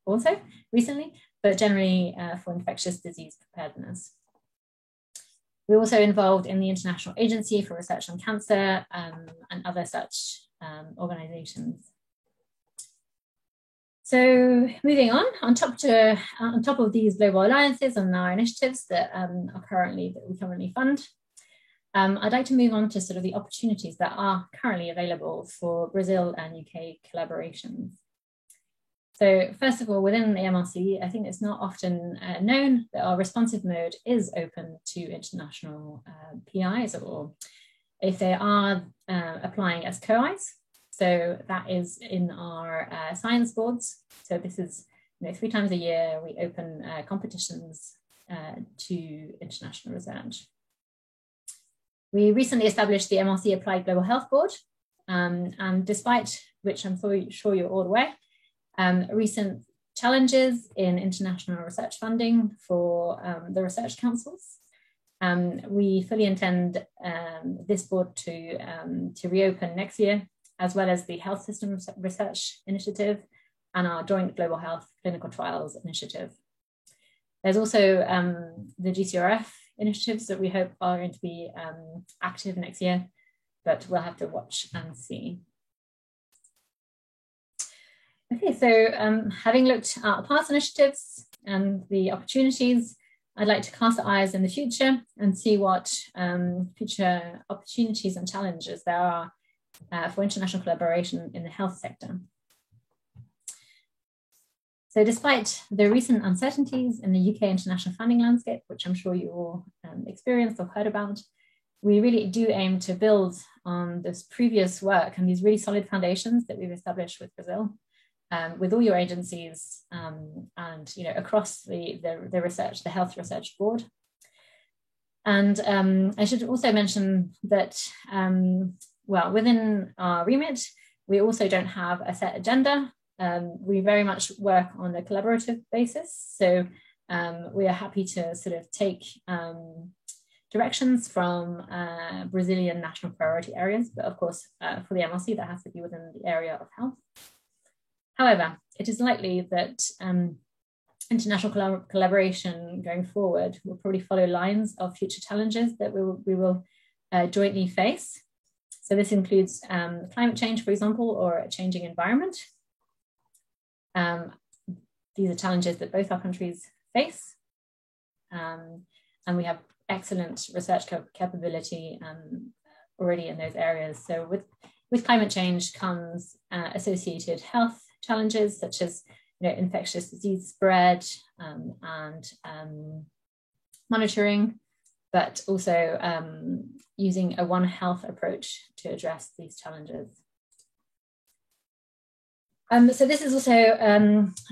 also recently, but generally for infectious disease preparedness. We're also involved in the International Agency for Research on Cancer and other such organizations. So moving on top of these global alliances and our initiatives that we currently fund, I'd like to move on to sort of the opportunities that are currently available for Brazil and UK collaborations. So first of all, within the MRC, I think it's not often known that our responsive mode is open to international PIs, or if they are applying as co-Is. So that is in our science boards. So this is 3 times a year, we open competitions to international research. We recently established the MRC Applied Global Health Board, and despite which I'm sure you're all aware, recent challenges in international research funding for the research councils. We fully intend this board to reopen next year, as well as the Health System Research Initiative and our joint Global Health Clinical Trials Initiative. There's also the GCRF initiatives that we hope are going to be active next year, but we'll have to watch and see. Okay, so having looked at past initiatives and the opportunities, I'd like to cast our eyes in the future and see what future opportunities and challenges there are for international collaboration in the health sector. So despite the recent uncertainties in the UK international funding landscape, which I'm sure you all experienced or heard about, we really do aim to build on this previous work and these really solid foundations that we've established with Brazil, with all your agencies and across the research, the Health Research Board. And I should also mention that, well, within our remit, we also don't have a set agenda. We very much work on a collaborative basis. So we are happy to sort of take directions from Brazilian national priority areas, but of course, for the MRC, that has to be within the area of health. However, it is likely that international collaboration going forward will probably follow lines of future challenges that we will jointly face. So this includes climate change, for example, or a changing environment. These are challenges that both our countries face. And we have excellent research capability already in those areas. So with climate change comes associated health challenges such as infectious disease spread and monitoring, but also using a One Health approach to address these challenges. So this is also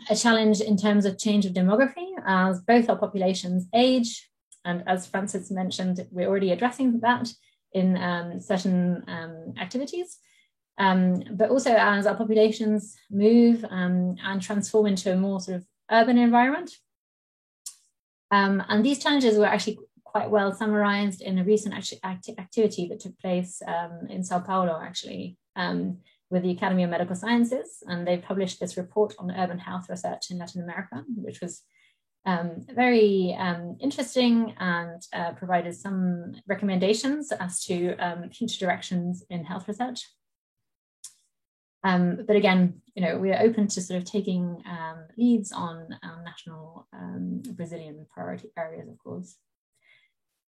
a challenge in terms of change of demography, as both our populations age, and as Francis mentioned, we're already addressing that in certain activities, but also as our populations move and transform into a more sort of urban environment. And these challenges were actually quite well summarized in a recent activity that took place in Sao Paulo, actually, with the Academy of Medical Sciences, and they published this report on urban health research in Latin America, which was very interesting and provided some recommendations as to future directions in health research. But again, we are open to sort of taking leads on national Brazilian priority areas, of course.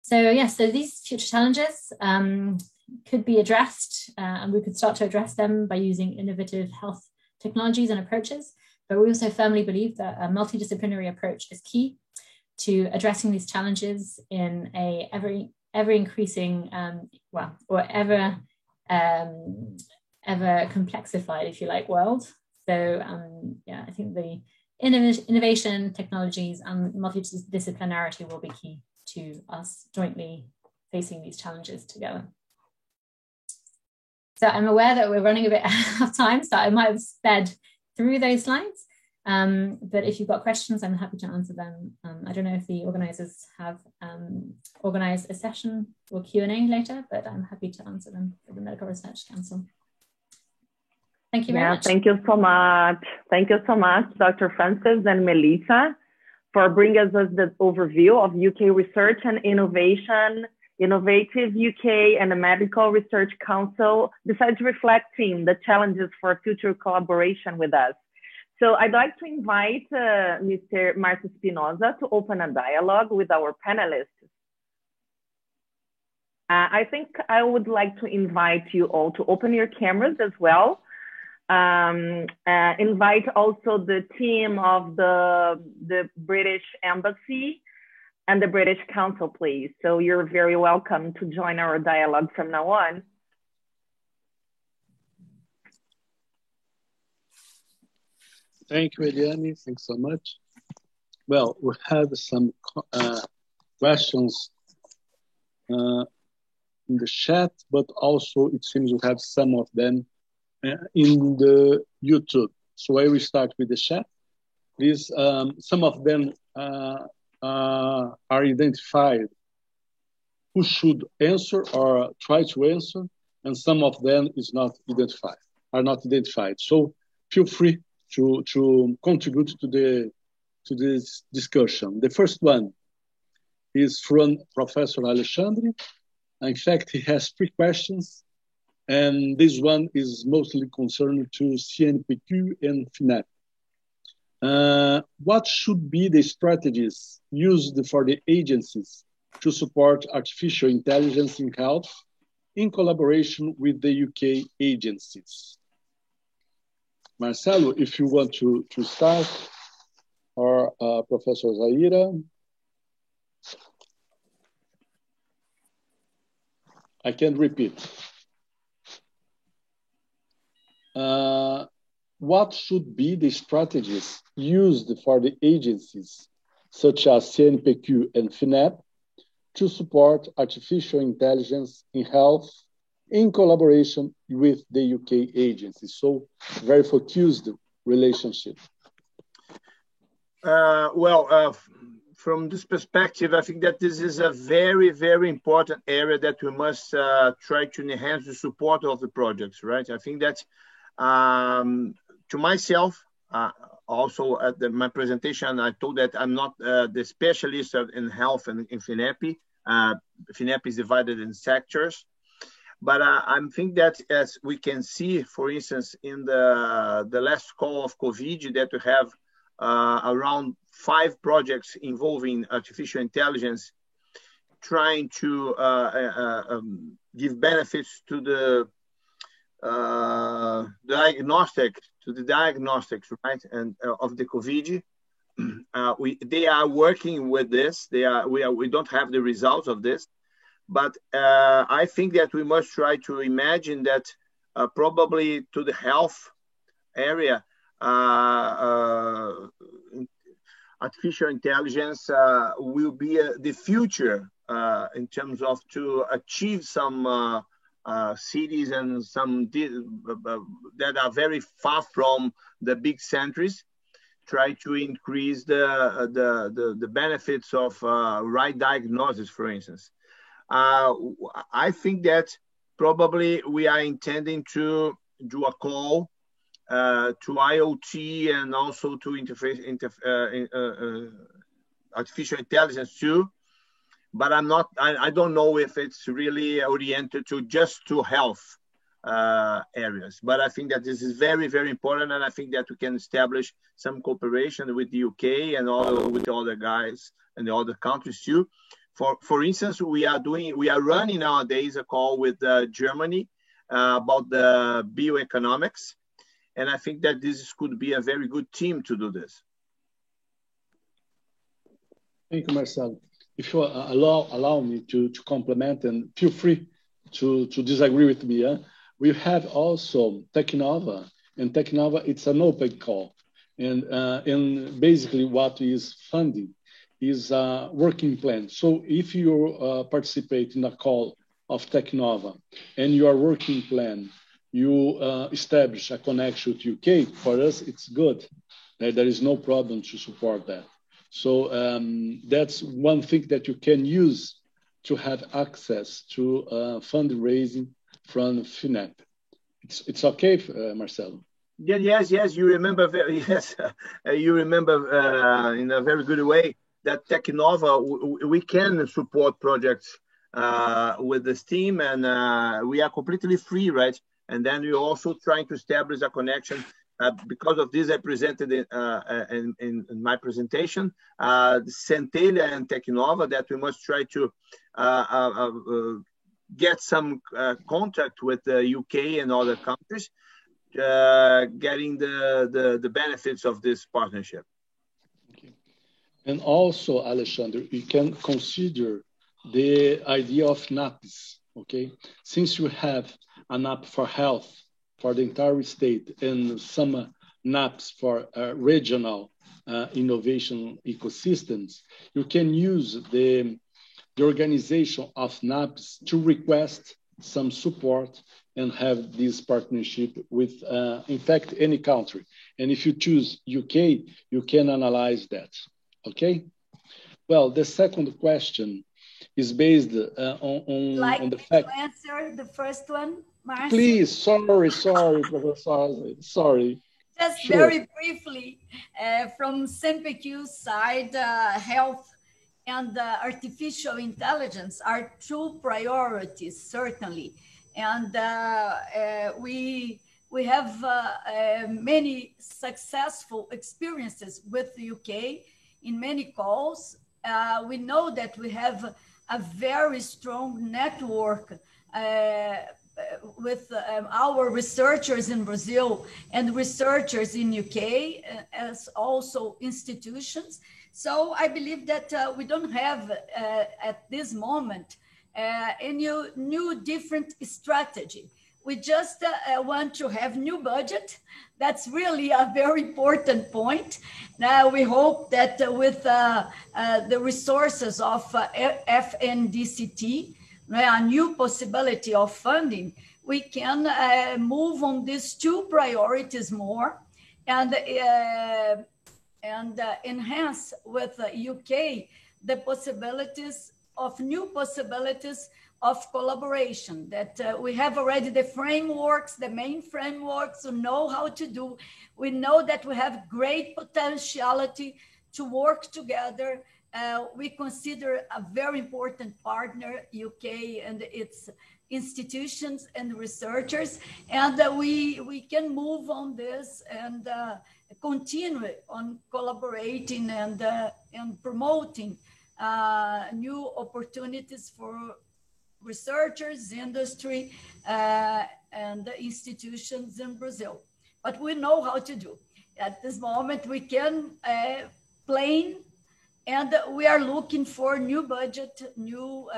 So yes, so these future challenges could be addressed, and we could start to address them by using innovative health technologies and approaches. But we also firmly believe that a multidisciplinary approach is key to addressing these challenges in a ever increasing, ever complexified, if you like, world. So yeah, I think the innovation, technologies, and multidisciplinarity will be key to us jointly facing these challenges together. So I'm aware that we're running a bit out of time, so I might have sped through those slides. But if you've got questions, I'm happy to answer them. I don't know if the organizers have organized a session or Q&A later, but I'm happy to answer them for the Medical Research Council. Thank you very much. Thank you so much. Thank you so much, Dr. Francis and Melissa, for bringing us the overview of UK research and innovation, Innovative UK and the Medical Research Council, besides reflecting the challenges for future collaboration with us. So I'd like to invite Mr. Marcio Espinosa to open a dialogue with our panelists. I think I would like to invite you all to open your cameras as well. Invite also the team of the British Embassy and the British Council, please. So you're very welcome to join our dialogue from now on. Thank you, Eliane. Thanks so much. Well, we have some questions in the chat, but also it seems we have some of them in the YouTube. So I will start with the chat. Please, some of them are identified who should answer or try to answer, and some of them are not identified. So feel free to contribute to this discussion. The first one is from Professor Alexandre. In fact, he has 3 questions, and this one is mostly concerned to CNPq and FINEP. What should be the strategies used for the agencies to support artificial intelligence in health in collaboration with the UK agencies? Marcelo, if you want to start, or Professor Zaira. I can repeat. What should be the strategies used for the agencies, such as CNPq and FINEP, to support artificial intelligence in health in collaboration with the UK agencies? So very focused relationship. From this perspective, I think that this is a very, very important area that we must try to enhance the support of the projects, right? I think that to myself, also at my presentation, I told that I'm not the specialist in health and in FINEP. FINEP is divided in sectors. But I think that as we can see, for instance, in the last call of COVID, that we have around 5 projects involving artificial intelligence, trying to give benefits to the diagnostics, right, and of the COVID. They are working with this. We don't have the results of this, but I think that we must try to imagine that probably to the health area, artificial intelligence will be the future in terms of to achieve some cities and some that are very far from the big centers, try to increase the benefits of right diagnosis, for instance. I think that probably we are intending to do a call to IoT and also to artificial intelligence too. But I don't know if it's really oriented to just to health areas. But I think that this is very, very important. And I think that we can establish some cooperation with the UK and all with the other guys and the other countries too. For instance, we are running nowadays a call with Germany about the bioeconomics. And I think that this could be a very good team to do this. Thank you, Marcelo. If you allow me to complement, and feel free to disagree with me. We have also Tecnova, and Tecnova, it's an open call. And basically what is funding is a working plan. So if you participate in a call of Tecnova and your working plan, you establish a connection with UK, for us, it's good. There is no problem to support that. So that's one thing that you can use to have access to fundraising from FINEP. It's okay, Marcelo? Yes. You remember you remember in a very good way that Tecnova, we can support projects with this team, and we are completely free, right? And then we're also trying to establish a connection. Because of this, I presented in my presentation, Centelha and Tecnova, that we must try to get some contact with the UK and other countries, getting the benefits of this partnership. Okay. And also, Alexandre, you can consider the idea of NAPs, okay? Since you have an app for health, for the entire state, and some NAPs for regional innovation ecosystems, you can use the organization of NAPs to request some support and have this partnership with, in fact, any country. And if you choose UK, you can analyze that, okay? Well, the second question is based on the fact... to answer the first one? Marcio? Please, sorry, Professor, sorry. Just sure. Very briefly, from CNPq's side, health and artificial intelligence are two priorities, certainly. And we have many successful experiences with the UK in many calls. We know that we have a very strong network with our researchers in Brazil and researchers in UK, as also institutions. So I believe that we don't have at this moment a new different strategy. We just want to have new budget. That's really a very important point. Now we hope that with the resources of FNDCT, a new possibility of funding, we can move on these two priorities more and enhance with the UK the possibilities of new possibilities of collaboration, that we have already the frameworks, the main frameworks to know how to do. We know that we have great potentiality to work together. We consider a very important partner, UK and its institutions and researchers, and we can move on this and continue on collaborating and promoting new opportunities for researchers, industry, and institutions in Brazil. But we know how to do. At this moment, we can plan, and we are looking for new budget, new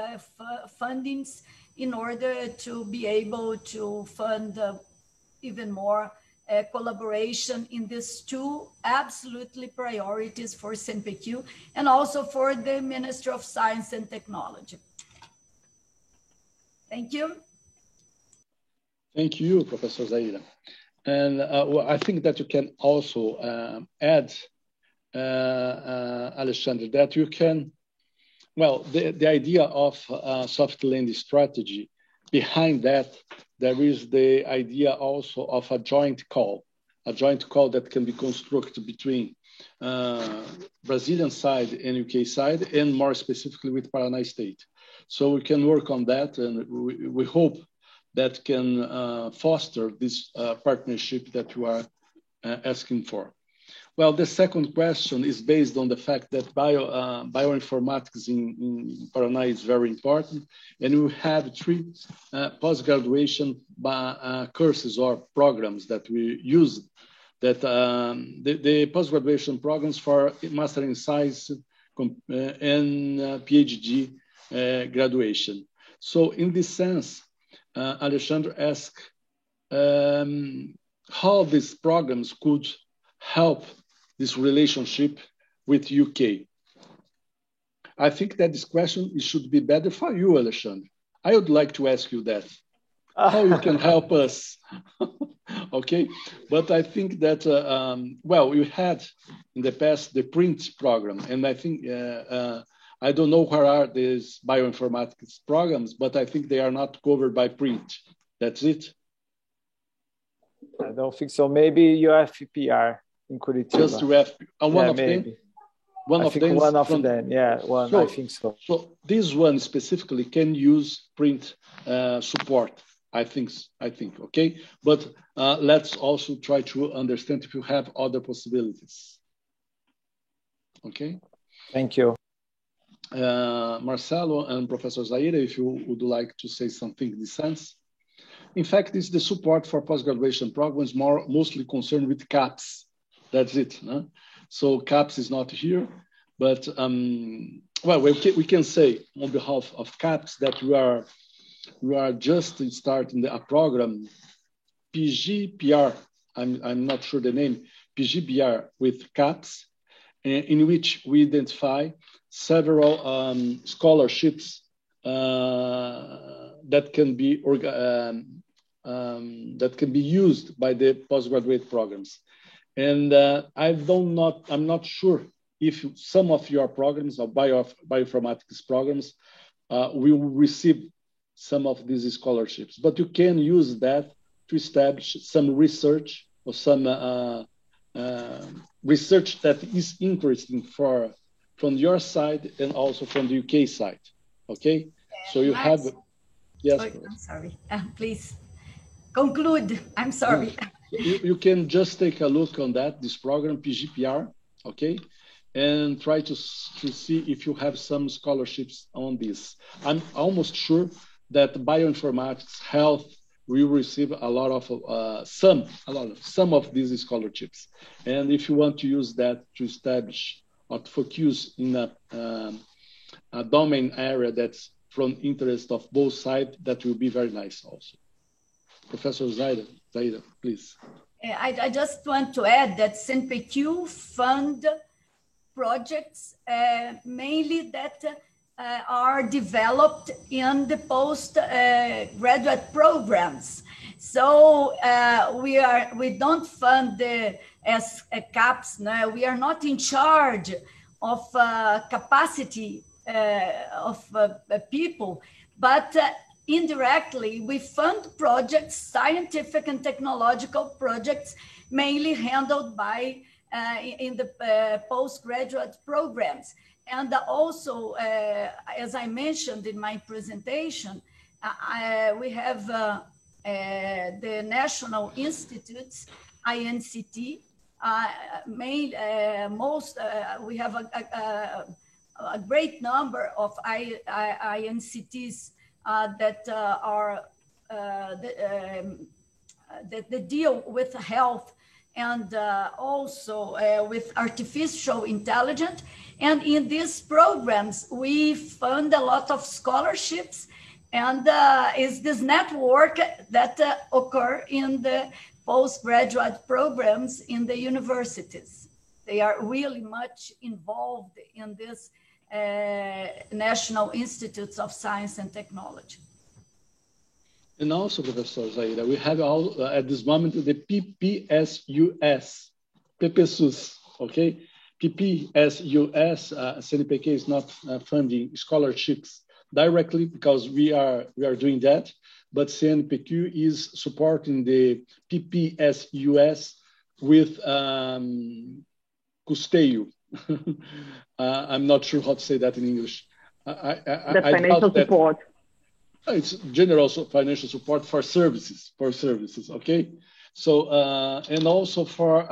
fundings in order to be able to fund even more collaboration in these two absolutely priorities for CNPq and also for the Ministry of Science and Technology. Thank you. Thank you, Professor Zaida. And well, I think that you can also add, Alexandre, that you can, well, the idea of soft landing strategy, behind that, there is the idea also of a joint call that can be constructed between Brazilian side and UK side, and more specifically with Paraná State. So we can work on that, and we hope that can foster this partnership that you are asking for. Well, the second question is based on the fact that bioinformatics in Paraná is very important, and we have 3 post-graduation courses or programs that we use. That the post-graduation programs for Master in Science and PhD graduation. So in this sense, Alexandre asked how these programs could help this relationship with UK. I think that this question should be better for you, Alexandre. I would like to ask you that. How you can help us, okay? But I think that, well, you had in the past the print program, and I think, I don't know where are these bioinformatics programs, but I think they are not covered by print. That's it? I don't think so. Maybe UFPR in Curitiba. Just UFPR, one of maybe. them? One of them, yeah, one, so, I think so. So this one specifically can use print support. I think, okay? But let's also try to understand if you have other possibilities. Okay? Thank you. Marcelo and Professor Zaida, if you would like to say something in this sense. In fact, it's the support for post-graduation programs mostly concerned with CAPS. That's it. Huh? So CAPS is not here, but well, we can say on behalf of CAPS that we are just starting a program, PGBR, I'm not sure the name, PGBR with CAPS, in which we identify several scholarships that can be used by the postgraduate programs. And I'm not sure if some of your programs or bioinformatics programs will receive some of these scholarships, but you can use that to establish some research or some research that is interesting from your side and also from the UK side, okay? So you have, yes. Oh, I'm sorry, please conclude, I'm sorry. You can just take a look on that, this program, PGPR, okay? And try to see if you have some scholarships on this. I'm almost sure that bioinformatics, health will receive a lot of, some of these scholarships. And if you want to use that to establish or to focus in a domain area that's from interest of both sides, that will be very nice also. Professor Zaida, please. I just want to add that CNPq fund projects mainly that are developed in the post-graduate programs. So we don't fund as CAPS. No, we are not in charge of capacity of people, but indirectly, we fund projects, scientific and technological projects, mainly handled by in the postgraduate programs. And also, as I mentioned in my presentation, we have the National Institutes, INCT, we have a great number of INCTs that deal with health and also with artificial intelligence. And in these programs, we fund a lot of scholarships, and is this network that occur in the postgraduate programs in the universities. They are really much involved in this National Institutes of Science and Technology. And also, Professor Zaira, we have all, at this moment the PPSUS, PPSUS, okay? PPSUS, CNPq is not funding scholarships directly because we are doing that, but CNPq is supporting the PPSUS with custeio. I'm not sure how to say that in English. The financial support. It's general financial support for services, okay? So, and also for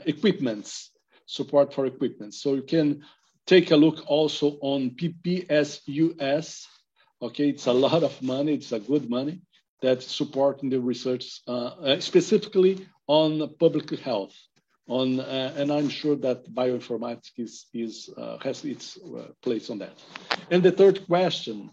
equipments, support for equipment. So you can take a look also on PPSUS, okay? It's a lot of money, it's a good money that's supporting the research, specifically on public health. And I'm sure that bioinformatics has its place on that. And the third question,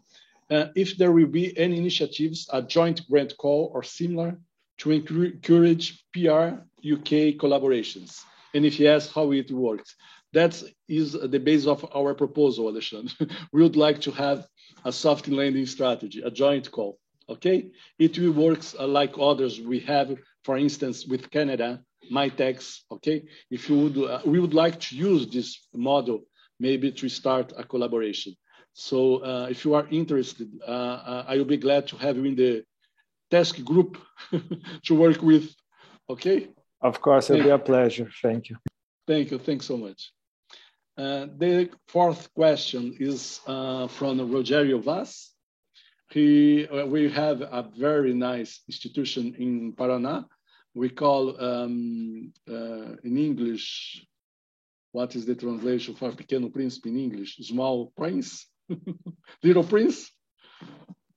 if there will be any initiatives, a joint grant call or similar to encourage PR-UK collaborations? And if yes, how it works? That is the base of our proposal, Alexandre. We would like to have a soft landing strategy, a joint call, okay? It will work like others we have, for instance, with Canada, MyTex, okay? If you would, we would like to use this model maybe to start a collaboration. So if you are interested, I will be glad to have you in the task group to work with, okay? Of course, it'll be a pleasure. Thank you. Thank you. Thanks so much. The fourth question is from Rogerio Vaz. We have a very nice institution in Paraná. We call in English, what is the translation for Pequeno Príncipe in English? Small Prince? Little Prince?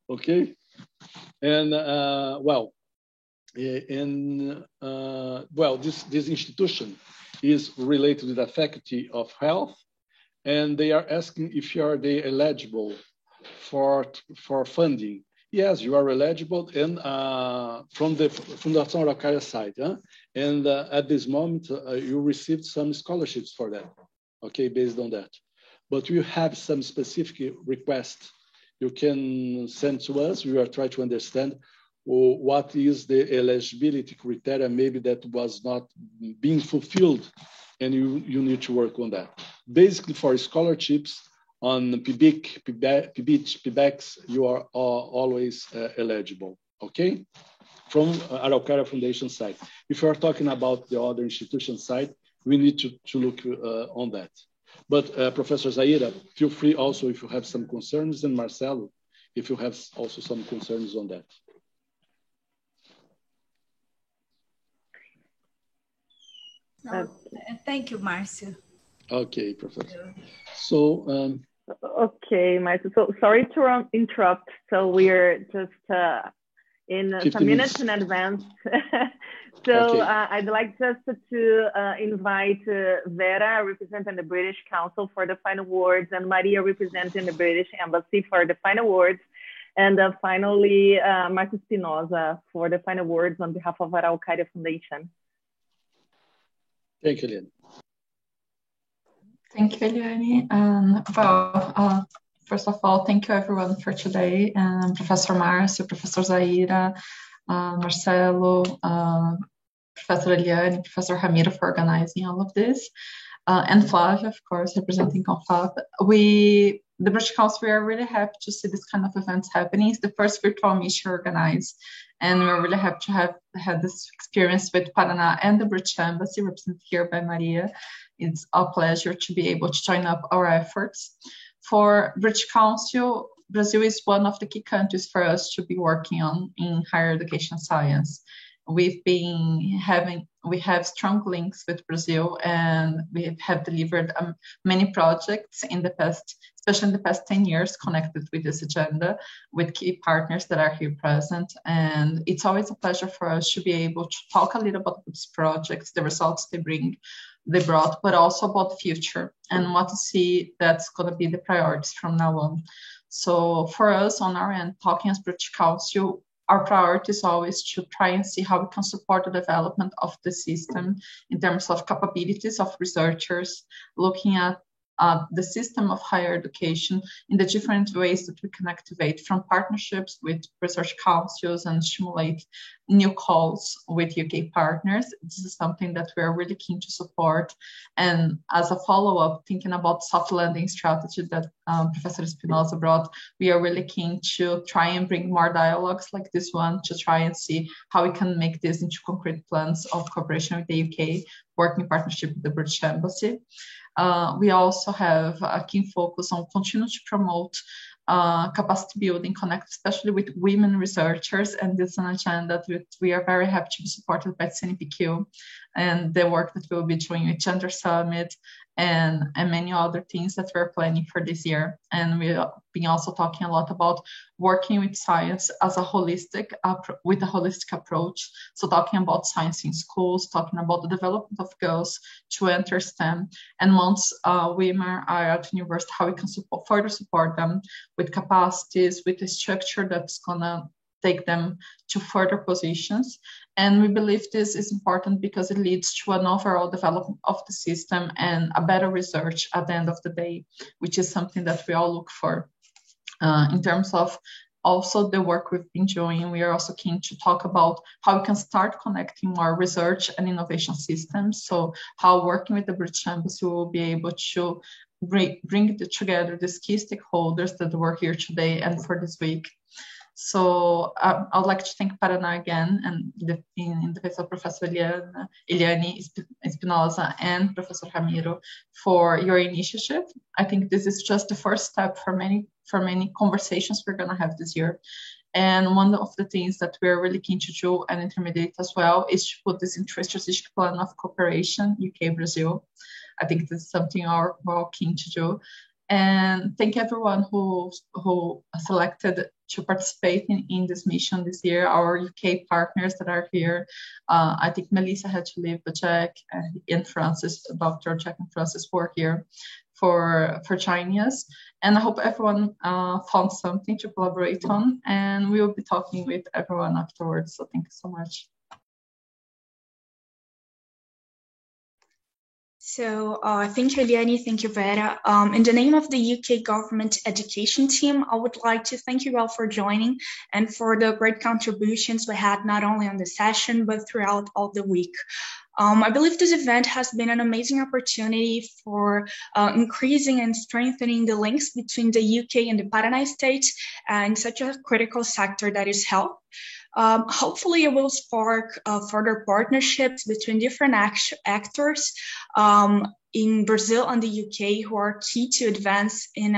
Okay. And this institution is related to the Faculty of Health, and they are asking if you are eligible for funding. Yes, you are eligible, and from the Fundação Araucária side, and at this moment you received some scholarships for that, okay, based on that. But you have some specific requests you can send to us. We are trying to understand what is the eligibility criteria, maybe that was not being fulfilled, and you need to work on that. Basically, for scholarships on PBIC, PBEX, you are always eligible, okay? From Araucária Foundation side. If you are talking about the other institution side, we need to look on that. But Professor Zaira, feel free also if you have some concerns, and Marcelo, if you have also some concerns on that. No, thank you, Marcio. Okay, Professor. So, okay, Marcio. So sorry to interrupt. So we're just in some minutes in advance. So okay. I'd like just to invite Vera, representing the British Council, for the final words, and Maria, representing the British Embassy, for the final words. And finally, Marcio Espinosa for the final words on behalf of Araucária Foundation. Thank you, Eliane. Thank you, Eliane. First of all, thank you everyone for today. Professor Marcio, Professor Zaira, Marcelo, Professor Eliane, Professor Ramiro for organizing all of this, and Flavia, of course, representing Confab. We the British Council, we are really happy to see this kind of events happening. It's the first virtual mission organized, and we're really happy to have had this experience with Paraná and the British Embassy, represented here by Maria. It's a pleasure to be able to join up our efforts. For British Council, Brazil is one of the key countries for us to be working on in higher education science. We have strong links with Brazil, and we have delivered many projects in the past, especially in the past 10 years, connected with this agenda, with key partners that are here present. And it's always a pleasure for us to be able to talk a little about these projects, the results they brought, but also about the future and what to see that's going to be the priorities from now on. So for us on our end, talking as British Council, our priority is always to try and see how we can support the development of the system in terms of capabilities of researchers, looking at the system of higher education in the different ways that we can activate, from partnerships with research councils and stimulate new calls with UK partners. This is something that we are really keen to support. And as a follow-up, thinking about soft landing strategy that Professor Espinosa brought, we are really keen to try and bring more dialogues like this one to try and see how we can make this into concrete plans of cooperation with the UK, working in partnership with the British Embassy. We also have a keen focus on continuing to promote capacity building, connect especially with women researchers, and this is an agenda that we are very happy to be supported by CNPq and the work that we'll be doing with Gender Summit and many other things that we're planning for this year. And we've been also talking a lot about working with science as a with a holistic approach. So talking about science in schools, talking about the development of girls to enter STEM, and once women are at university, how we can further support them with capacities, with a structure that's gonna take them to further positions. And we believe this is important because it leads to an overall development of the system and a better research at the end of the day, which is something that we all look for. In terms of also the work we've been doing, we are also keen to talk about how we can start connecting more research and innovation systems. So how working with the British Embassy will be able to bring together these key stakeholders that were here today and for this week. So I would like to thank Paraná again, and in the case of Professor Eliane Espinosa and Professor Ramiro for your initiative. I think this is just the first step for many conversations we're going to have this year. And one of the things that we're really keen to do and intermediate as well is to put this into a strategic plan of cooperation, UK-Brazil. I think this is something we're all keen to do. And thank everyone who selected to participate in this mission this year, our UK partners that are here. I think Melissa had to leave, but Jack and Francis, Dr. Jack and Francis were here for joining us. And I hope everyone found something to collaborate on, and we will be talking with everyone afterwards. So thank you so much. So thank you, Eliane. Thank you, Vera. In the name of the UK government education team, I would like to thank you all for joining and for the great contributions we had not only on the session, but throughout all the week. I believe this event has been an amazing opportunity for increasing and strengthening the links between the UK and the Paraná state in such a critical sector that is health. Hopefully it will spark further partnerships between different actors in Brazil and the UK who are key to advance in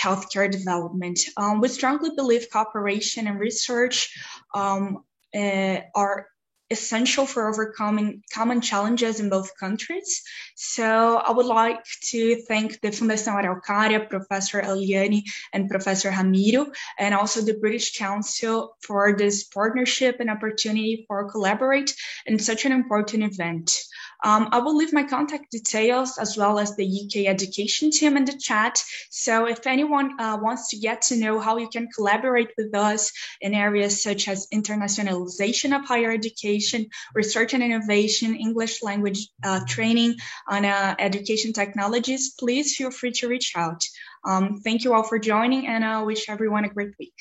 healthcare development. We strongly believe cooperation and research are essential for overcoming common challenges in both countries. So I would like to thank the Fundação Araucária, Professor Eliane and Professor Ramiro, and also the British Council for this partnership and opportunity for collaborate in such an important event. I will leave my contact details as well as the UK education team in the chat. So if anyone wants to get to know how you can collaborate with us in areas such as internationalization of higher education, research and innovation, English language training on education technologies, please feel free to reach out. Thank you all for joining, and I wish everyone a great week.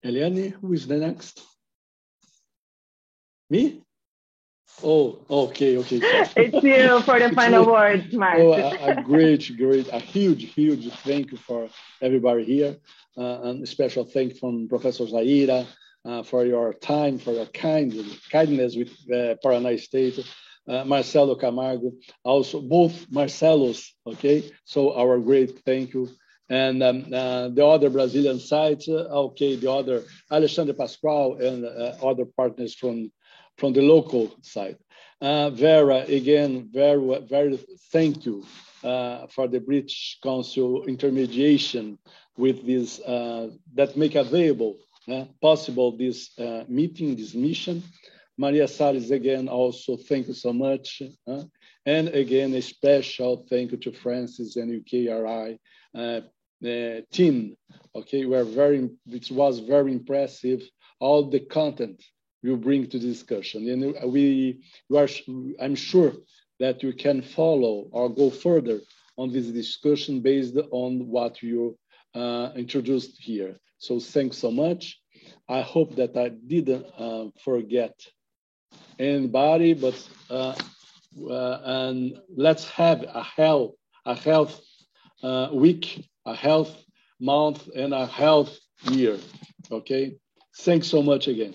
Eliane, who is the next? Me? Oh, okay. It's you for the final words, Mark. Oh, a great, a huge thank you for everybody here. And a special thank you from Professor Zaira for your time, for your kindness with Paraná State. Marcelo Camargo, also both Marcelos, okay? So our great thank you. And the other Brazilian sites, okay, the other Alexandre Pascoal and other partners from the local side. Vera, again, very thank you for the British Council intermediation with this, that make available, possible this meeting, this mission. Maria Salles, again, also thank you so much. And again, a special thank you to Francis and UKRI team. Okay, it was very impressive, all the content you bring to the discussion. And I'm sure that you can follow or go further on this discussion based on what you introduced here. So thanks so much. I hope that I didn't forget anybody, but and let's have a health week, a health month, and a health year. Okay, thanks so much again.